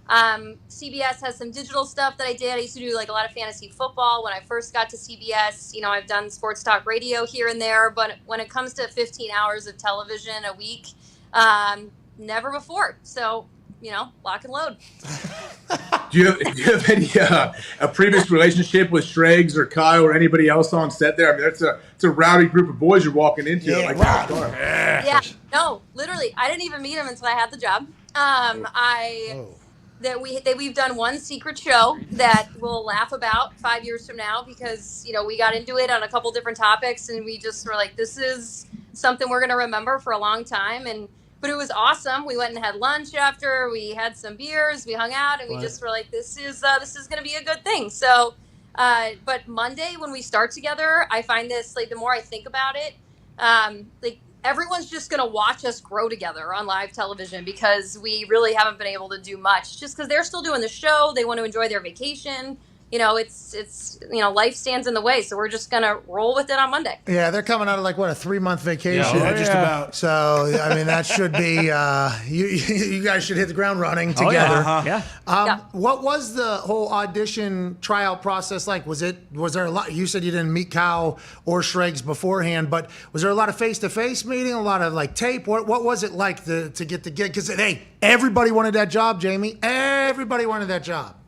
CBS has some digital stuff that I did. I used to do like a lot of fantasy football when I first got to CBS. I've done sports talk radio here and there, but when it comes to 15 hours of television a week, never before. So, lock and load. Do you have any a previous relationship with Schrags or Kyle or anybody else on set there? I mean, it's a rowdy group of boys you're walking into. Yeah, Yeah, no, literally, I didn't even meet him until I had the job. We've done one secret show that we'll laugh about 5 years from now because we got into it on a couple different topics and we just were like, this is something we're going to remember for a long time. But it was awesome. We went and had lunch after. We had some beers. We hung out, and we just were like, "This is going to be a good thing." So, but Monday when we start together, I find this the more I think about it, everyone's just going to watch us grow together on live television because we really haven't been able to do much. Just because they're still doing the show, they want to enjoy their vacation. It's life stands in the way, so we're just gonna roll with it on Monday. Yeah, they're coming out of a 3-month vacation. Yeah, just about. So I mean, that should be you guys should hit the ground running together. What was the whole audition tryout process like? Was there a lot? You said you didn't meet Kyle or Schrags beforehand, but was there a lot of face-to-face meeting, a lot of tape? What was it like to get the gig? Because hey, everybody wanted that job, Jamie. Everybody wanted that job.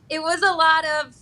It was a lot of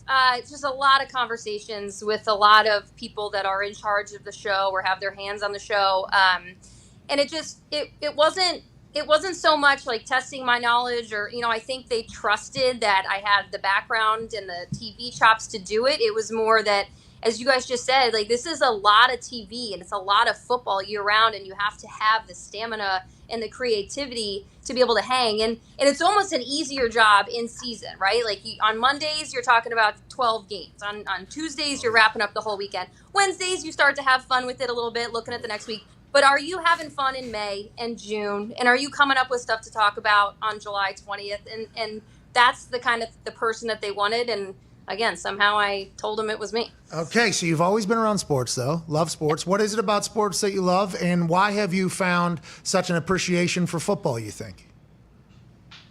just a lot of conversations with a lot of people that are in charge of the show or have their hands on the show, and it wasn't it wasn't so much like testing my knowledge or, I think they trusted that I had the background and the TV chops to do it. It was more that, as you guys just said, like this is a lot of TV and it's a lot of football year round, and you have to have the stamina and the creativity to be able to hang. And it's almost an easier job in season, right? Like on Mondays, you're talking about 12 games. On Tuesdays, you're wrapping up the whole weekend. Wednesdays, you start to have fun with it a little bit, looking at the next week. But are you having fun in May and June? And are you coming up with stuff to talk about on July 20th? And that's the kind of the person that they wanted. And again, somehow I told them it was me. Okay, so you've always been around sports, though. Love sports. What is it about sports that you love, and why have you found such an appreciation for football, you think?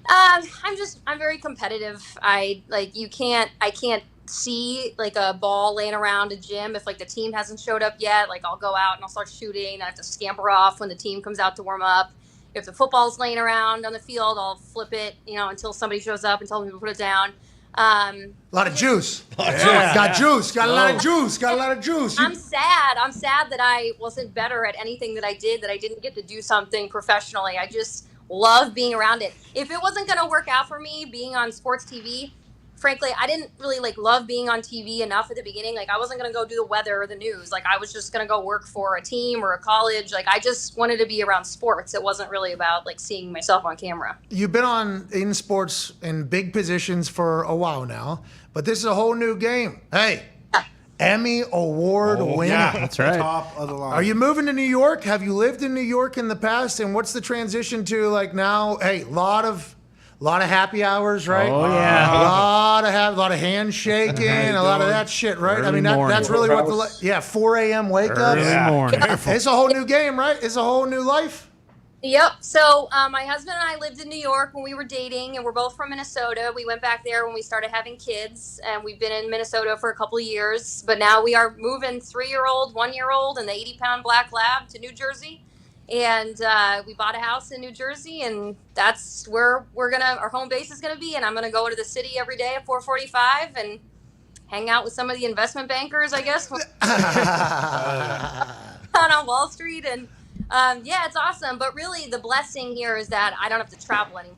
I'm very competitive. I can't see like a ball laying around a gym if like the team hasn't showed up yet. Like I'll go out and I'll start shooting. I have to scamper off when the team comes out to warm up. If the football's laying around on the field, I'll flip it, until somebody shows up and tells me to put it down. A lot of juice. Got juice. Got a lot of juice. Got a lot of juice. I'm sad that I wasn't better at anything that I did, that I didn't get to do something professionally. I just love being around it. If it wasn't going to work out for me being on sports TV, frankly, I didn't really love being on TV enough at the beginning. Like I wasn't going to go do the weather or the news. Like I was just going to go work for a team or a college. Like I just wanted to be around sports. It wasn't really about seeing myself on camera. You've been in sports in big positions for a while now, but this is a whole new game. Hey, Emmy Award winner. Yeah, that's right. Top of the line. Are you moving to New York? Have you lived in New York in the past? And what's the transition to now? Hey, a lot of happy hours, right? Oh, yeah. A lot of handshaking, a lot of that shit, right? Early that's really what 4 a.m. wake ups. Early morning. It's a whole new game, right? It's a whole new life. Yep. So my husband and I lived in New York when we were dating, and we're both from Minnesota. We went back there when we started having kids, and we've been in Minnesota for a couple of years. But now we are moving 3-year-old, 1-year-old, and the 80-pound black lab to New Jersey. And we bought a house in New Jersey, and that's where our home base is gonna be. And I'm gonna go to the city every day at 4:45 and hang out with some of the investment bankers, I guess, on Wall Street. And it's awesome. But really, the blessing here is that I don't have to travel anymore,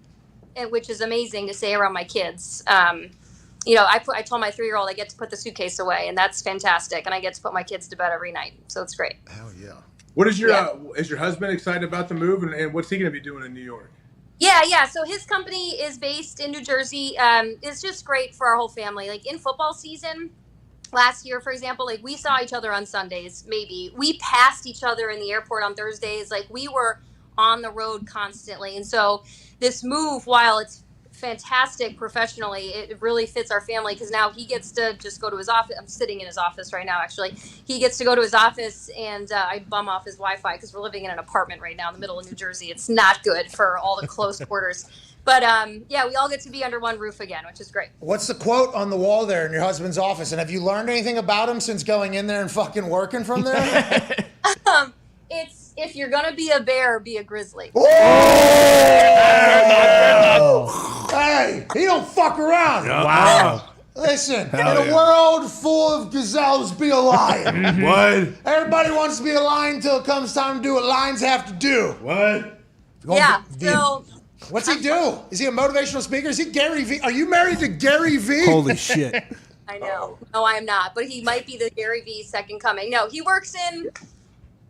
which is amazing to say around my kids. I told my 3-year-old I get to put the suitcase away, and that's fantastic. And I get to put my kids to bed every night, so it's great. Hell yeah. What is is your husband excited about the move, and what's he going to be doing in New York? Yeah. So his company is based in New Jersey. It's just great for our whole family. Like in football season, last year, for example, we saw each other on Sundays, maybe. We passed each other in the airport on Thursdays. We were on the road constantly. And so this move, while it's fantastic professionally, it really fits our family because now he gets to just go to his office. I'm sitting in his office right now, actually. He gets to go to his office, and I bum off his Wi-Fi because we're living in an apartment right now in the middle of New Jersey. It's not good for all the close quarters. But we all get to be under one roof again, which is great. What's the quote on the wall there in your husband's office? And have you learned anything about him since going in there and fucking working from there? It's, if you're going to be a bear, be a grizzly. Hey, he don't fuck around. Wow. Listen, in a world full of gazelles, be a lion. What? Everybody wants to be a lion until it comes time to do what lions have to do. What? So... What's he do? Is he a motivational speaker? Is he Gary V? Are you married to Gary V? Holy shit. I know. No, I am not. But he might be the Gary V second coming. No, he works in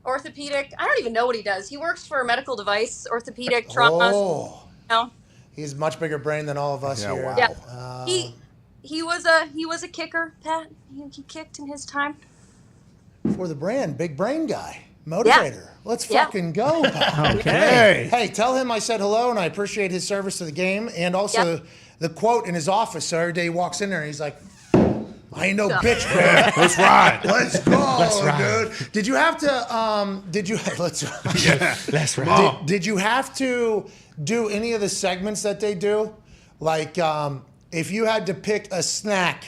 orthopedic. I don't even know what he does. He works for a medical device, orthopedic trauma. Oh. No. He's a much bigger brain than all of us here. Wow. Yeah. He was a kicker, Pat. He kicked in his time. For the brand, big brain guy. Motivator. Let's fucking go, pal. Okay. Hey, tell him I said hello and I appreciate his service to the game. And also the quote in his office. So every day he walks in there and he's like, I ain't no bitch, man. Let's ride. Let's go, dude. Did you have to, let's ride. Did you have to do any of the segments that they do? Like, if you had to pick a snack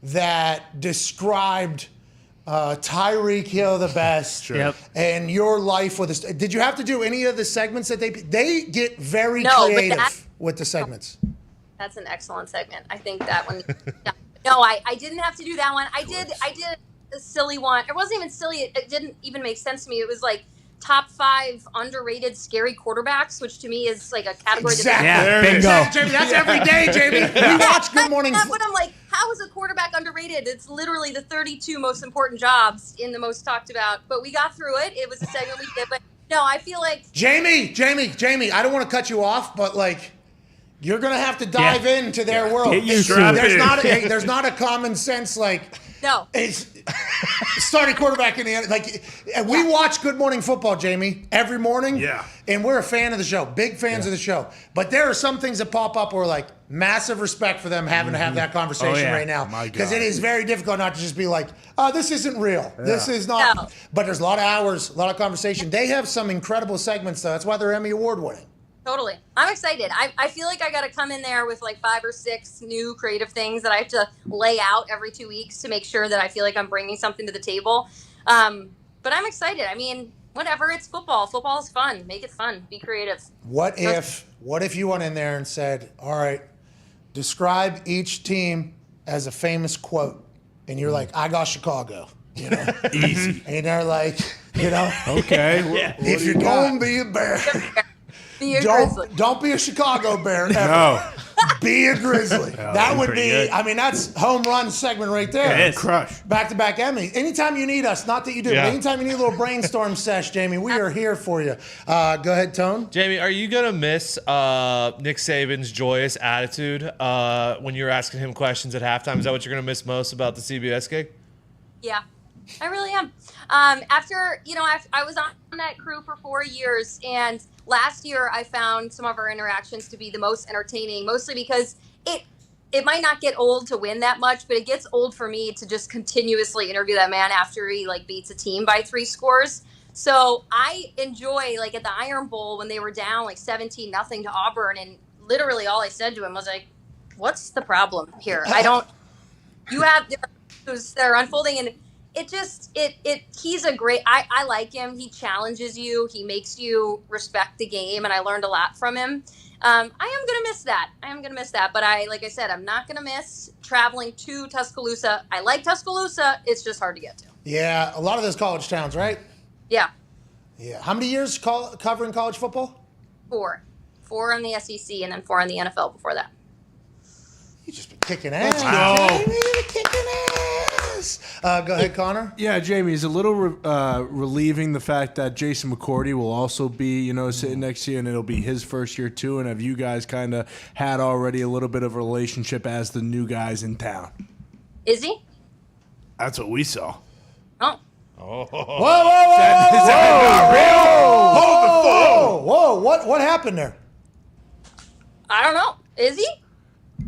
that described Tyreek Hill the best, and your life with this. Did you have to do any of the segments that they get very creative with the segments? That's an excellent segment. I think that one. No, I didn't have to do that one. I did a silly one. It wasn't even silly. It didn't even make sense to me. It was like top 5 underrated scary quarterbacks, which to me is like a category. Exactly. Yeah, bingo. Jamie, that's every day, Jamie. We watch Good Morning. But I'm like, how is a quarterback underrated? It's literally the 32 most important jobs in the most talked about. But we got through it. It was a segment we did. But no, I feel like Jamie, I don't want to cut you off, but like, you're gonna have to dive into their world. Get used to it. There's not a common sense like. no. It's starting quarterback in the end. Like, we watch Good Morning Football, Jamie, every morning. Yeah. And we're a fan of the show, big fans of the show. But there are some things that pop up where, like, massive respect for them having to have that conversation right now. Because it is very difficult not to just be like, oh, this isn't real. Yeah. This is not. No. But there's a lot of hours, a lot of conversation. They have some incredible segments, though. That's why they're Emmy Award winning. Totally. I'm excited. I feel like I got to come in there with like 5 or 6 new creative things that I have to lay out every 2 weeks to make sure that I feel like I'm bringing something to the table. But I'm excited. I mean, whatever. It's football. Football is fun. Make it fun. Be creative. What if you went in there and said, all right, describe each team as a famous quote. And you're like, I got Chicago. You know? Easy. And they're like, you know, okay. If you're going to be a Bear. Don't be a Chicago Bear ever. No. Be a Grizzly. That would be, good. I mean, that's home run segment right there. It is. Crush. Back-to-back Emmy. Anytime you need us, not that you do, but anytime you need a little brainstorm sesh, Jamie, we are here for you. Go ahead, Tone. Jamie, are you going to miss Nick Saban's joyous attitude when you're asking him questions at halftime? Is that what you're going to miss most about the CBS gig? Yeah, I really am. After, I was on that crew for 4 years, and last year I found some of our interactions to be the most entertaining, mostly because it might not get old to win that much, but it gets old for me to just continuously interview that man after he like beats a team by 3 scores. So I enjoy, like, at the Iron Bowl when they were down like 17-0 to Auburn, and literally all I said to him was like, what's the problem here? They're unfolding, and he's a great, I like him. He challenges you. He makes you respect the game, and I learned a lot from him. I am going to miss that. But like I said, I'm not going to miss traveling to Tuscaloosa. I like Tuscaloosa. It's just hard to get to. Yeah, a lot of those college towns, right? Yeah. Yeah. How many years covering college football? 4. 4 in the SEC, and then 4 in the NFL before that. You just been kicking ass. Let's go. Jamie, you're kicking ass. Go ahead, Connor. Yeah, Jamie, is a little relieving the fact that Jason McCourty will also be, sitting next to you, and it'll be his first year too. And have you guys kind of had already a little bit of a relationship as the new guys in town? Is he? That's what we saw. Oh. Whoa, whoa, whoa, Is that not real? Whoa, what happened there? I don't know. Is he?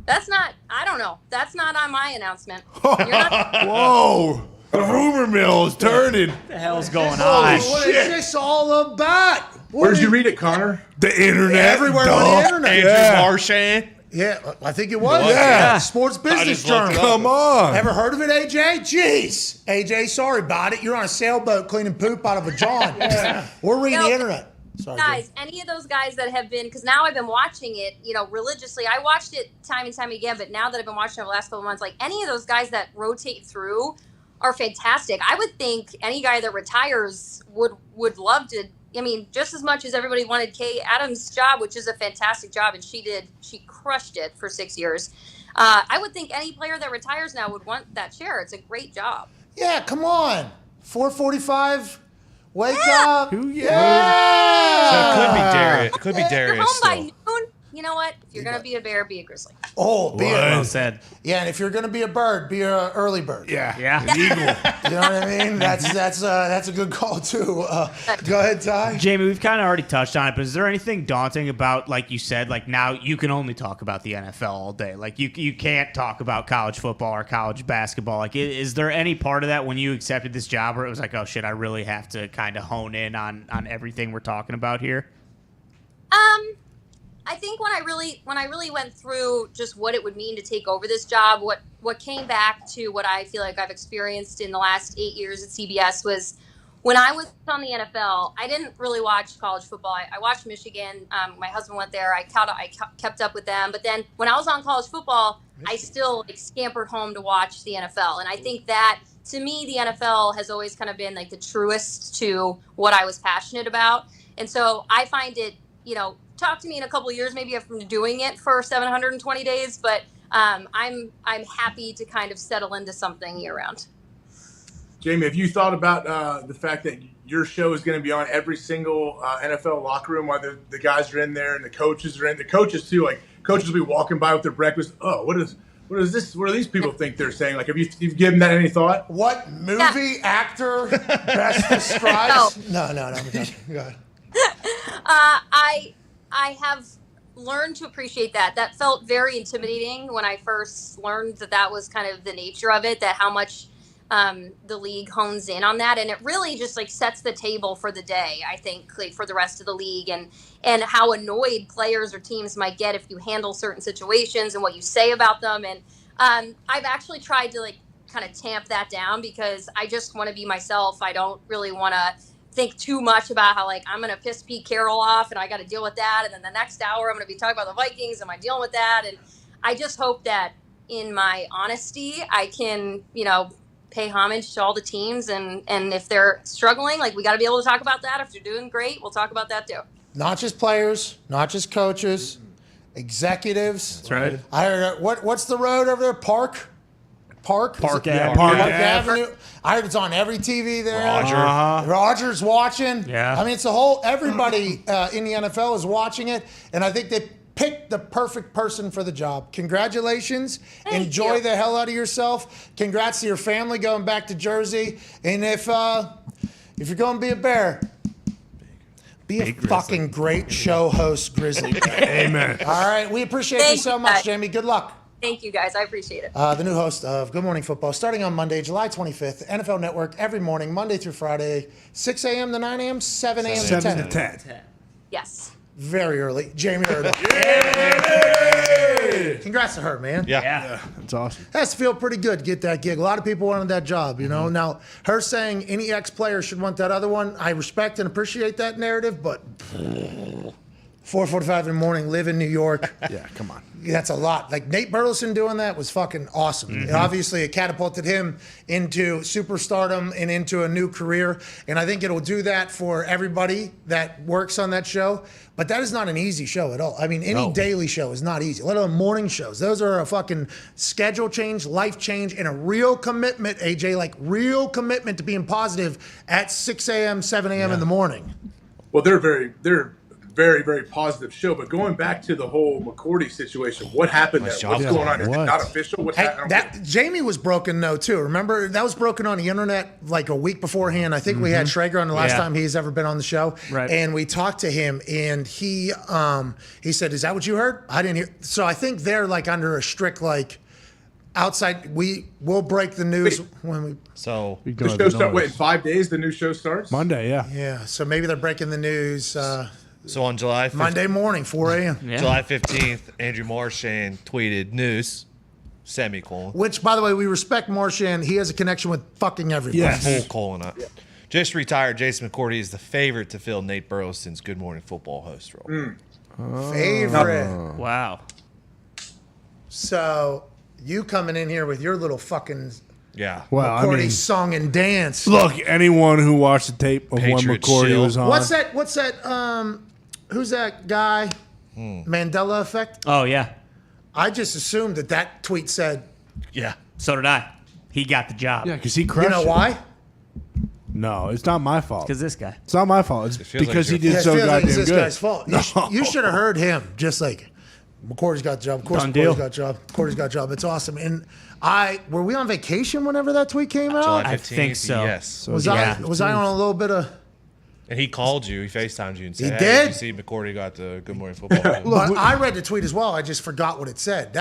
I don't know. That's not on my announcement. You're not. Whoa. The rumor mill is turning. What the hell's going on? What is this all about? Where did you read it, Connor? The internet. Everywhere on the internet. Andrew Marchand. Yeah, I think it was. Yeah. Sports Business Journal. Come on. Ever heard of it, AJ? Jeez. AJ, sorry about it. You're on a sailboat cleaning poop out of a John. We're reading the internet. Sorry, guys, any of those guys that have been, because now I've been watching it, religiously. I watched it time and time again, but now that I've been watching it over the last couple months, like, any of those guys that rotate through are fantastic. I would think any guy that retires would love to. I mean, just as much as everybody wanted Kay Adams' job, which is a fantastic job, and she crushed it for 6 years. I would think any player that retires now would want that chair. It's a great job. Yeah, come on. 4:45. Wake up. Yeah. So it could be Darius. If you're home by still. noon, you know what? If you're going to be a Bear, be a Grizzly. Oh, Well said. Yeah, and if you're going to be a bird, be an early bird. Yeah. An eagle. You know what I mean? That's a good call too. Go ahead, Ty. Jamie, we've kind of already touched on it, but is there anything daunting about, like you said, like now you can only talk about the NFL all day? Like you can't talk about college football or college basketball. Like, is there any part of that when you accepted this job where it was like, oh shit, I really have to kind of hone in on everything we're talking about here? I think when I really went through just what it would mean to take over this job, what came back to what I feel like I've experienced in the last 8 years at CBS was when I was on the NFL, I didn't really watch college football. I watched Michigan. My husband went there. I kept up with them. But then when I was on college football, I still scampered home to watch the NFL. And I think that to me, the NFL has always kind of been like the truest to what I was passionate about. And so I find it, talk to me in a couple of years, maybe after doing it for 720 days, but I'm happy to kind of settle into something year round. Jamie, have you thought about the fact that your show is going to be on every single NFL locker room while the guys are in there and the coaches are in? The coaches too, like coaches will be walking by with their breakfast. Oh, what is this? What do these people think they're saying? Like, you've given that any thought? What movie actor best describes? No. I'm done. Go ahead. I have learned to appreciate that. That felt very intimidating when I first learned that was kind of the nature of it, that how much the league hones in on that. And it really just like sets the table for the day, I think, like for the rest of the league, and how annoyed players or teams might get if you handle certain situations and what you say about them. And I've actually tried to like kind of tamp that down because I just want to be myself. I don't really want to think too much about how like I'm gonna piss Pete Carroll off and I got to deal with that, and then the next hour I'm gonna be talking about the Vikings. Am I dealing with that? And I just hope that in my honesty I can pay homage to all the teams, and if they're struggling, like we got to be able to talk about that. If they're doing great, we'll talk about that too. Not just players, not just coaches, executives. That's right. I heard what's the road over there? Park Avenue. Park Avenue. I heard it's on every TV there. Roger's watching. Yeah. I mean, it's everybody in the NFL is watching it, and I think they picked the perfect person for the job. Congratulations. Enjoy the hell out of yourself. Congrats to your family going back to Jersey. And if you're going to be a Bear, be a fucking great show host, Grizzly Bear. Amen. All right. We appreciate you so much, Jamie. Good luck. Thank you, guys. I appreciate it. The new host of Good Morning Football, starting on Monday, July 25th, NFL Network, every morning, Monday through Friday, 6 a.m. to 9 a.m., 7 a.m. to 10 a.m. Yes. Very early. Jamie Erda. Congrats to her, man. Yeah. That's awesome. Has to feel pretty good to get that gig. A lot of people wanted that job, Now, her saying any ex-player should want that other one, I respect and appreciate that narrative, but 4:45 in the morning, live in New York. Yeah, come on. That's a lot. Like Nate Burleson doing that was fucking awesome. And obviously, it catapulted him into superstardom and into a new career. And I think it'll do that for everybody that works on that show. But that is not an easy show at all. I mean, any daily show is not easy, let alone morning shows. Those are a fucking schedule change, life change, and a real commitment, AJ, like real commitment to being positive at 6 a.m., 7 a.m. in the morning. Well, they're very, very positive show. But going back to the whole McCourty situation, what happened there? What's going on? Is it not official? What's happening? Jamie was broken, though, too. Remember, that was broken on the internet like a week beforehand. I think we had Schrager on the last time he's ever been on the show. Right. And we talked to him, and he said, "Is that what you heard?" I didn't hear. So I think they're like under a strict outside. We'll break the news when we. So the show starts in 5 days. The new show starts Monday. Yeah. Yeah. So maybe they're breaking the news. So on July 15th, Monday morning, 4 a.m. Yeah. July 15th, Andrew Marchand tweeted news, semicolon. Which, by the way, we respect Marchand. He has a connection with fucking everybody. Yes. Full colon up. Yeah. Just retired Jason McCourty is the favorite to fill Nate Burleson's Good Morning Football host role. Favorite. Wow. So you coming in here with your little fucking Well, McCourty song and dance. Look, anyone who watched the tape of Patriot when McCourty shield. was on. What's that? Who's that guy? Mandela effect? Oh, yeah. I just assumed that tweet said. Yeah. So did I. He got the job. Yeah, because he crushed You know why? No, it's not my fault. Because this guy. It's not my fault. It's feels because like he did It so feels like goddamn it's this good. guy's fault. You should have heard him. Just like McCourty's got the job. Of course, Done McCourty's deal. got the job. McCourty's got the job. It's awesome. And were we on vacation whenever that tweet came out? July 15th, I think so. Yes. Was I on a little bit of? And he called you. He FaceTimed you and said, He "Hey, did? you see McCourty got the Good Morning Football." host." Well, I read the tweet as well. I just forgot what it said.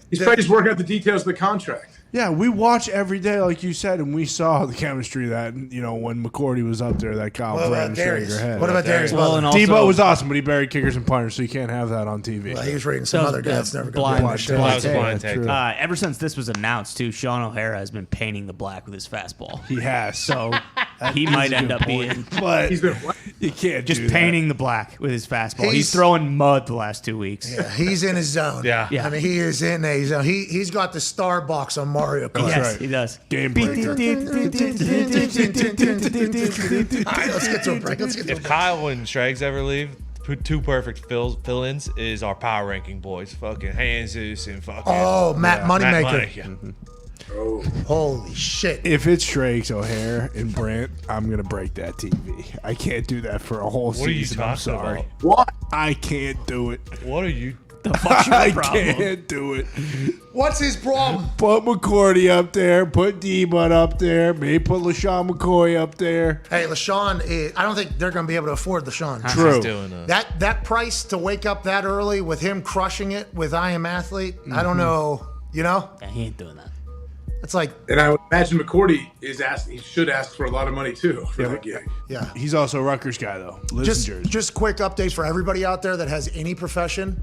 He's probably just working out the details of the contract. Yeah, we watch every day, like you said, and we saw the chemistry that, when McCourty was up there, that Kyle What about Brandt Darius? shaking her head. What about Darius? Well, and also, Debo was awesome, but he buried kickers and punters, so you can't have that on TV. Well, he was reading some That was other guy that's never blind- going to be on the blind show. That was a blind take. True. ever since this was announced, too, Sean O'Hara has been painting the black with his fastball. He has. So He might end up being, but He's been what? you can't just do painting the black with his fastball. He's He's- throwing mud the last 2 weeks. Yeah, he's in his zone. Yeah. Yeah. I mean, he is in a zone. He's got the star box on Mario Kart. Yes, right. he does. Game breaker. All right, let's get to a break. Let's get to a If break. Kyle and Shregs ever leave, two perfect fill-ins is our power ranking boys. Fucking Hanzus and fucking. Oh, Matt Moneymaker. Money, yeah. Holy shit. If it's Shrakes, O'Hare, and Brant, I'm gonna break that TV. I can't do that for a whole What are you season. I'm talking sorry. about? What? I can't do it. What are you? I can't do it. What's his problem? Put McCourty up there. Put D-Bud up there. Maybe put LaShawn McCoy up there. Hey, LaShawn, I don't think they're going to be able to afford LaShawn. True. He's doing That price to wake up that early with him crushing it with I Am Athlete, I don't know, you know? Yeah, he ain't doing that. It's like, And I would imagine McCourty is he should ask for a lot of money too for that gig. yeah. He's also a Rutgers guy, though. Lives in Jersey. Just quick updates for everybody out there that has any profession.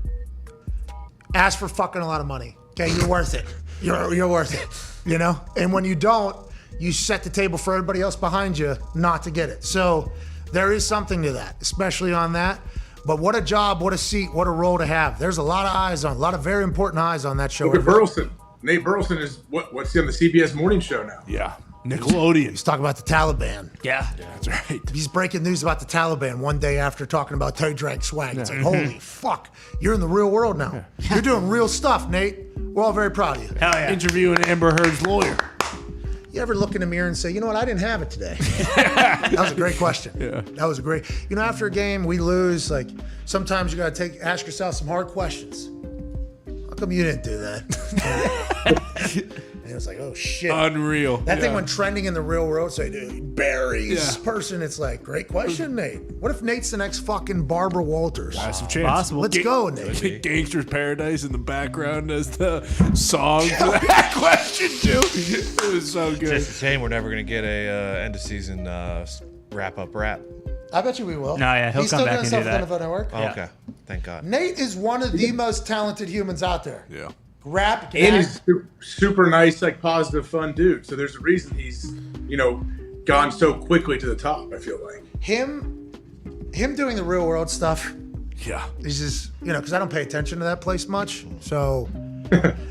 Ask for fucking a lot of money. Okay, you're worth it. You're worth it. You know? And when you don't, you set the table for everybody else behind you not to get it. So there is something to that, especially on that. But what a job, what a seat, what a role to have. There's a lot of eyes on, a lot of very important eyes on that show. Look at Burleson. Nate Burleson is what's he on the CBS morning show now? Yeah. Nickelodeon. He's talking about the Taliban. Yeah. That's right. He's breaking news about the Taliban one day after talking about toe drag swag. It's like, holy fuck, you're in the real world now. You're doing real stuff, Nate. We're all very proud of you. Hell yeah. Interviewing Amber Heard's lawyer. You ever look in the mirror and say, you know what, I didn't have it today? That was a great question. Yeah. That was a great. You know, after a game, we lose. Like, sometimes you got to ask yourself some hard questions. How come you didn't do that? And it's like, oh shit. Unreal. That thing went trending in the real world. Say, dude, Barry's person. It's like, great question, Nate. What if Nate's the next fucking Barbara Walters? That's some chance. Possible. Let's go, Nate. Gangster's Paradise in the background as the song for that question, too. It was so good. It's just a shame we're never gonna get a end of season wrap-up rap. I bet you we will. No, yeah, he'll He's come still back doing and stuff do with that. NFL Network. Oh, Yeah. okay, thank God. Nate is one of the most talented humans out there. Yeah. Rap, And act. he's super nice, like positive, fun dude. So there's a reason he's, gone so quickly to the top, I feel like. him doing the real world stuff Yeah. is just, because I don't pay attention to that place much. So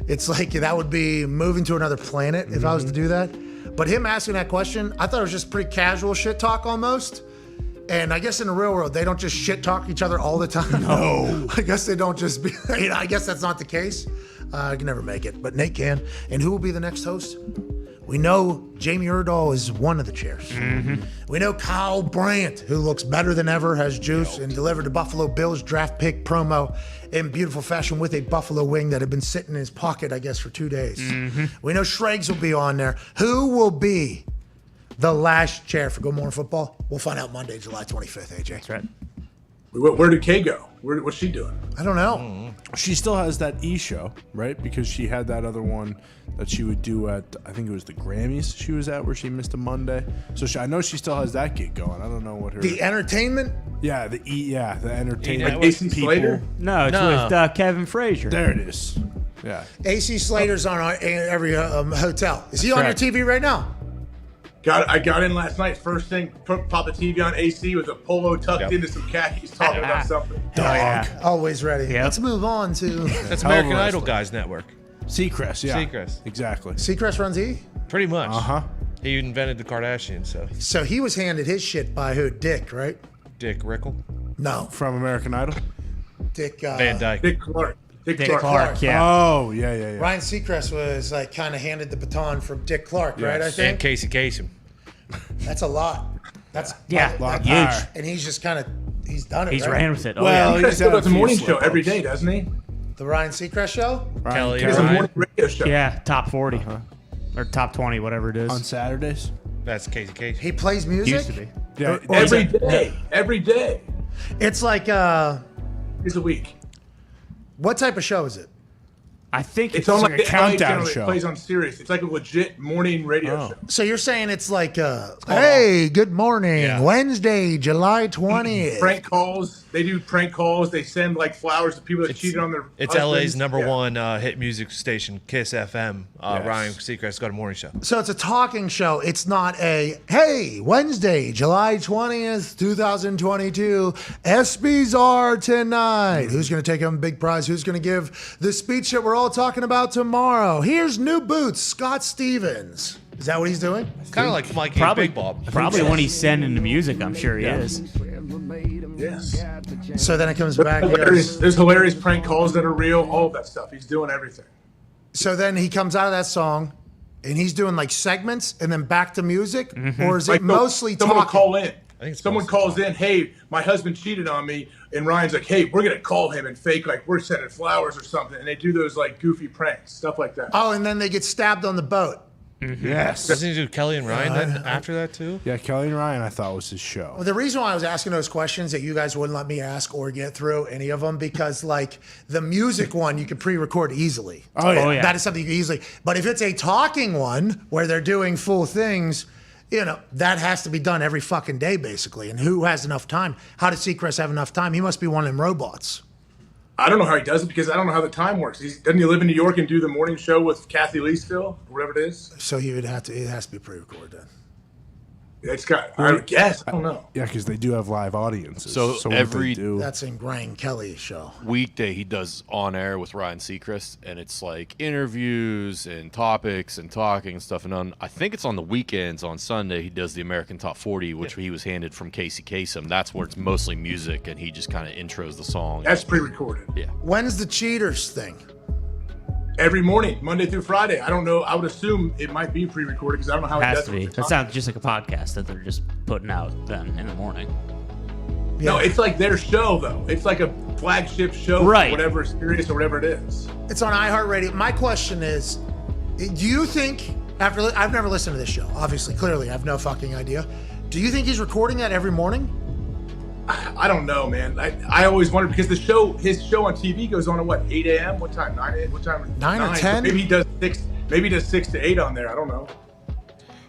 it's like that would be moving to another planet if I was to do that. But him asking that question, I thought it was just pretty casual shit talk almost. And I guess in the real world, they don't just shit talk each other all the time. No. I guess they don't just be, I guess that's not the case. I can never make it, but Nate can. And who will be the next host? We know Jamie Erdahl is one of the chairs. We know Kyle Brandt, who looks better than ever, has juice, and delivered the Buffalo Bills draft pick promo in beautiful fashion with a buffalo wing that had been sitting in his pocket, I guess, for 2 days. We know Shregs will be on there. Who will be the last chair for Good Morning Football? We'll find out Monday, July 25th, AJ. That's right. Where did Kay go? What's she doing? I don't know. She still has that show, right? Because she had that other one that she would do at, I think it was the Grammys she was at, where she missed a Monday. So I know she still has that gig going. I don't know what her... The entertainment? Yeah, the entertainment. Like AC people. Slater? No, it's with Kevin Frazier. There it is. Yeah. AC Slater's on every hotel. Is he on your TV right now? I got in last night. First thing, pop the TV on AC with a polo tucked into some khakis, talking about something. Always ready. Yep. Let's move on to That's American Idol guys network. Seacrest, yeah. Seacrest. Exactly. Seacrest runs E? Pretty much. Uh-huh. He invented the Kardashians, so So he was handed his shit by who? Dick, right? Dick Rickle, No. From American Idol? Dick Van Dyke. Dick Clark. Dick Clark, Clark. yeah. Oh, yeah. Ryan Seacrest was like kind of handed the baton from Dick Clark, right? I And think. Casey Kasem. That's a lot. That's Yeah, that's huge. And he's just kind of he's done it. He's right? ran with it. Oh, Well, yeah. He still does a morning show every day, doesn't he? The Ryan Seacrest show. Kelly He has a Ryan. morning radio show. Yeah, top 40. Or top 20, whatever it is. On Saturdays? That's Casey Kasem. He plays music. Used to be. Yeah. Every day. Every day. It's like It's a week. what type of show is it? I think It's on like a the countdown LA channel. show. It plays on Sirius. It's like a legit morning radio show. So you're saying it's like hey, good morning, Yeah. Wednesday, July 20th. Frank calls. They do prank calls. They send like flowers to people that cheated on their. It's husbands. LA's number one hit music station, Kiss FM. Yes. Ryan Seacrest got a morning show. So it's a talking show. It's not a, hey, Wednesday, July 20th, 2022, ESPYs are tonight. Who's going to take home a big prize? Who's going to give the speech that we're all talking about tomorrow? Here's new boots, Scott Stevens. Is that what he's doing? Kind of like Mikey Probably, Big Bob. probably when he's sending the music, I'm sure he is. Yes. So then it comes back. There's hilarious prank calls that are real. All of that stuff. He's doing everything. So then he comes out of that song, and he's doing like segments, and then back to music, Mm-hmm. or is it Like, mostly someone will talking? call in. Someone calls in, hey, my husband cheated on me, and Ryan's like, hey, we're gonna call him and fake like we're sending flowers or something, and they do those like goofy pranks, stuff like that. Oh, and then they get stabbed on the boat. Yes. Doesn't he do Kelly and Ryan then after that too? Yeah, Kelly and Ryan, I thought was his show. Well, the reason why I was asking those questions that you guys wouldn't let me ask or get through any of them, because like the music one, you could pre-record easily. Oh, yeah. Oh, yeah. That is something you can easily. But if it's a talking one where they're doing full things, you know, that has to be done every fucking day basically. And who has enough time? How does Seacrest have enough time? He must be one of them robots. I don't know how he does it because I don't know how the time works. Doesn't he live in New York and do the morning show with Kathy Lee still, or whatever it is? So he would have to. It has to be pre-recorded then. It's got. I would guess. I don't know. Yeah, because they do have live audiences. So what every- they do, That's in Brian Kelly's show. Weekday he does on air with Ryan Seacrest, and it's like interviews and topics and talking and stuff. And I think it's on the weekends. On Sunday he does the American Top 40, which he was handed from Casey Kasem. That's where it's mostly music, and he just kind of intros the song. That's pre-recorded. Yeah. When's the Cheaters thing? Every morning, Monday through Friday. I don't know. I would assume it might be pre-recorded because I don't know how he Has does to it. be. with the That time. sounds just like a podcast that they're just putting out then in the morning. No, it's like their show though. It's like a flagship show, Right. For whatever series or whatever it is. It's on iHeartRadio. My question is, do you think, I've never listened to this show, obviously, clearly, I have no fucking idea. Do you think he's recording that every morning? I don't know, man. I always wondered because his show on TV goes on at what, 8 a.m.? What time? 9 a.m.? What time? 9 or 10? Maybe he does 6. Maybe he does 6 to 8 on there. I don't know.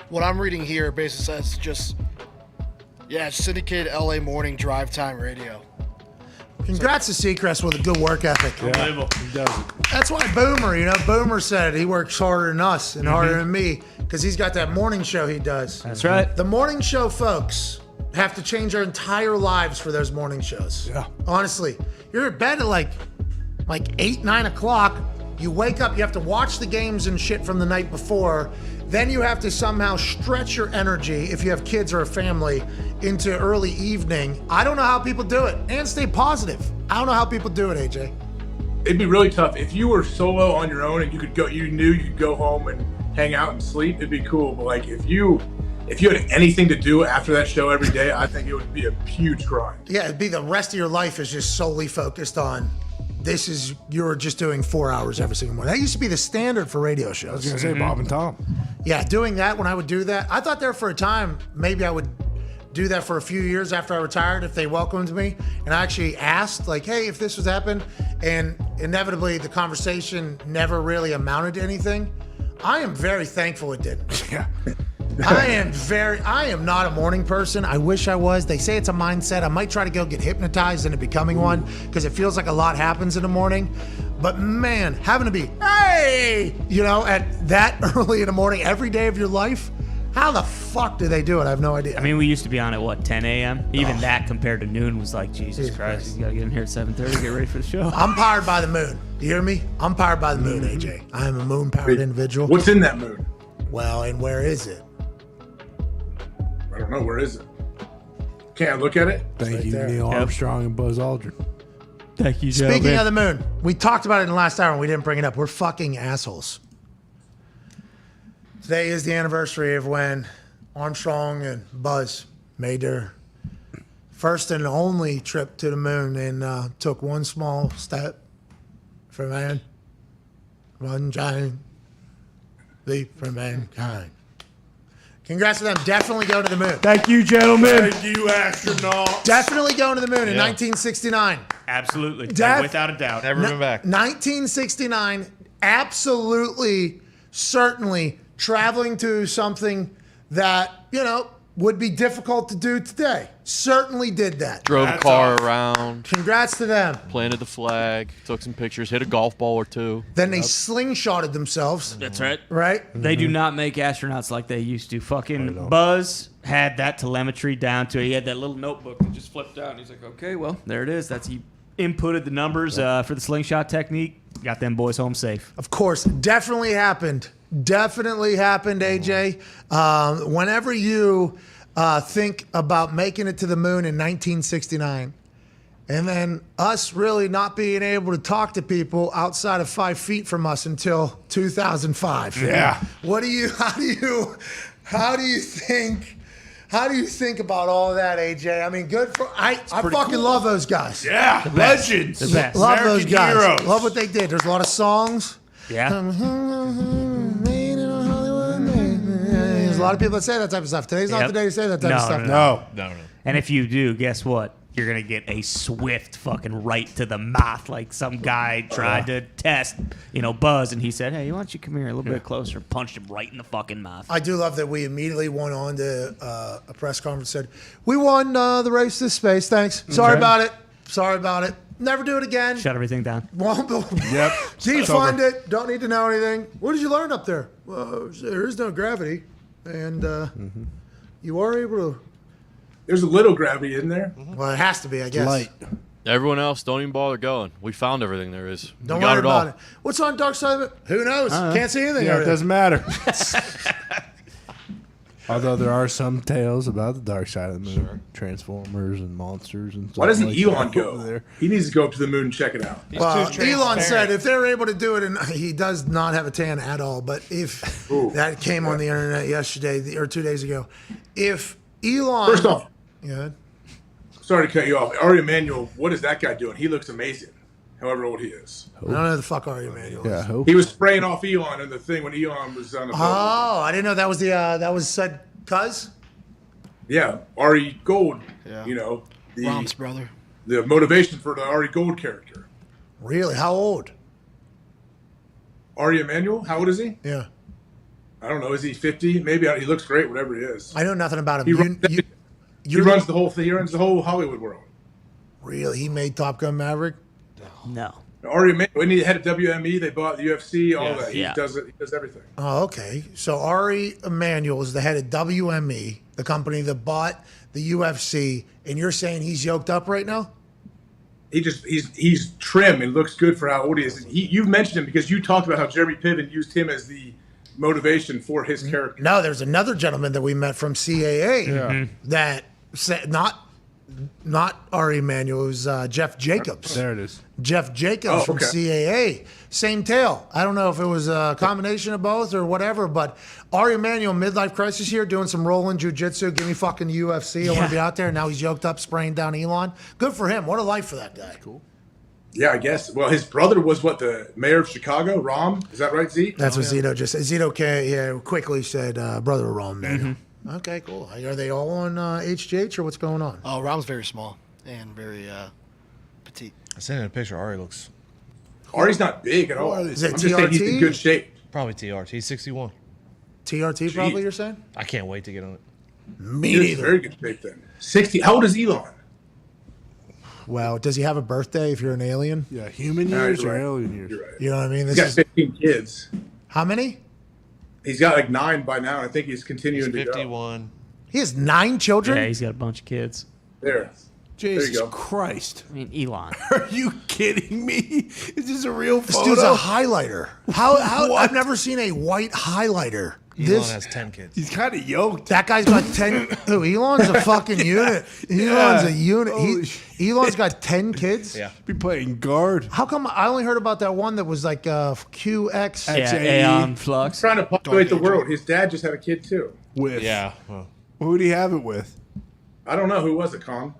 What I'm reading here basically says just, syndicated LA morning drive time radio. Congrats to Seacrest with a good work ethic. Unbelievable. he does it. That's why Boomer said he works harder than us and harder than me because he's got that morning show he does. That's right. The morning show folks have to change their entire lives for those morning shows. Yeah. Honestly, you're in bed at like 8, 9 o'clock. You wake up, you have to watch the games and shit from the night before. Then you have to somehow stretch your energy, if you have kids or a family, into early evening. I don't know how people do it. And stay positive. I don't know how people do it, AJ. It'd be really tough if you were solo on your own and you knew you could go home and hang out and sleep. It'd be cool. But like if you had anything to do after that show every day, I think it would be a huge grind. Yeah, it'd be the rest of your life is just solely focused on you're just doing 4 hours every single morning. That used to be the standard for radio shows. I was gonna say Bob and Tom. Yeah, doing that when I would do that, I thought there for a time, maybe I would do that for a few years after I retired if they welcomed me. And I actually asked, like, hey, if this was happen, and inevitably the conversation never really amounted to anything. I am very thankful it didn't. Yeah. I am not a morning person. I wish I was. They say it's a mindset. I might try to go get hypnotized into becoming one because it feels like a lot happens in the morning. But man, having to be, hey, at that early in the morning every day of your life, how the fuck do they do it? I have no idea. I mean, we used to be on at 10 a.m. Even that compared to noon was like, Jesus Christ, you gotta get in here at 7:30, get ready for the show. I'm powered by the moon. You hear me? I'm powered by the moon, AJ. I am a moon-powered individual. What's in that moon? Well, and where is it? I don't know. Where is it? Can't I look at it? Thank you, there. Neil Armstrong and Buzz Aldrin. Thank you, Joe. Speaking of the moon, we talked about it in the last hour and we didn't bring it up. We're fucking assholes. Today is the anniversary of when Armstrong and Buzz made their first and only trip to the moon and took one small step for man, one giant leap for mankind. Congrats to them. Definitely going to the moon. Thank you, gentlemen. Thank you, astronaut. Definitely going to the moon in 1969. Absolutely. Def- Without a doubt. Never been back. 1969, absolutely, certainly traveling to something that, would be difficult to do today. Certainly did that. Drove a car around. Congrats to them. Planted the flag, took some pictures, hit a golf ball or two. Then they slingshotted themselves. That's right. Right? They do not make astronauts like they used to. Fucking Buzz had that telemetry down to it. He had that little notebook that just flipped out. And he's like, okay, well, there it is. He inputted the numbers for the slingshot technique. Got them boys home safe. Of course. Definitely happened. Definitely happened, AJ. Whenever you think about making it to the moon in 1969, and then us really not being able to talk to people outside of 5 feet from us until 2005. Yeah. How do you think about all of that, AJ? I mean, I fucking love those guys. Yeah, legends. The best. Love American those guys. heroes. Love what they did. There's a lot of songs. Yeah. There's a lot of people that say that type of stuff. Today's not the day to say that type of stuff. No. And if you do, guess what? You're going to get a swift fucking right to the mouth. Like some guy tried to test, Buzz, and he said, hey, why don't you come here a little bit closer? Punched him right in the fucking mouth. I do love that we immediately went on to a press conference and said, we won the race to space. Thanks. Sorry about it. Never do it again. Shut everything down. Yep. Defund it. Don't need to know anything. What did you learn up there? Well, there is no gravity. And you are able to. There's a little gravity in there. Well, it has to be, I guess. Light. Everyone else, don't even bother going. We found everything there is. Don't we got worry it all. about it. What's on Dark Side of it? Who knows? Can't see anything. Yeah, over it there. doesn't matter. Although there are some tales about the dark side of the moon, Transformers and monsters and stuff. Why doesn't like Elon that go? over there? He needs to go up to the moon and check it out. Well, Elon said if they're able to do it, and he does not have a tan at all, but if that came on the internet yesterday or 2 days ago, if Elon. First off, yeah. Sorry to cut you off. Ari Emanuel, what is that guy doing? He looks amazing, however old he is. I don't know who the fuck Ari Emanuel is. Yeah, He was spraying off Elon in the thing when Elon was on the boat. Oh, I didn't know that was said cuz? Yeah, Ari Gold. Yeah. Rom's brother. The motivation for the Ari Gold character. Really? How old? Ari Emanuel, how old is he? Yeah. I don't know. Is he 50? Maybe he looks great, whatever he is. I know nothing about him. He runs the whole thing. He runs the whole Hollywood world. Really? He made Top Gun Maverick? No. Ari Emanuel, when he had a WME, they bought the UFC, all that. He Yeah. does it. He does everything. Oh, okay. So Ari Emanuel is the head of WME, the company that bought the UFC, and you're saying he's yoked up right now? He's trim and looks good for how old he is. You mentioned him because you talked about how Jeremy Piven used him as the motivation for his character. No, there's another gentleman that we met from CAA that said not Ari Emanuel, it was Jeff Jacobs. There it is. Jeff Jacobs from CAA. Same tale. I don't know if it was a combination of both or whatever, but Ari Emanuel, midlife crisis here, doing some rolling jiu-jitsu. Give me fucking UFC. I want to be out there. Now he's yoked up, spraying down Elon. Good for him. What a life for that guy. Cool. Yeah, I guess. Well, his brother was the mayor of Chicago, Rom. Is that right, Z? That's what Zito just said. Zito quickly said, brother of Rom. Okay, cool. Are they all on HGH or what's going on? Oh, Rom's very small and very petite. I sent in a picture. Ari looks. Ari's not big at all. Is it I'm just saying he's in TRT? good shape. Probably TRT. He's 61. TRT probably, you're saying? I can't wait to get on it. Me He's in neither. very good shape then. 60. How old is Elon? Well, does he have a birthday if you're an alien? Yeah, human No, years you're or right. alien years? You're right. You know what I mean? He's got 15 kids. How many? He's got like 9 by now. I think he's continuing He's to go. 51. He has 9 children? Yeah, he's got a bunch of kids. There. Jesus go. Christ. I mean, Elon. Are you kidding me? Is this a real This photo? dude's a highlighter. How What? I've never seen a white highlighter. Elon has 10 kids. He's kind of yoked. That guy's got 10. Who? Elon's a fucking unit. Elon's a unit. Holy Elon's got 10 kids? Yeah. Be playing guard. How come I only heard about that one that was like QX? Yeah, Aeon Flux. Trying to populate the world. His dad just had a kid too. With Yeah. Well, who did he have it with? I don't know who was it, Con.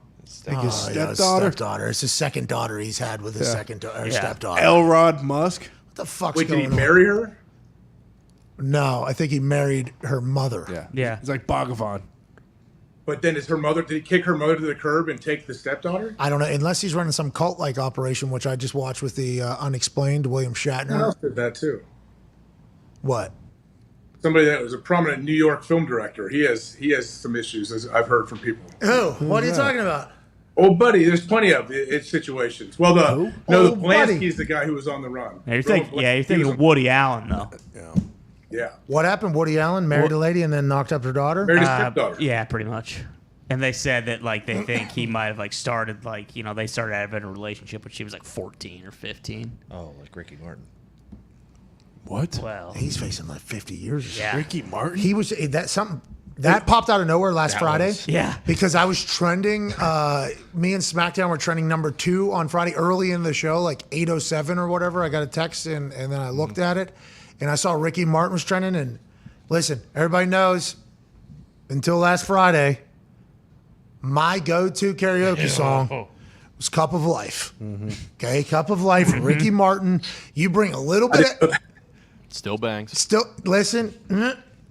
Like his His stepdaughter? stepdaughter. It's his second daughter he's had with his stepdaughter. Elrod Musk. What the fuck's Wait, did going he on? marry her? No, I think he married her mother. Yeah. Yeah. It's like Bhagavan. But then is her mother? Did he kick her mother to the curb and take the stepdaughter? I don't know, unless he's running some cult-like operation, which I just watched with the Unexplained William Who Shatner. else did that too? What? somebody that was a prominent New York film director. He has some issues, as I've heard from people. Who? What are you talking about? Old Buddy. There's plenty of situations. Well, the Polanski's the guy who was on the run. Yeah, you're thinking Woody Allen though. Yeah. What happened? Woody Allen married a lady and then knocked up her daughter? Married his stepdaughter. Yeah, pretty much. And they said that like they think he might have like started like they started having a relationship when she was like 14 or 15. Oh, like Ricky Martin. What? Well, he's facing like 50 years. Yeah. Ricky Martin. He was that popped out of nowhere last Friday. Yeah. Because I was trending. Me and SmackDown were trending number 2 on Friday early in the show, like 8:07 or whatever. I got a text and then I looked at it, and I saw Ricky Martin was trending. And listen, everybody knows until last Friday, my go-to karaoke song was "Cup of Life." Okay, "Cup of Life," Ricky Martin. You bring a little bit of. Still bangs. Still, listen.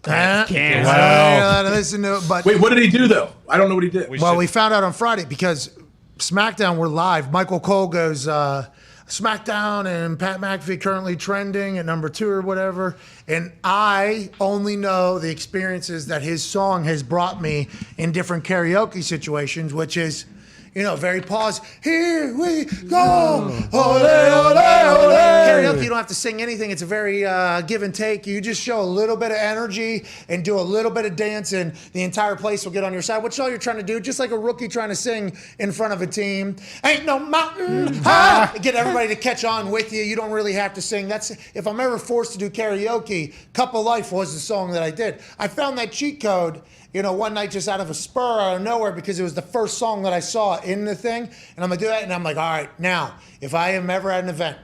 Can't. Listen to it, but Wait, what did he do though? I don't know what he did. we found out on Friday because SmackDown were live. Michael Cole goes SmackDown and Pat McAfee currently trending at number 2 or whatever. And I only know the experiences that his song has brought me in different karaoke situations, which is, very pause. Here we go. Ole, ole, ole. Karaoke, you don't have to sing anything. It's a very give and take. You just show a little bit of energy and do a little bit of dance, and the entire place will get on your side, which is all you're trying to do, just like a rookie trying to sing in front of a team. Ain't no mountain high. Get everybody to catch on with you. You don't really have to sing. That's if I'm ever forced to do karaoke, Cup of Life was the song that I did. I found that cheat code one night just out of a spur out of nowhere because it was the first song that I saw in the thing. And I'm going to do that. And I'm like, all right, now, if I am ever at an event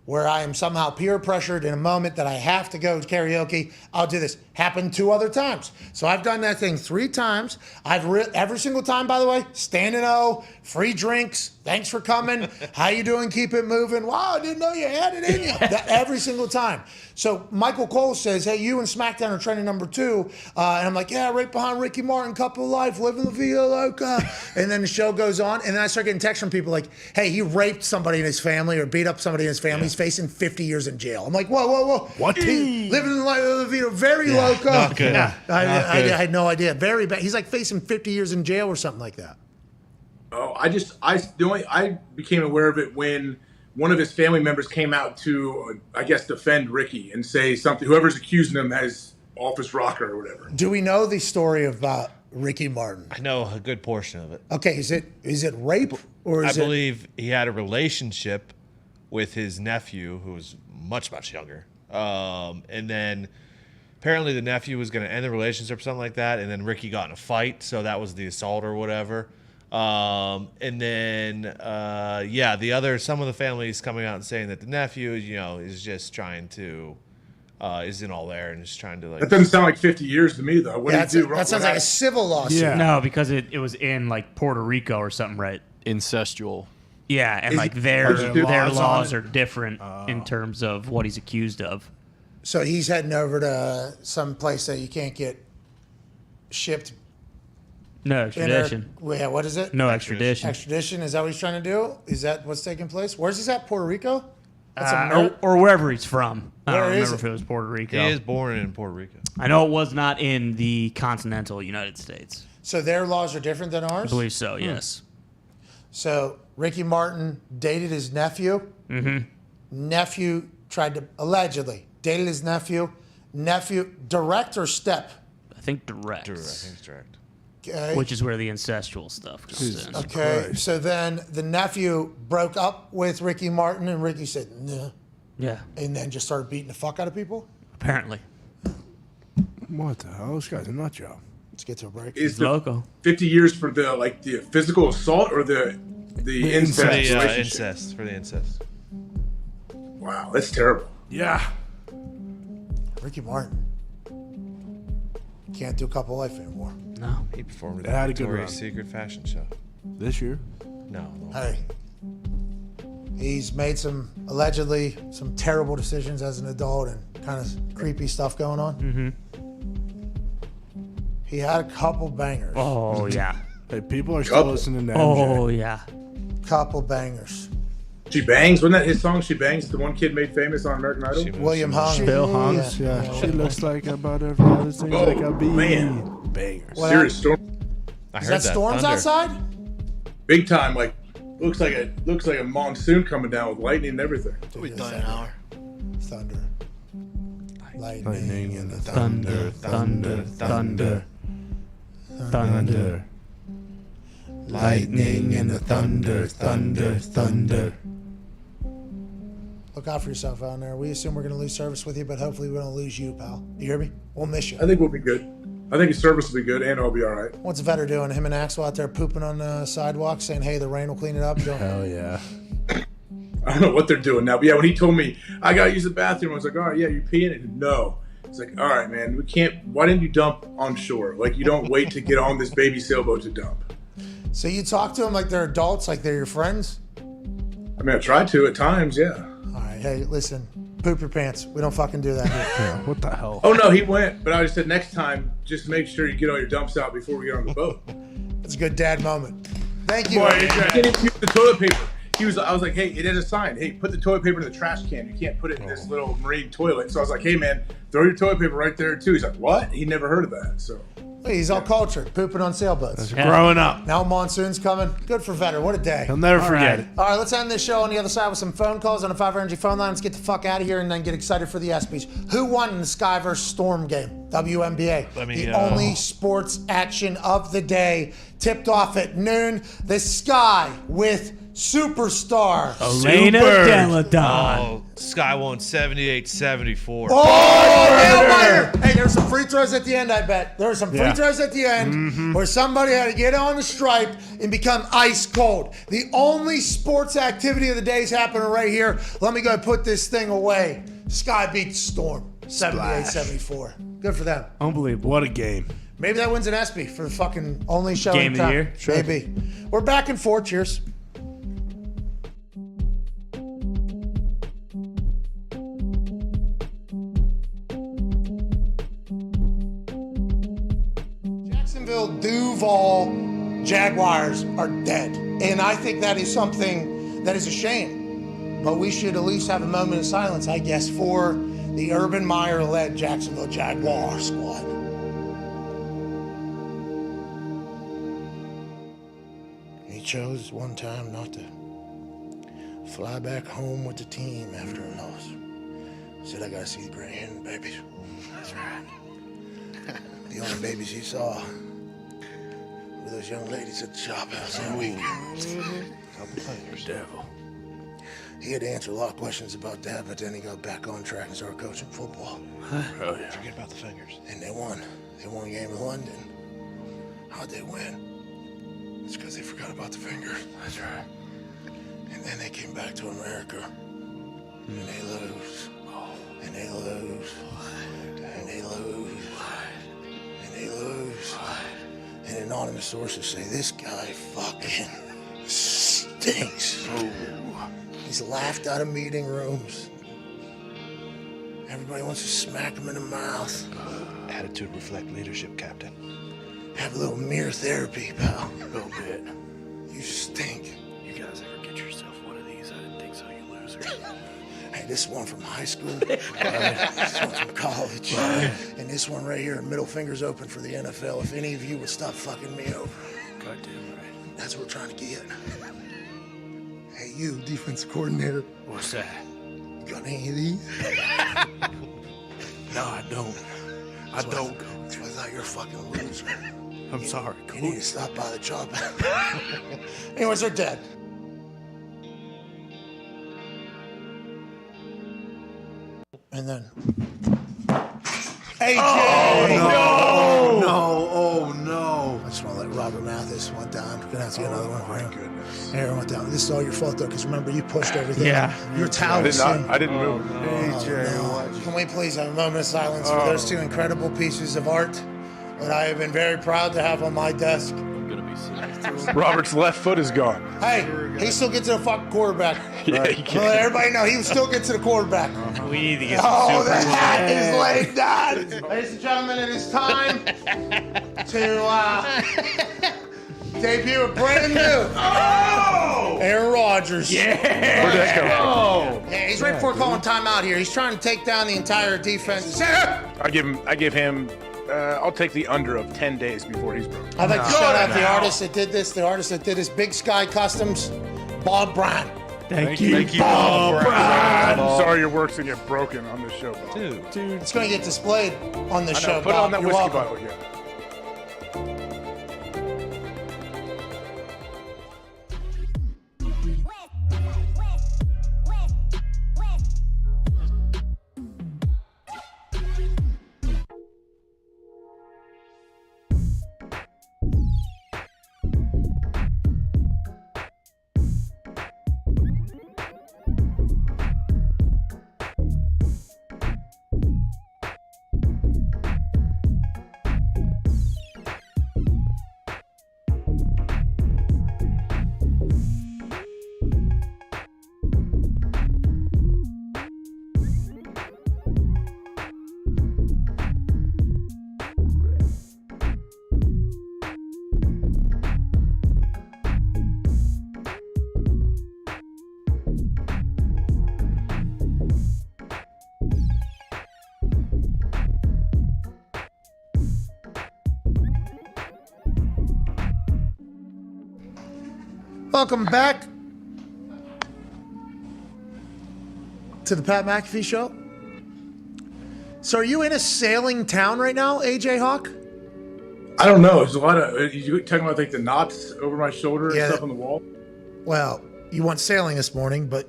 where I am somehow peer pressured in a moment that I have to go to karaoke, I'll do this. Happened 2 other times. So I've done that thing 3 times. Every single time, by the way, standing O, free drinks. Thanks for coming. How you doing? Keep it moving. Wow, I didn't know you had it in you. Every single time. So Michael Cole says, hey, you and SmackDown are trending number 2. And I'm like, yeah, right behind Ricky Martin, Cup of Life, living the Via Loca. And then the show goes on. And then I start getting texts from people like, hey, he raped somebody in his family or beat up somebody in his family. He's facing 50 years in jail. I'm like, whoa. What? Living the life of the Via, very loca. Not good. Yeah. I had no idea. Very bad. He's like facing 50 years in jail or something like that. Oh, I became aware of it when one of his family members came out to, I guess, defend Ricky and say something. Whoever's accusing him has office rocker or whatever. Do we know the story about Ricky Martin? I know a good portion of it. Okay, is it rape or is I believe he had a relationship with his nephew, who was much, much younger. And then apparently the nephew was going to end the relationship or something like that, and then Ricky got in a fight, so that was the assault or whatever. And then, some of the families coming out and saying that the nephew, is just trying to, isn't all there and is trying to like. That doesn't sound like 50 years to me, though. What do you do? That sounds like a civil lawsuit. Yeah. No, because it was in like Puerto Rico or something, right? Incestual. Yeah, and like their laws are different in terms of what he's accused of. So he's heading over to some place that you can't get shipped. No extradition. What is it? No extradition. Extradition, is that what he's trying to do? Is that what's taking place? Where's this at? Puerto Rico? Or wherever he's from. I don't Where is remember it? if it was Puerto Rico. He is born in Puerto Rico. I know it was not in the continental United States. So their laws are different than ours? I believe so, yes. So Ricky Martin dated his nephew. Mm-hmm. Nephew tried to, allegedly, dated his nephew. Nephew, direct or step? I think direct. I think it's direct. Okay. Which is where the incestual stuff comes in. Okay, so then the nephew broke up with Ricky Martin, and Ricky said, no. Yeah. And then just started beating the fuck out of people? Apparently. What the hell? This guy's a nut job. Let's get to a break. Is loco. 50 years for the physical assault or the incest? For the incest. Wow, that's terrible. Yeah. Ricky Martin. Can't do Cup of Life anymore. No. He performed They had at a good Victoria's run. Secret fashion show. This year? No. Hey. He's made allegedly some terrible decisions as an adult and kind of creepy stuff going on. Mm-hmm. He had a couple bangers. Oh, yeah. Hey, people are still listening to MJ. Oh, yeah. Couple bangers. She Bangs. Wasn't that his song? She Bangs. The one kid made famous on American Idol. William Hung. Bill Hungs. Yeah. She looks like a butterfly. Sings like a bee. Man. Bangers. Well, Serious storm. Is that storms outside? Big time. Like looks like a monsoon coming down with lightning and everything. We've done an hour. Thunder. Lightning and the thunder, thunder, thunder, thunder. Lightning and the thunder, thunder, thunder. Look out for yourself out there. We assume we're going to lose service with you, but hopefully we don't lose you, pal. You hear me? We'll miss you. I think we'll be good. I think his service will be good, and I'll be all right. What's Vetter doing? Him and Axel out there pooping on the sidewalk, saying, "Hey, the rain will clean it up." Hell yeah. I don't know what they're doing now, but yeah, when he told me I gotta use the bathroom, I was like, all right, yeah, you peeing? And no. It's like, all right, man, we can't. Why didn't you dump on shore? Like, you don't wait to get on this baby sailboat to dump. So you talk to them like they're adults, like they're your friends? I mean, I tried to at times, yeah. All right, hey, listen, poop your pants. We don't fucking do that here. Yeah, what the hell? Oh no, he went, but I just said next time, just make sure you get all your dumps out before we get on the boat. That's a good dad moment. Thank you. Boy, you can't even use the toilet paper. I was like, hey, it is a sign. Hey, put the toilet paper in the trash can. You can't put it in this little marine toilet. So I was like, hey, man, throw your toilet paper right there, too. He's like, what? He'd never heard of that. So He's all cultured, pooping on sailboats. Growing up. Now monsoon's coming. Good for Vetter. What a day. He'll never forget it. All right, let's end this show on the other side with some phone calls on a 5 Energy phone line. Let's get the fuck out of here and then get excited for the ESPYs. Who won in the Sky vs. Storm game? WNBA. The only sports action of the day. Tipped off at noon. The Sky with superstar Elena Delle Donne. Oh, Sky won 78-74. Oh, hey, there's some free throws at the end, I bet. There's some free throws at the end where somebody had to get on the stripe and become ice cold. The only sports activity of the day is happening right here. Let me go put this thing away. Sky beats Storm 78-74. Good for them. Unbelievable. What a game. Maybe that wins an ESPY for the fucking only show Game in of the town. year? Sure. Maybe. We're back in 4. Cheers. Jacksonville Duval Jaguars are dead. And I think that is something that is a shame. But we should at least have a moment of silence, I guess, for the Urban Meyer-led Jacksonville Jaguar squad. He chose one time not to fly back home with the team after a loss. Said, I gotta see the grand babies. That's right. The only babies he saw were those young ladies at the shop house that week. Couple fingers. Devil. He had to answer a lot of questions about that, but then he got back on track and started coaching football. Oh, yeah. Forget about the fingers. And they won. They won a game in London. How'd they win? It's because they forgot about the fingers. That's right. And then they came back to America. And they lose. And they lose. And they lose. And they lose. And anonymous sources say, this guy fucking stinks. He's laughed out of meeting rooms. Everybody wants to smack him in the mouth. Attitude reflect leadership, Captain. Have a little mere therapy, pal. A little bit. You stink. You guys ever get yourself one of these? I didn't think so, you losers. Hey, this one from high school, this one from college, and this one right here, middle fingers open for the NFL. If any of you would stop fucking me over. Goddamn right. That's what we're trying to get. Hey, you, defensive coordinator. What's that? You got any of these? No, I don't. I don't. That's why I thought you're a fucking loser. I'm sorry, You need to stop by the job. Anyways, they're dead. And then AJ! Oh, no. Oh, no. I just want to let Robert Mathis went down. We're gonna have to get another one for him. Goodness. Aaron went down. This is all your fault, though, because remember, you pushed everything. Yeah. Your towel was in. I didn't move. AJ, can we please have a moment of silence for those two incredible pieces of art that I have been very proud to have on my desk? I'm gonna be sick. Robert's left foot is gone. Hey, he still gets to the fucking quarterback. Yeah, he can. Let everybody know he still gets to the quarterback. We need to get some Oh, super the hat glue. is laid down. Ladies and gentlemen, it is time to debut a brand new Aaron Rodgers. Where'd that come from? Yeah, he's right before calling timeout here. He's trying to take down the entire defense. I give him. I'll take the under of 10 days before he's broken. I'd like to shout out the artist that did this. The artist that did this, Big Sky Customs, Bob Brown. Thank you, Bob Brown. I'm sorry your work's gonna get broken on this show, Bob. Dude, It's going to get displayed on the I know, show. put it on Bob. that You're whiskey welcome. bottle again. Welcome back to the Pat McAfee Show. So are you in a sailing town right now, AJ Hawk? I don't know. There's a lot of you talking about like the knots over my shoulder and Yeah. stuff on the wall. Well, you went sailing this morning, but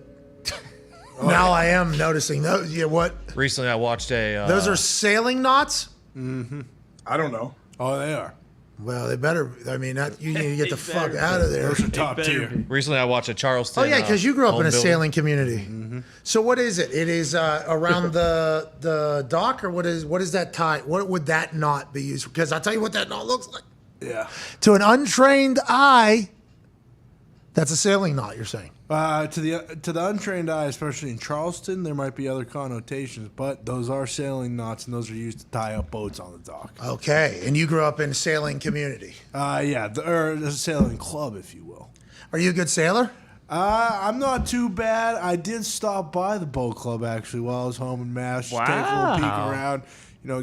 now I am noticing those. Yeah, what? recently I watched a. Those are sailing knots? Mm-hmm. I don't know. Oh, they are. Well, they better. I mean, you need to get the fuck out of there. Those are top tier. Recently I watched a Charleston. Oh yeah, because you grew up in a home building. sailing community. So what is it? It is around the dock, or what is that tie? What would that knot be used for? Because I'll tell you what that knot looks like. Yeah. To an untrained eye, that's a sailing knot. You're saying? To the untrained eye, especially in Charleston, there might be other connotations, but those are sailing knots, and those are used to tie up boats on the dock. Okay, and you grew up in a sailing community. Yeah, or a sailing club, if you will. Are you a good sailor? I'm not too bad. I did stop by the boat club actually while I was home in Mass. Just take a little peek around.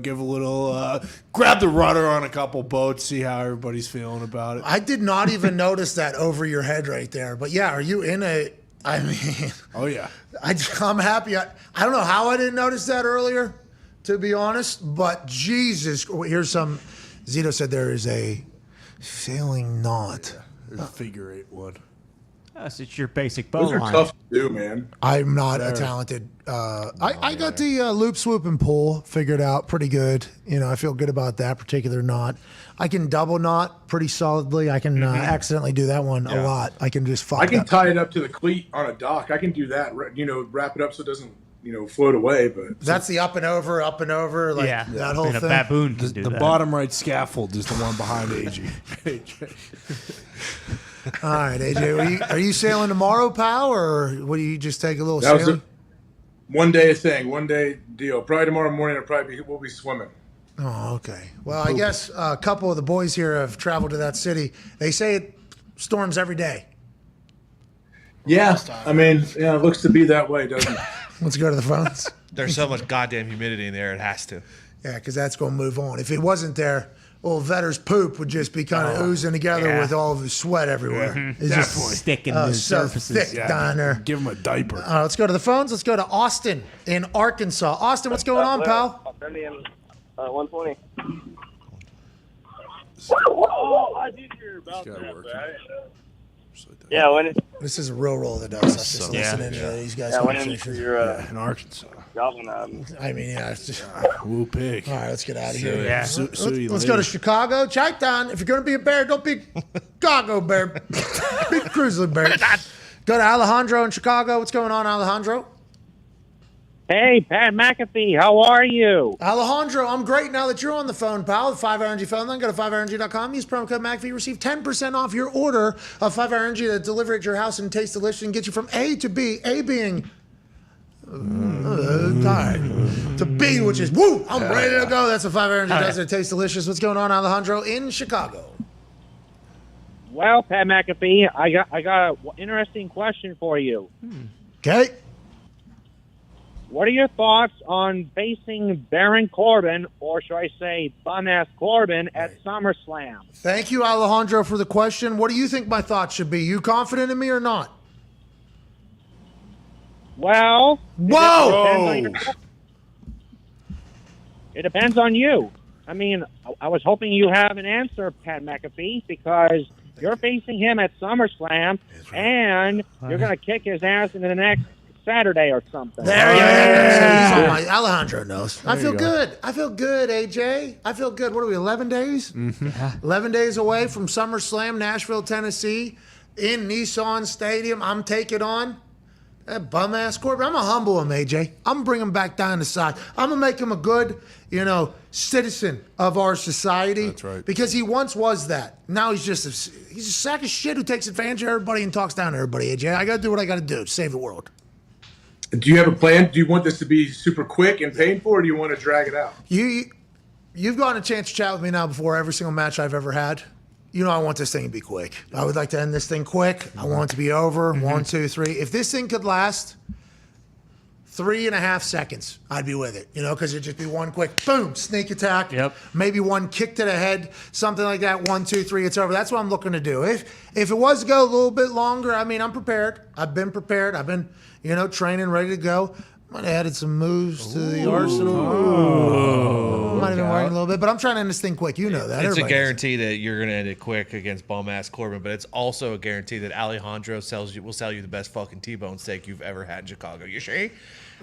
Give a little, grab the rudder on a couple boats, see how everybody's feeling about it. I did not even notice that over your head right there. But yeah, are you in a? I mean, oh yeah. I'm happy. I don't know how I didn't notice that earlier, to be honest. But Jesus, here's some. Zito said there is a sailing knot. Yeah, there's a figure 8 one. Yes, it's your basic bow Those are line. tough to do, man. I'm not a talented. I got the loop, swoop, and pull figured out pretty good. I feel good about that particular knot. I can double knot pretty solidly. I can accidentally do that one a lot. I can just fuck I can up. tie it up to the cleat on a dock. I can do that. Wrap it up so it doesn't float away. But That's the up and over, like that whole And a thing. baboon can do The that. bottom right scaffold is the one behind AJ. All right, AJ, are you sailing tomorrow, pal, or what? Do you just take a little that was sailing? a one-day thing, one-day deal. Probably tomorrow morning, we'll be swimming. Oh, okay. Well, I guess a couple of the boys here have traveled to that city. They say it storms every day. Yeah, I mean, it looks to be that way, doesn't it? Let's go to the phones. There's so much goddamn humidity in the air, it has to. Yeah, because that's going to move on. If it wasn't there, old Vetter's poop would just be kind of oozing together with all of his sweat everywhere. It's just sticking to the so surfaces. thick down there. Give him a diaper. Let's go to the phones. Let's go to Austin in Arkansas. Austin, what's going on, pal? 120. Oh, I did hear about that, right? Yeah, when it, This is a real roll of the dice. I'm just listening to these guys' when conversations. you're in Arkansas. gobbling I mean, yeah. It's just, Woo pig. all right, let's get out of here. Yeah. Let's go to Chicago. Chaitan, if you're going to be a bear, don't be Chicago bear. Be Grizzly bear. Go to Alejandro in Chicago. What's going on, Alejandro? Hey, Pat McAfee, how are you? Alejandro, I'm great now that you're on the phone, pal. The 5 Energy phone line. Go to 5energy.com. Use promo code McAfee. Receive 10% off your order of 5 Energy to deliver at your house and taste delicious and get you from A to B. A being tired. To B, which is woo, I'm ready to go. That's what 5 Energy does. It tastes delicious. What's going on, Alejandro, in Chicago? Well, Pat McAfee, I got an interesting question for you. Okay. What are your thoughts on facing Baron Corbin, or should I say bum-ass Corbin, at SummerSlam? Thank you, Alejandro, for the question. What do you think my thoughts should be? You confident in me or not? Well, whoa! It depends on you. I mean, I was hoping you have an answer, Pat McAfee, because you're facing him at SummerSlam, and you're going to kick his ass into the next Saturday or something. There you go. Alejandro knows. I feel good. I feel good, AJ. I feel good. What are we, 11 days? 11 days away from SummerSlam, Nashville, Tennessee, in Nissan Stadium. I'm taking on that bum-ass Corbin. I'm going to humble him, AJ. I'm going to bring him back down to size. I'm going to make him a good, citizen of our society. That's right. Because he once was that. Now he's just he's a sack of shit who takes advantage of everybody and talks down to everybody, AJ. I got to do what I got to do to save the world. Do you have a plan? Do you want this to be super quick and painful, or do you want to drag it out? You've gotten a chance to chat with me now before every single match I've ever had. I want this thing to be quick. I would like to end this thing quick. I want it to be over. 1, 2, 3. If this thing could last 3.5 seconds, I'd be with it. Because it'd just be one quick, boom, sneak attack. Yep. Maybe one kick to the head, something like that. 1, 2, 3, it's over. That's what I'm looking to do. If it was to go a little bit longer, I'm prepared. I've been prepared. I've been, training, ready to go. Might have added some moves to the arsenal. Might have been worrying a little bit, but I'm trying to end this thing quick. You know that. It's Everybody a guarantee that you're going to end it quick against bum-ass Corbin, but it's also a guarantee that Alejandro will sell you the best fucking T-bone steak you've ever had in Chicago. You see?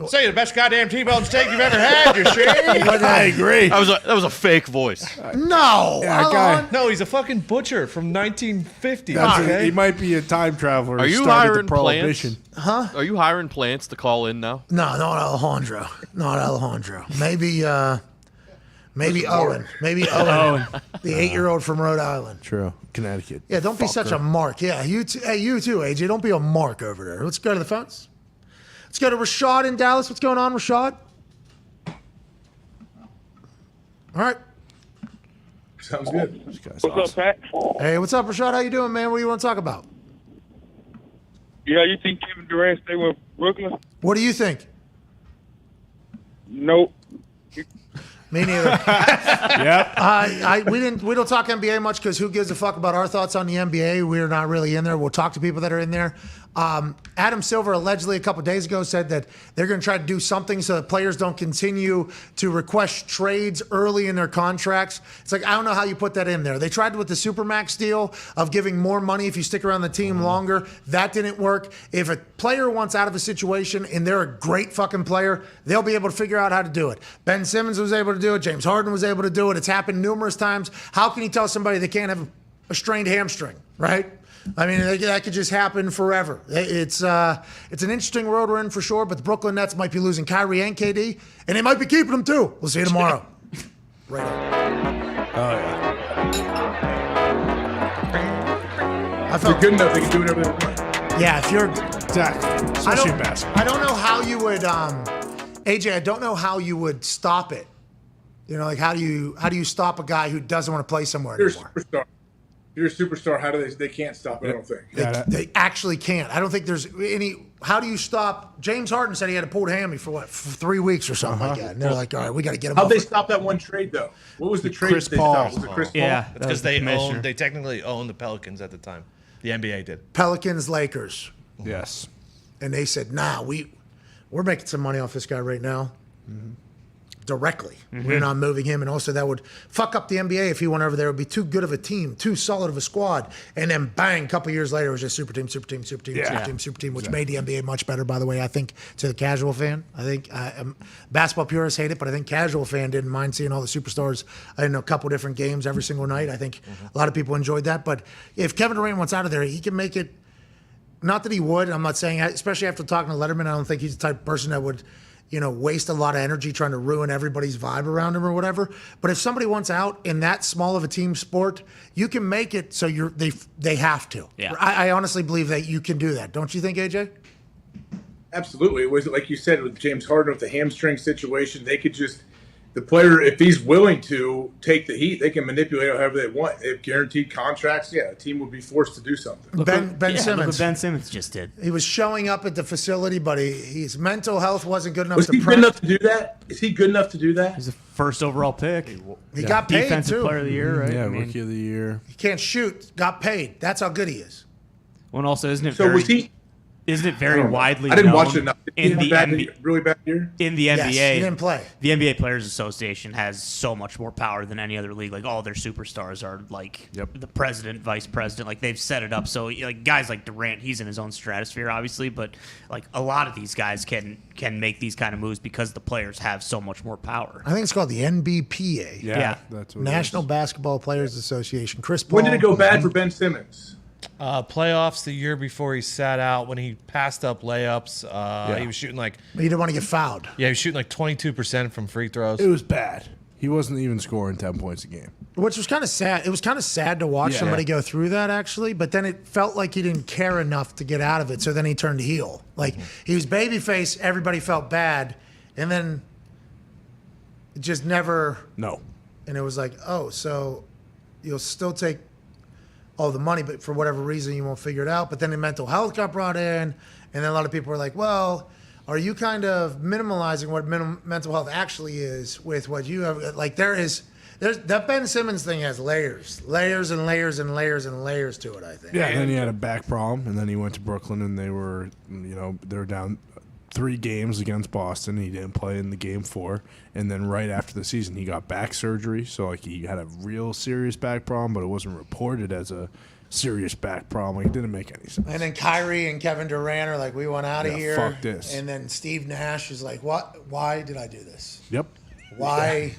Say the best goddamn T-bone steak you've ever had. You see? I agree. That was a fake voice. No. No, he's a fucking butcher from 1950. He might be a time traveler. Are you started hiring the Prohibition. plants? Huh? Are you hiring plants to call in now? No, not Alejandro. Not Alejandro. Maybe Owen. Maybe Owen. The 8-year-old from Rhode Island. True. Connecticut. Yeah, don't be such a mark. Yeah, you too, AJ. Don't be a mark over there. Let's go to the phones. Let's go to Rashad in Dallas. What's going on, Rashad? All right. Sounds good. What's up, Pat? Hey, what's up, Rashad? How you doing, man? What do you want to talk about? Yeah, you think Kevin Durant stay with Brooklyn? What do you think? Nope. Me neither. Yep. We don't talk NBA much because who gives a fuck about our thoughts on the NBA? We're not really in there. We'll talk to people that are in there. Adam Silver allegedly a couple days ago said that they're going to try to do something so that players don't continue to request trades early in their contracts. It's like, I don't know how you put that in there. They tried with the Supermax deal of giving more money if you stick around the team longer. That didn't work. If a player wants out of a situation and they're a great fucking player, they'll be able to figure out how to do it. Ben Simmons was able to do it. James Harden was able to do it. It's happened numerous times. How can you tell somebody they can't have a strained hamstring, right? I mean, that could just happen forever. It's an interesting world we're in for sure, but the Brooklyn Nets might be losing Kyrie and KD, and they might be keeping them too. We'll see you tomorrow. Right on. Oh, yeah. If they're good enough, they can do whatever they want. Yeah, if you're... Exactly. Especially in basketball. I don't know how you would... AJ, I don't know how you would stop it. How do you stop a guy who doesn't want to play somewhere anymore? Superstar. You're a superstar. How do they can't stop it, I don't think. They actually can't. I don't think there's any. How do you stop? James Harden said he had a pulled hammy for 3 weeks or something like that. And they're like, all right, we got to get him. How'd they stop that one trade though? What was the trade? Chris Paul. Was it Chris Paul? Yeah, It's because they technically owned the Pelicans at the time. The NBA did. Pelicans, Lakers. Yes. And they said, nah, we're making some money off this guy right now. Directly. We're not moving him. And also that would fuck up the NBA if he went over there. It would be too good of a team, too solid of a squad. And then bang, a couple years later, it was just super team, which made the NBA much better, by the way, I think, to the casual fan. I think basketball purists hate it, but I think casual fan didn't mind seeing all the superstars in a couple different games every single night. I think a lot of people enjoyed that. But if Kevin Durant wants out of there, he can make it. Not that he would. I'm not saying, especially after talking to Letterman, I don't think he's the type of person that would waste a lot of energy trying to ruin everybody's vibe around him or whatever. But if somebody wants out in that small of a team sport, you can make it so they have to. Yeah. I honestly believe that you can do that. Don't you think, AJ? Absolutely. It was like you said with James Harden with the hamstring situation. They could just the player, if he's willing to take the heat, they can manipulate it however they want. If guaranteed contracts, a team would be forced to do something. Ben Simmons. Look what Ben Simmons just did. He was showing up at the facility, but his mental health wasn't good enough Was to he good enough to do that? Is he good enough to do that? He's a first overall pick. He got paid, Defensive too. player of the year, right? Yeah, I mean, rookie of the year. He can't shoot. Got paid. That's how good he is. Well, and also, isn't it So very, was he? isn't it very widely I didn't known watch it enough. in the Really bad year? in the Yes, NBA? he didn't play. The NBA Players Association has so much more power than any other league. Like, all their superstars are like the president, vice president. Like, they've set it up so like guys like Durant, he's in his own stratosphere, obviously, but like a lot of these guys can make these kind of moves because the players have so much more power. I think it's called the NBPA. Yeah. That's what National Basketball Players Association. Chris Paul. When did it go bad for Ben Simmons? Playoffs the year before he sat out when he passed up layups. He was shooting like He didn't want to get fouled. he was shooting like 22% from free throws. It was bad. He wasn't even scoring 10 points a game. Which was kind of sad. It was kind of sad to watch somebody go through that, actually. But then it felt like he didn't care enough to get out of it. So then he turned heel. Like, he was babyface. Everybody felt bad. And then it just never. No. And it was like, oh, so you'll still take all the money, but for whatever reason, you won't figure it out. But then the mental health got brought in. And then a lot of people were like, well, are you kind of minimalizing what mental health actually is with what you have? Like, there's that Ben Simmons thing has layers and layers and layers and layers to it, I think. Yeah, and then he had a back problem, and then he went to Brooklyn, and they were down 3 games against Boston. He didn't play in the game 4, and then right after the season, he got back surgery. So like he had a real serious back problem, but it wasn't reported as a serious back problem. It didn't make any sense. And then Kyrie and Kevin Durant are like, we want out of here. Fuck this. And then Steve Nash is like, what? Why did I do this? Yep. Why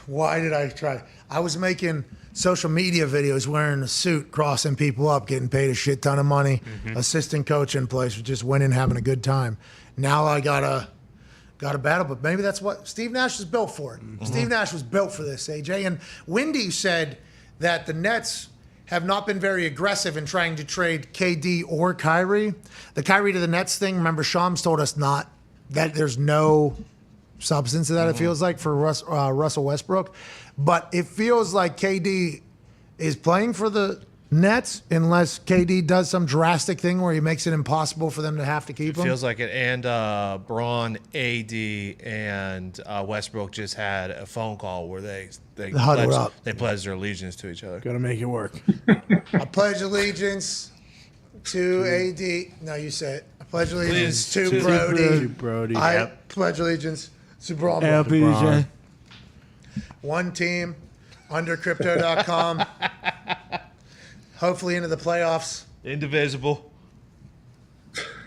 did I try? I was making social media videos wearing a suit, crossing people up, getting paid a shit ton of money, assistant coach in place, just winning, having a good time. Now I gotta battle, but maybe that's what Steve Nash was built for. Steve Nash was built for this, AJ. And Wendy said that the Nets have not been very aggressive in trying to trade KD or Kyrie. The Kyrie to the Nets thing, remember Shams told us not that there's no substance to that, it feels like, for Russell Westbrook. But it feels like KD is playing for the Nets unless KD does some drastic thing where he makes it impossible for them to have to keep him. Feels like it. And Braun, AD, and Westbrook just had a phone call where they huddled up. They pledged their allegiance to each other. Got to make it work. I pledge allegiance to AD. No, you say it. I pledge allegiance to Brody. I pledge allegiance to Braun. LBJ. One team under crypto.com. Hopefully into the playoffs. Indivisible.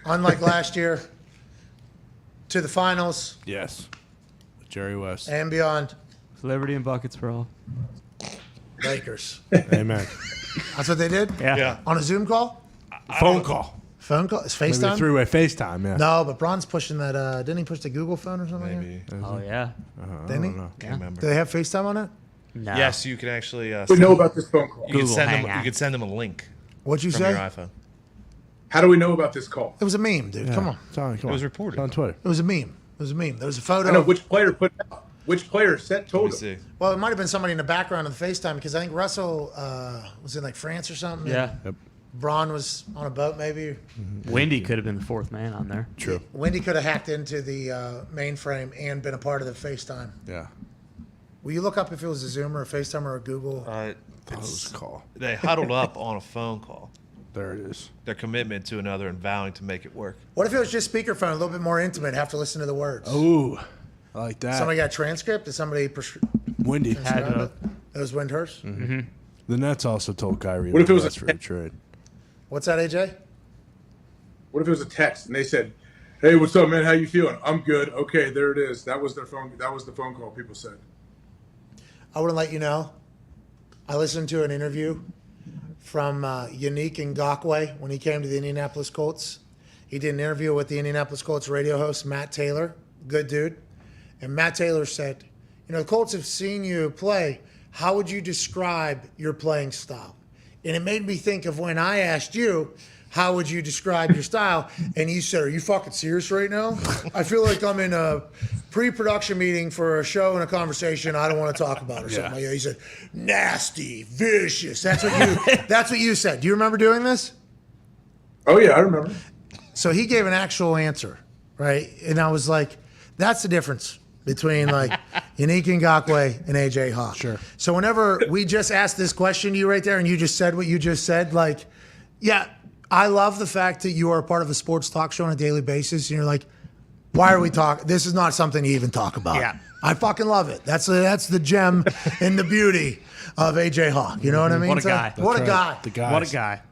Unlike last year. To the finals. Yes. Jerry West. And beyond. Liberty and buckets for all. Lakers. Amen. That's what they did? Yeah. On a Zoom call? Phone call. Phone call? It's Maybe a FaceTime? 3-way FaceTime, yeah. No, but Braun's pushing that. Didn't he push the Google phone or something? Maybe. Oh, yeah. Didn't he? Can't remember. Do they have FaceTime on it? No. Yes, you can actually. We know about this phone call. You can send them. Hangout. You can send them a link. What'd you from say? your iPhone. How do we know about this call? It was a meme, dude. Come on. It was reported. It's on Twitter. It was a meme. It was a meme. There was a photo. I know which player put it out. Which player told him? See. Well, it might have been somebody in the background of the FaceTime because I think Russell was in like France or something. Yeah. Yep. Braun was on a boat maybe. Wendy could have been the 4th man on there. True. Wendy could have hacked into the mainframe and been a part of the FaceTime. Yeah. Will you look up if it was a Zoom or a FaceTime or a Google? That was a call. They huddled up on a phone call. There it is. Their commitment to another and vowing to make it work. What if it was just speakerphone, a little bit more intimate, have to listen to the words? Ooh, I like that. Somebody got a transcript? Did somebody Wendy. transcribe it? It was Windhurst? Mm-hmm. The Nets also told Kyrie What if it was that's for a trade. What's that, AJ? What if it was a text and they said, "Hey, what's up, man? How you feeling?" "I'm good." "Okay, there it is." That was their phone. That was the phone call people said. I want to let you know, I listened to an interview from Yannick Ngakoue when he came to the Indianapolis Colts. He did an interview with the Indianapolis Colts radio host, Matt Taylor. Good dude. And Matt Taylor said, the Colts have seen you play. How would you describe your playing style? And it made me think of when I asked you, how would you describe your style? And you said, are you fucking serious right now? I feel like I'm in a pre-production meeting for a show and a conversation I don't want to talk about or something like that. He said, nasty, vicious. That's what you said. Do you remember doing this? Oh, yeah, I remember. So he gave an actual answer, right? And I was like, that's the difference between like Yannick Ngakoue and AJ Hawk. Sure. So whenever we just asked this question to you right there and you just said what you just said, like, yeah, I love the fact that you are a part of a sports talk show on a daily basis. And you're like, why are we talking? This is not something to even talk about. Yeah. I fucking love it. That's the gem and the beauty of AJ Hawk. You know what I mean? What a guy. What a guy. The guys. What a guy.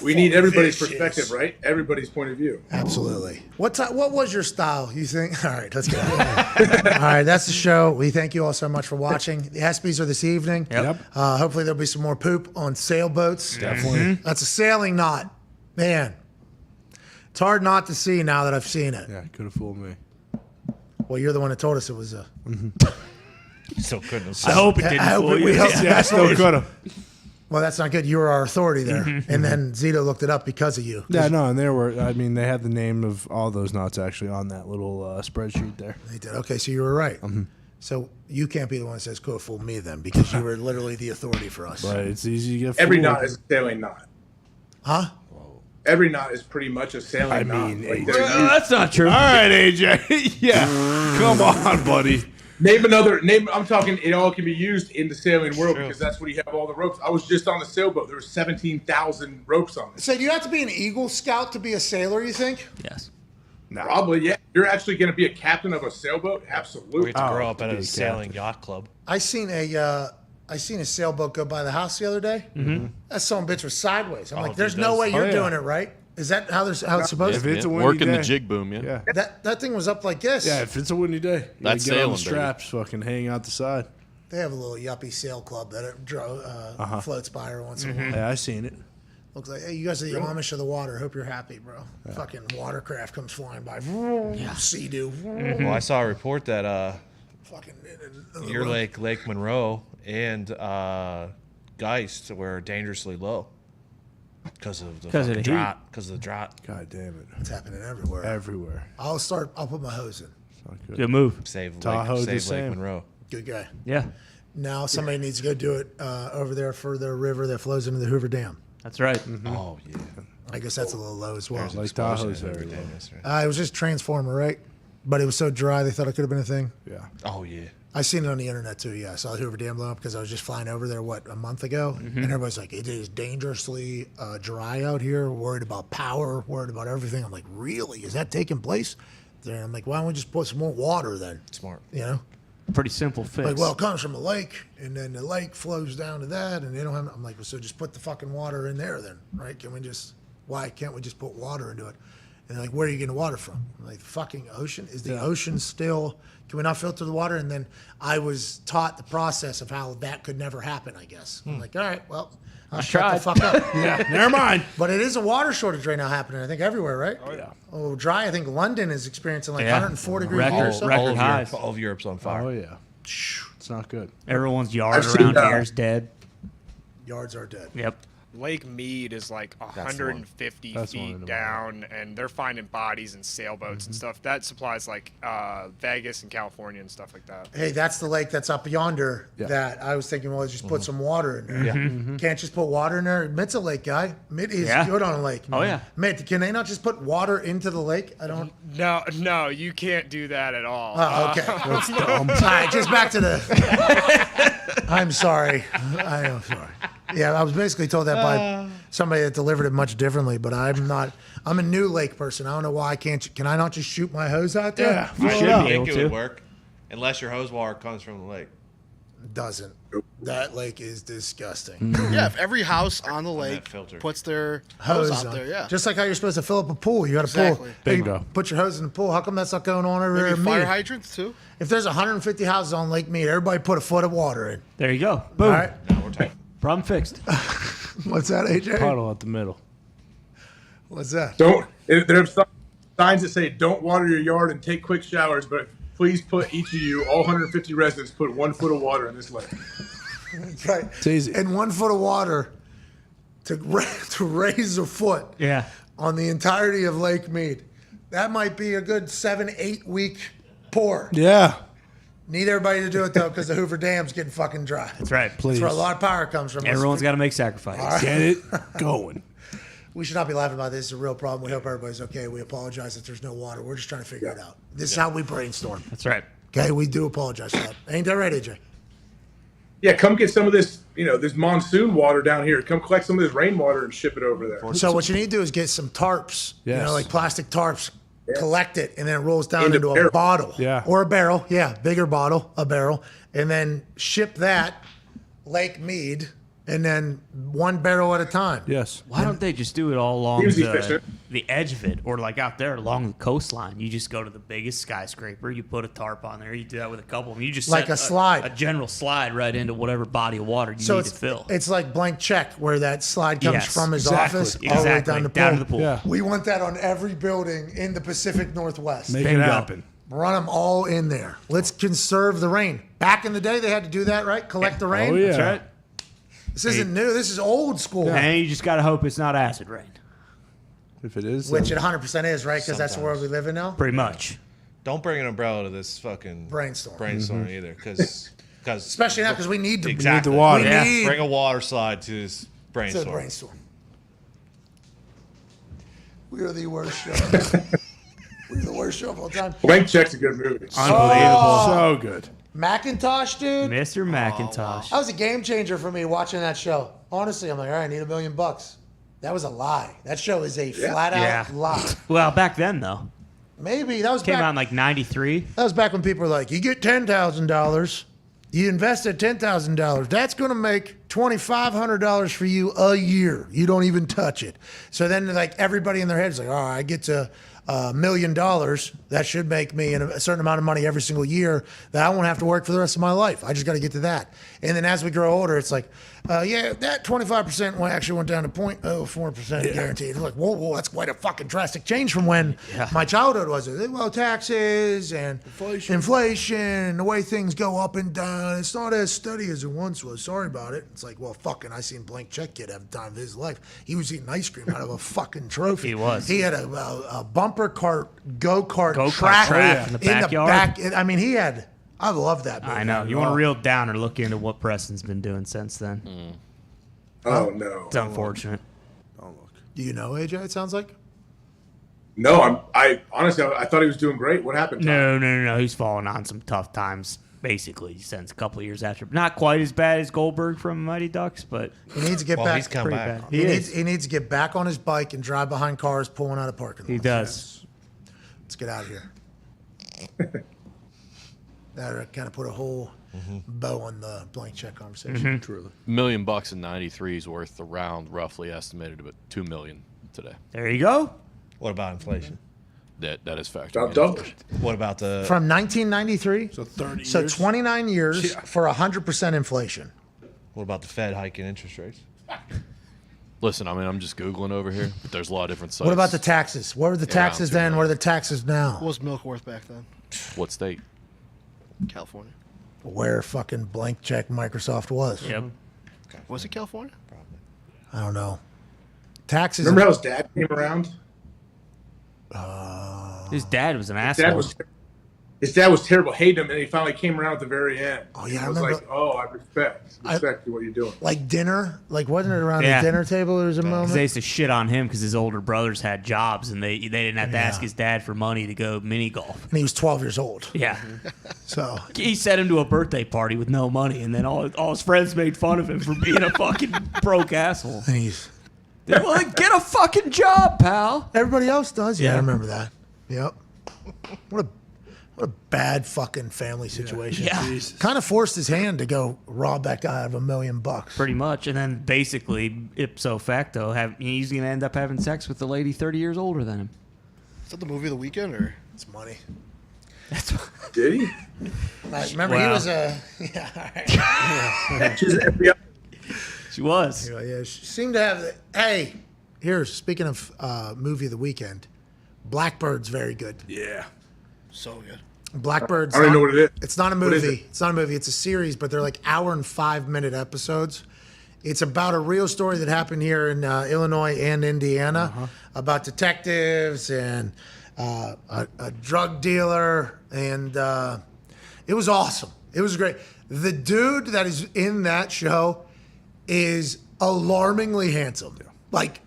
We need everybody's perspective, right? Everybody's point of view. Absolutely. What was your style, you think? All right, let's get it. All right, that's the show. We thank you all so much for watching. The ESPYs are this evening. Yep. Hopefully there'll be some more poop on sailboats. Definitely. That's a sailing knot. Man, it's hard not to see now that I've seen it. Yeah, could have fooled me. Well, you're the one that told us it was a... So goodness. I hope it didn't fool you. Yeah, still could have. Well, that's not good. You were our authority there. And then Zito looked it up because of you. Yeah, no, and they had the name of all those knots actually on that little spreadsheet there. They did. Okay, so you were right. So you can't be the one that says, could have fooled me then, because you were literally the authority for us. But it's easy to get Every fooled. knot is a sailing knot. Huh? Every knot is pretty much a sailing knot. mean, Like, AJ. they're used- That's not true. All right, AJ. Yeah. Come on, buddy. Name another name. I'm talking. It all can be used in the sailing world because that's where you have all the ropes. I was just on the sailboat. There were 17,000 ropes on it. So do you have to be an Eagle Scout to be a sailor, you think? Yes. Probably, yeah. You're actually going to be a captain of a sailboat. We Absolutely. have to grow up at a sailing yacht club. I seen a sailboat go by the house the other day. That son of a bitch was sideways. I'm like, there's no way you're doing it right. Is that how it's supposed If to be? it's a windy Working day. the jig boom, yeah. That thing was up like this. Yeah, if it's a windy day, you That's gotta get on sailing, the straps, fucking hang out the side. They have a little yuppie sail club that floats by her once in a while. Yeah, I seen it. Looks like, hey, you guys are the Amish of the water. Hope you're happy, bro. Fucking watercraft comes flying by. Sea-Doo. Well, I saw a report that Fucking your Lake Monroe, and Geist were dangerously low because of the fucking heat. drought. Because of the drought. God damn it. It's happening everywhere. Everywhere. I'll put my hose in. Not good. Good move. Save Tahoe's the Lake same. Monroe. Good guy. Yeah. Now somebody needs to go do it over there for the river that flows into the Hoover Dam. That's right. Oh yeah. I guess that's a little low as well. Like Tahoe's very low. It was just Transformer, right? But it was so dry they thought it could have been a thing. Yeah. Oh yeah. I seen it on the internet too. Yeah, I saw the Hoover Dam blow up because I was just flying over there a month ago, and everybody's like, "It is dangerously dry out here. Worried about power. Worried about everything." I'm like, "Really? Is that taking place?" Then I'm like, "Why don't we just put some more water then?" Smart. You know, Pretty simple fix. like, well, it comes from a lake, and then the lake flows down to that, and they don't have. I'm like, well, so just put the fucking water in there then, right? Why can't we just put water into it? And they're like, where are you getting the water from? I'm like, the fucking ocean? Is the ocean still, can we not filter the water? And then I was taught the process of how that could never happen, I guess. I'm like, all right, well, I'll shut the fuck up. Yeah, never mind. But it is a water shortage right now happening, I think, everywhere, right? Oh, yeah. Oh, dry. I think London is experiencing like Yeah. 104 degrees heat or something. Record highs. All of Europe's on fire. Oh, yeah. It's not good. Everyone's yard I've seen around that. here is dead. Yards are dead. Yep. Lake Mead is like the one. 150 That's the one in feet the down, and they're finding bodies in sailboats and stuff. That supplies like Vegas and California and stuff like that. Hey, that's the lake that's up yonder Yeah. that I was thinking, well, just put some water in there. Yeah. Can't just put water in there. Mitt's a lake guy. Mitt is Yeah. good on a lake. Oh, yeah. Mitt, can they not just put water into the lake? I don't. No, you can't do that at all. Oh, okay. That's dumb. All right, just back to the. I'm sorry. I am sorry. Yeah, I was basically told that by somebody that delivered it much differently, but I'm not. I'm a new lake person. I don't know why I can't. Can I not just shoot my hose out there? Yeah. I should don't be able think it to. would work unless your hose water comes from the lake. Doesn't. That lake is disgusting. Yeah, if every house on the that lake filter. puts their hose out on. there, yeah. Just like how you're supposed to fill up a pool. You got a Exactly. pool. Bingo. Hey, put your hose in the pool. How come that's not going on over there? Maybe in fire Mead? hydrants too. If there's 150 houses on Lake Mead, everybody put a foot of water in. There you go. Boom. All right. No, we're talking. Problem fixed. What's that, AJ? Puddle at the middle. What's that? There are signs that say don't water your yard and take quick showers, but please put each of you, all 150 residents, put 1 foot of water in this lake. That's right. It's easy. And 1 foot of water to raise a foot Yeah. on the entirety of Lake Mead. That might be a good 7-8 week pour. Yeah. Need everybody to do it, though, because the Hoover Dam's getting fucking dry. That's right. That's where a lot of power comes from. Everyone's got to make sacrifices. All right. Get it going. We should not be laughing about this. It's a real problem. We hope everybody's okay. We apologize that there's no water. We're just trying to figure it out. This is how we brainstorm. That's right. Okay, we do apologize for that. Ain't that right, AJ? Yeah, come get some of this, this monsoon water down here. Come collect some of this rainwater and ship it over there. So what you need to do is get some tarps, Yes. like plastic tarps, collect it, and then it rolls down into a barrel. bottle. Yeah. Or a barrel. Yeah, bigger bottle, a barrel. And then ship that Lake Mead, and then one barrel at a time. Yes. Why don't they just do it all along Seems efficient. the edge of it, or like out there along the coastline? You just go to the biggest skyscraper, you put a tarp on there, you do that with a couple of them. You just Like set a slide. a general slide right into whatever body of water you So need to fill. it's like blank check where that slide comes Yes, from his exactly, office all the way down the pool. Yeah. We want that on every building in the Pacific Northwest. Make Bingo. it happen. Run them all in there. Let's conserve the rain. Back in the day, they had to do that, right? Collect the rain. Oh, yeah. That's right. This isn't new. This is old school. And you just got to hope it's not acid rain. If it is. Which then- it 100% is, right? Because that's where we live in now. Pretty much. Don't bring an umbrella to this fucking Brainstorm. either, because Especially now because we need to exactly the water. We Yeah. need bring a water slide to this to brainstorm. the brainstorm. We are the worst show. We're the worst show of all time. Blank Check's a good movie. Unbelievable. So good. Macintosh, dude. Mr. McIntosh. That was a game changer for me watching that show. Honestly, I'm like, all right, I need $1 million. That was a lie. That show is a flat out lie. Well, back then, though. Maybe that was Came back. out in like 93. That was back when people were like, you get $10,000, you invested $10,000. That's going to make $2,500 for you a year. You don't even touch it. So then, like, everybody in their head is like, all right, I get to $1 million. That should make me a certain amount of money every single year that I won't have to work for the rest of my life. I just got to get to that. And then as we grow older, it's like, that 25% actually went down to 0.04% guaranteed. It's like, whoa, that's quite a fucking drastic change from when my childhood was. Well, taxes and inflation, the way things go up and down. It's not as steady as it once was. Sorry about it. It's like, well, fucking, I seen Blank Check Kid have the time of his life. He was eating ice cream out of a fucking trophy. He was. He had a bumper cart, go-kart Go-kart track in the backyard. I mean, he had. I love that movie. I know. You want to reel down or look into what Preston's been doing since then. Oh, no. It's unfortunate. Do you know AJ? It sounds like. No, I honestly, I thought he was doing great. What happened? Tom? No. He's fallen on some tough times, basically, since a couple of years after. Not quite as bad as Goldberg from Mighty Ducks, but He needs to get Well, back. he's come pretty back. bad. He needs to get back on his bike and drive behind cars pulling out of parking lots. He does. Let's get out of here. That kind of put a whole bow on the Blank Check conversation. Truly. $1 million in '93 is worth around roughly estimated about $2 million today. There you go. What about inflation? That is factoring. Double. What about the From 1993, So 30 so years. 29 years Yeah. for 100% inflation. what about the Fed hiking interest rates? Listen, I mean, I'm just Googling over here, but there's a lot of different sites. What about the taxes? What were the taxes $2 then? million. What are the taxes now? What was milk worth back then? What state? California. Where fucking Blank Check Microsoft was. Yep. Was it California? I don't know. Taxes. Remember how his dad came around? His dad was an His asshole. his dad was terrible, hated him, and he finally came around at the very end. Oh, yeah, I I was remember- like, oh, I respect what you're doing. Like dinner? Like wasn't it around Yeah. the dinner table there was a Because moment? they used to shit on him because his older brothers had jobs and they didn't have to ask his dad for money to go mini golf. And he was 12 years old. Yeah. So He sent him to a birthday party with no money, and then all his friends made fun of him for being a fucking broke asshole. and he's Well, get a fucking job, pal. everybody else does. Yeah, I Yeah. remember that. Yep. What a bad fucking family situation. Yeah. Kind of forced his hand to go rob that guy of $1 million. Pretty much. And then basically, ipso facto, he's going to end up having sex with the lady 30 years older than him. Is that the movie of the weekend or? It's money. That's Did he? Remember, he Wow. was a. Yeah, all right. She's an FBI. She was. Yeah, she seemed to have. Hey, here, speaking of movie of the weekend, Blackbird's very good. Yeah. So good. Blackbird's. I don't even not- know what it is. It's not a What is movie. it? It's not a movie. It's a series, but they're like hour and 5 minute episodes. It's about a real story that happened here in Illinois and Indiana about detectives and a drug dealer, and it was awesome. It was great. The dude that is in that show is alarmingly handsome. Yeah. Like,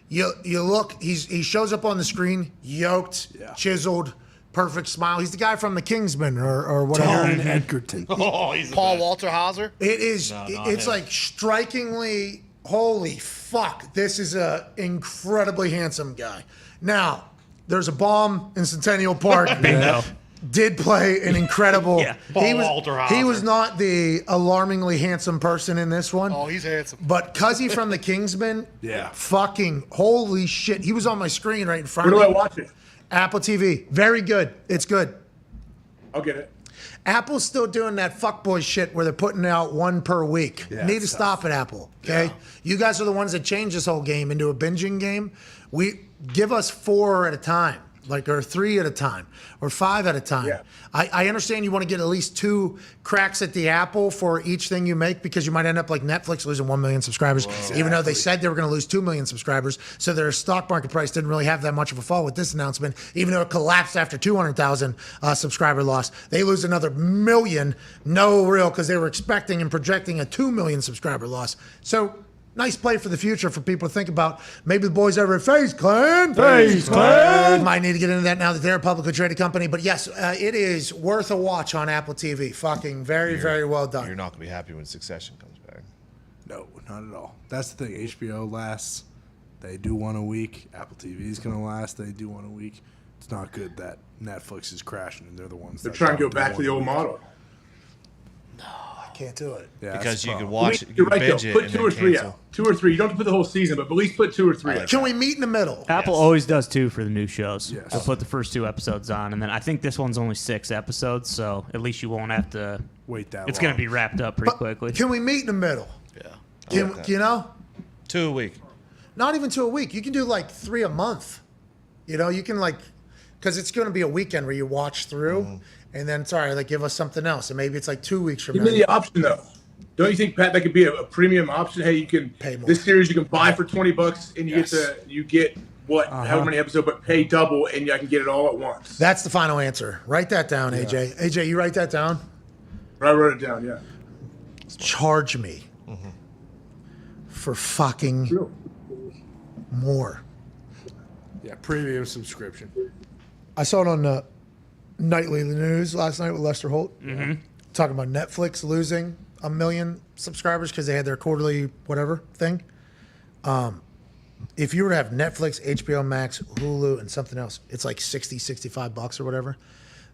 you look, he shows up on the screen, yoked, chiseled, perfect smile. He's the guy from The Kingsman or whatever. Taron Egerton. Oh, he's Paul Walter Hauser. It is. No, not it's him. like strikingly. Holy fuck! This is a incredibly handsome guy. Now, there's a bomb in Centennial Park. Bingo. Did play an incredible. Paul Walter Hauser. He was not the alarmingly handsome person in this one. Oh, he's handsome. But Cuzzy from The Kingsman, fucking holy shit. He was on my screen right in front Where of do me. I watch it? Apple TV. Very good. It's good. I'll get it. Apple's still doing that fuckboy shit where they're putting out one per week. Yeah, Need to it's stop it, Apple. Okay? Yeah. You guys are the ones that changed this whole game into a binging game. We give us 4 at a time. Or 3 at a time, or 5 at a time. Yeah. I understand you want to get at least 2 cracks at the apple for each thing you make because you might end up like Netflix losing 1 million subscribers, even though they said they were going to lose 2 million subscribers. So their stock market price didn't really have that much of a fall with this announcement, even though it collapsed after 200,000 subscriber loss. They lose another million, no real, because they were expecting and projecting a 2 million subscriber loss. So nice play for the future for people to think about. Maybe the boys over at FaZe Clan. Might need to get into that now that they're a publicly traded company. But yes, it is worth a watch on Apple TV. Fucking very well done. You're not going to be happy when Succession comes back. No, not at all. That's the thing. HBO lasts. They do one a week. Apple TV is going to last. They do one a week. It's not good that Netflix is crashing and they're the ones They're that trying to don't go back do to the one old a week. model. Can't do it. Yeah, Because that's you the can problem. watch it, you You're can right, though. binge it, Put and 2 then or 3 cancel. out. 2 or 3. You don't have to put the whole season, but at least put 2 or 3 out. Can we meet in the middle? Apple always does too for the new shows. Yes. They'll put the first 2 episodes on, and then I think this one's only 6 episodes, so at least you won't have to wait that It's long. going to be wrapped up pretty quickly. Can we meet in the middle? Yeah. Can, Okay. you know? 2 a week. Not even 2 a week. You can do like 3 a month. You know, you can like, because it's going to be a weekend where you watch through, and then sorry, like give us something else, and maybe it's like 2 weeks from Give now. me the option though. Don't you think, Pat, that could be a premium option? Hey, you can Pay more. this series you can buy for $20 and Yes. you get what however many episodes, but pay double and I can get it all at once. That's the final answer. Write that down, AJ. AJ, you write that down. I wrote it down. Yeah. Charge me for fucking more. Yeah, premium subscription. I saw it on the nightly news last night with Lester Holt talking about Netflix losing 1 million subscribers because they had their quarterly whatever thing. If you were to have Netflix, HBO Max, Hulu, and something else, it's like $60-65 or whatever.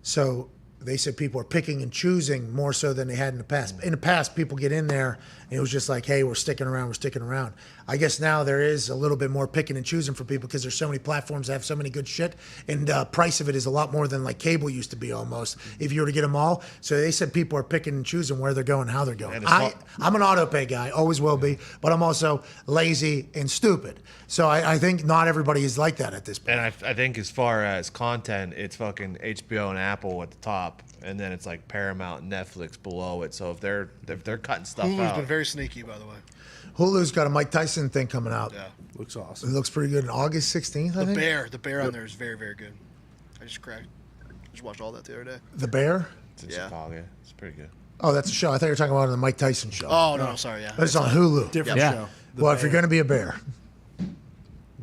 So they said people are picking and choosing more so than they had in the past. In the past, people get in there and it was just like, hey, we're sticking around. I guess now there is a little bit more picking and choosing for people because there's so many platforms that have so many good shit. And price of it is a lot more than like cable used to be almost if you were to get them all. So they said people are picking and choosing where they're going, how they're going. I'm an auto pay guy, always will be, but I'm also lazy and stupid. So I think not everybody is like that at this point. And I think as far as content, it's fucking HBO and Apple at the top, and then it's like Paramount and Netflix below it. So if they're cutting stuff Hulu's out, been very sneaky, by the way. Hulu's got a Mike Tyson thing coming out. Yeah. Looks awesome. It looks pretty good. On August 16th, I think. The bear on there is very, very good. I just watched all that the other day. The Bear? it's in Chicago. It's pretty good. Oh, that's a show. I thought you were talking about the Mike Tyson show. Oh no, sorry, yeah. But it's on Hulu. Different Yeah. show. Well, if you're going to be a bear,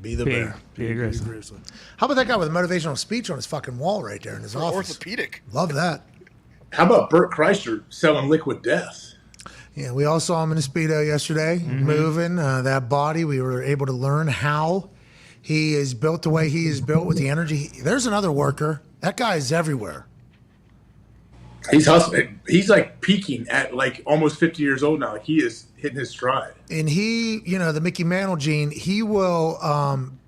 be the bear. Be a grizzly. How about that guy with a motivational speech on his fucking wall right there in his office? Orthopedic. Love that. How about Burt Kreischer selling Liquid Death? Yeah, we all saw him in a Speedo yesterday, moving that body. We were able to learn how he is built the way he is built with the energy. There's another worker. That guy is everywhere. He's hustling. He's like peaking at like almost 50 years old now. Like he is hitting his stride. And he, the Mickey Mantle gene, he will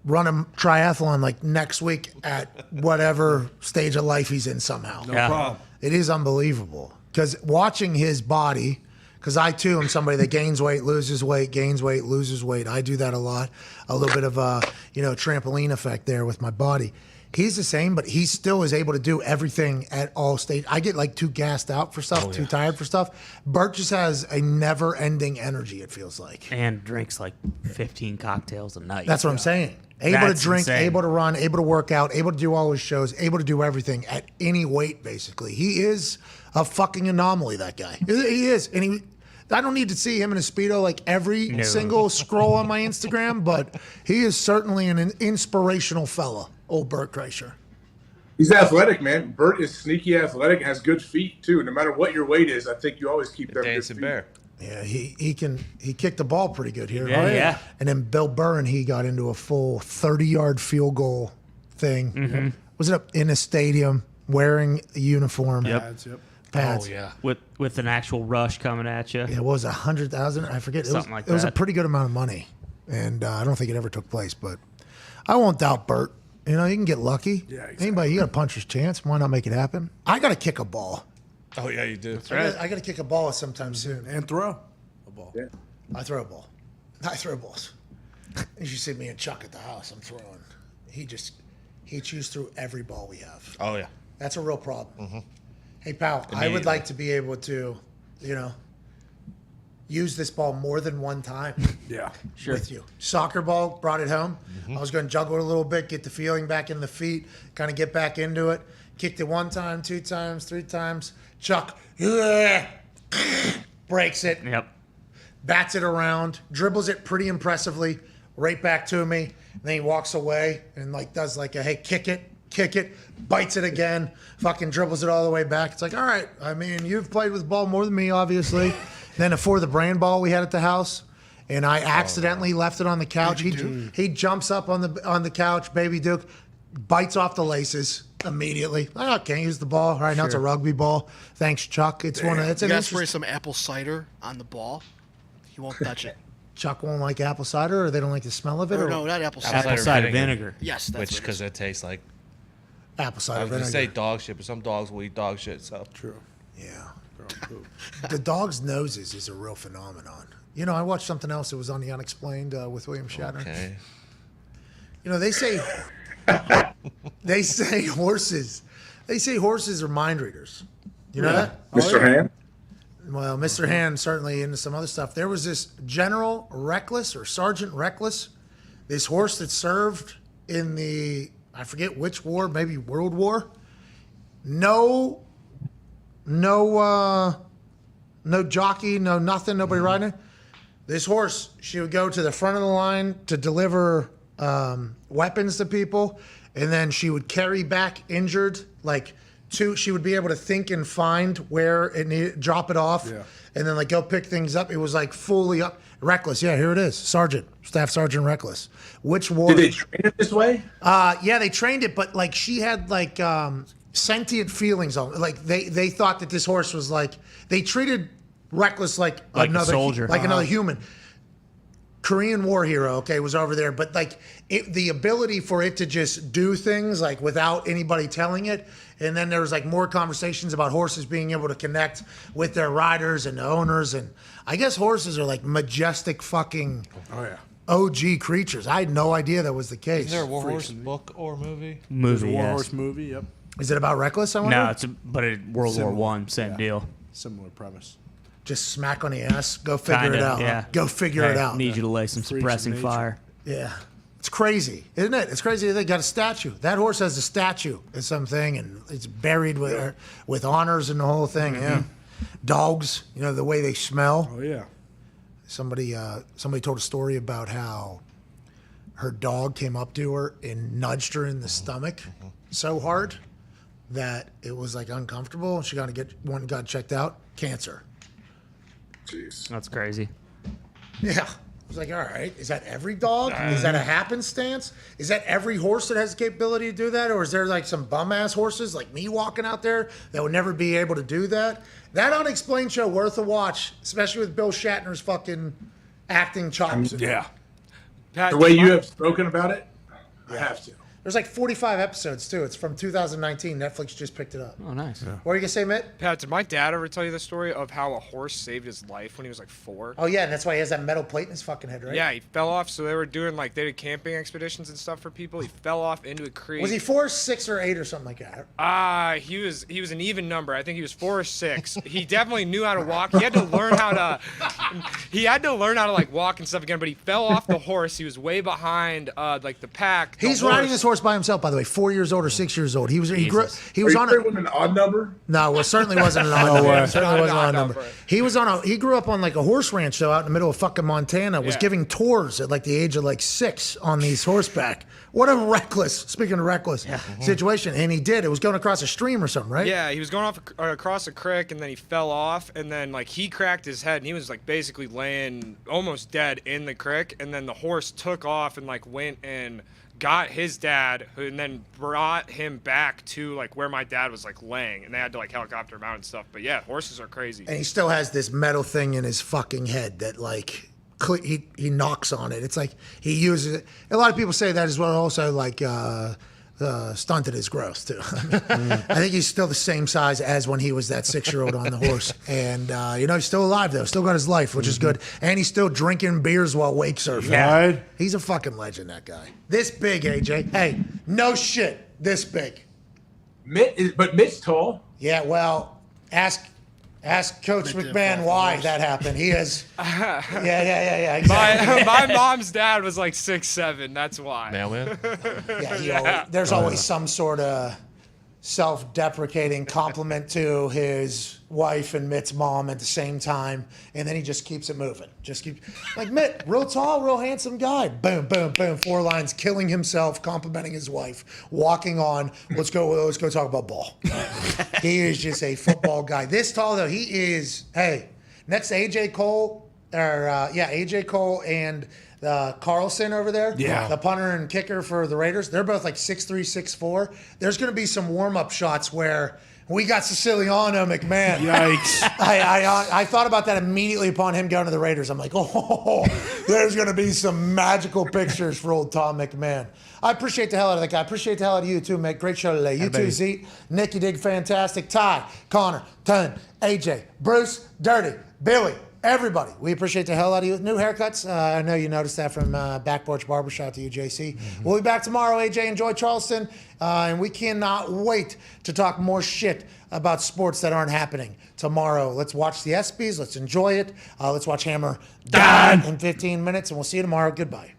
run a triathlon like next week at whatever stage of life he's in somehow. No problem. It is unbelievable. Because watching his body, because I too am somebody that gains weight, loses weight, loses weight. I do that a lot. A little bit of a, trampoline effect there with my body. He's the same, but he still is able to do everything at all stages. I get like too gassed out for stuff, too tired for stuff. Bert just has a never-ending energy, it feels like. And drinks like 15 cocktails a night. That's what I'm saying. Able That's to drink, insane. able to run, able to work out, able to do all his shows, able to do everything at any weight, basically. He is a fucking anomaly, that guy. He is. And I don't need to see him in a Speedo like every single scroll on my Instagram, but he is certainly an inspirational fella, old Bert Kreischer. He's athletic, man. Bert is sneaky athletic and has good feet, too. No matter what your weight is, I think you always keep them good Dancing feet. bear. Yeah, he kicked the ball pretty good here. Yeah, right? yeah. And then Bill Burr and he got into a full 30-yard field goal thing. Mhm. Was it up in a stadium wearing a uniform? Yep. Pads. Oh, yeah. With an actual rush coming at you. Yeah, what was it, 100,000? I forget. Something like It was a that. pretty good amount of money, and I don't think it ever took place. But I won't doubt Bert. You know, you can get lucky. Yeah, exactly. Anybody, you got a puncher's chance. Why not make it happen? I got to kick a ball. Oh, yeah, you do. I got to kick a ball sometime soon. And throw a ball. Yeah. I throw a ball. I throw balls. You should see me and Chuck at the house. I'm throwing. He chews through every ball we have. Oh, yeah. That's a real problem. Hey, pal, I would Immediately. like to be able to, use this ball more than one time. Yeah, With you. Soccer ball, brought it home. I was going to juggle it a little bit, get the feeling back in the feet, kind of get back into it. Kicked it 1 time, 2 times, 3 times. Chuck breaks it. Yep. Bats it around, dribbles it pretty impressively, right back to me. And then he walks away and does a, hey, kick it, bites it again, fucking dribbles it all the way back. It's like, all right, I mean, you've played with the ball more than me, obviously. Then a For the Brand ball we had at the house, and I accidentally left it on the couch. He jumps up on the couch, Baby Duke, bites off the laces immediately. I can't use the ball. All right, now it's a rugby ball. Thanks, Chuck. It's an You gotta spray interesting. some apple cider on the ball. He won't touch it. Chuck won't like apple cider, or they don't like the smell of it, Or or no, not apple cider. Apple cider vinegar. Yes, that's Which, what it because is. it tastes like. apple I cider was going vinegar. to say dog shit, but some dogs will eat dog shit, so. True. Yeah. The dog's noses is a real phenomenon. I watched something else that was on The Unexplained with William Shatner. Okay. They say horses are mind readers. You know that? Mr. Hand? Well, Mr. Hand certainly into some other stuff. There was this General Reckless or Sergeant Reckless, this horse that served in the, I forget which war, maybe World War. No jockey, no nothing, nobody riding it. This horse, she would go to the front of the line to deliver weapons to people, and then she would carry back injured, she would be able to think and find where it needed, drop it off, and then go pick things up. It was fully up. Reckless, yeah, here it is. Staff Sergeant Reckless. Which war? Did they train it this way? Yeah, they trained it, but she had sentient feelings on it. They thought that this horse was they treated Reckless like another soldier. another human. Korean War hero, was over there, but the ability for it to just do things without anybody telling it, and then there was more conversations about horses being able to connect with their riders and the owners, and I guess horses are majestic fucking OG creatures. I had no idea that was the case. Is there a War Horse book or movie? There's a Movie, War yes. Horse movie, yep. Is it about Reckless? I wonder. No, but World War One, same deal. Similar premise. Just smack on the ass. Go figure it out. Yeah. Go figure it out. Need you to lay some Freaks of suppressing nature. fire. Yeah. It's crazy, isn't it? It's crazy they got a statue. That horse has a statue at something, and it's buried with honors and the whole thing. Yeah. Dogs, the way they smell. Oh yeah. Somebody told a story about how her dog came up to her and nudged her in the stomach so hard that it was uncomfortable. She got checked out. Cancer. Jeez. That's crazy. Yeah. I was all right, is that every dog? Is that a happenstance? Is that every horse that has the capability to do that? Or is there some bum-ass horses like me walking out there that would never be able to do that? That Unexplained show, worth a watch, especially with Bill Shatner's fucking acting chops. Yeah. The way you have spoken about it, I have to. There's like 45 episodes too. It's from 2019. Netflix just picked it up. Oh, nice. What were you gonna say, Mitt? Pat, did my dad ever tell you the story of how a horse saved his life when he was like 4? Oh yeah, and that's why he has that metal plate in his fucking head, right? Yeah, he fell off. So they were doing they did camping expeditions and stuff for people. He fell off into a creek. Was he 4, 6, or 8 or something like that? He was an even number. I think he was 4 or 6. He definitely knew how to walk. He had to learn how to like walk and stuff again. But he fell off the horse. He was way behind like the pack. He's riding this horse by himself, by the way. 4 years old or 6 years old. He was on an odd number. No, it certainly wasn't an odd number. It certainly wasn't an odd number. He grew up on like a horse ranch though, out in the middle of fucking Montana. Was giving tours at like the age of like 6 on these horseback. What a reckless, speaking of reckless situation. And he did. It was going across a stream or something, right? Yeah, he was going across a creek and then he fell off and then like he cracked his head and he was like basically laying almost dead in the creek, and then the horse took off and like went and got his dad, and then brought him back to like where my dad was like laying, and they had to like helicopter him out and stuff. But yeah, horses are crazy. And he still has this metal thing in his fucking head that like he knocks on it. It's like he uses it. A lot of people say that as well. Also like stunted his growth too. I think he's still the same size as when he was that 6-year-old on the horse. And he's still alive though. Still got his life, which is good. And he's still drinking beers while wake surfing. Yeah. He's a fucking legend, that guy. This big, AJ. Hey, no shit. This big. But Mitt's tall. Yeah, well, ask Coach McMahon why that happened. He is. Yeah. Exactly. My mom's dad was like 6'7". That's why. Mailman. There's always some sort of self-deprecating compliment to his wife and Mitt's mom at the same time, and then he just keeps it moving. Like Mitt, real tall, real handsome guy. Boom, boom, boom. 4 lines, killing himself, complimenting his wife, walking on. Let's go talk about ball. He is just a football guy. This tall though, he is. Hey, next to AJ Cole, AJ Cole and Carlson over there, the punter and kicker for the Raiders, they're both like 6'3", 6'4". There's going to be some warm-up shots where we got Siciliano McMahon. Yikes. I thought about that immediately upon him going to the Raiders. I'm like, oh, there's going to be some magical pictures for old Tom McMahon. I appreciate the hell out of that guy. I appreciate the hell out of you too, mate. Great show today. You too, Zeke. Nick, you did fantastic. Ty, Connor, Ton, AJ, Bruce, Dirty, Billy. Everybody, we appreciate the hell out of you. New haircuts. I know you noticed that from Back Porch Barbershop to you, JC. We'll be back tomorrow, AJ. Enjoy Charleston. And we cannot wait to talk more shit about sports that aren't happening tomorrow. Let's watch the ESPYs. Let's enjoy it. Let's watch Hammer Dahn in 15 minutes, and we'll see you tomorrow. Goodbye.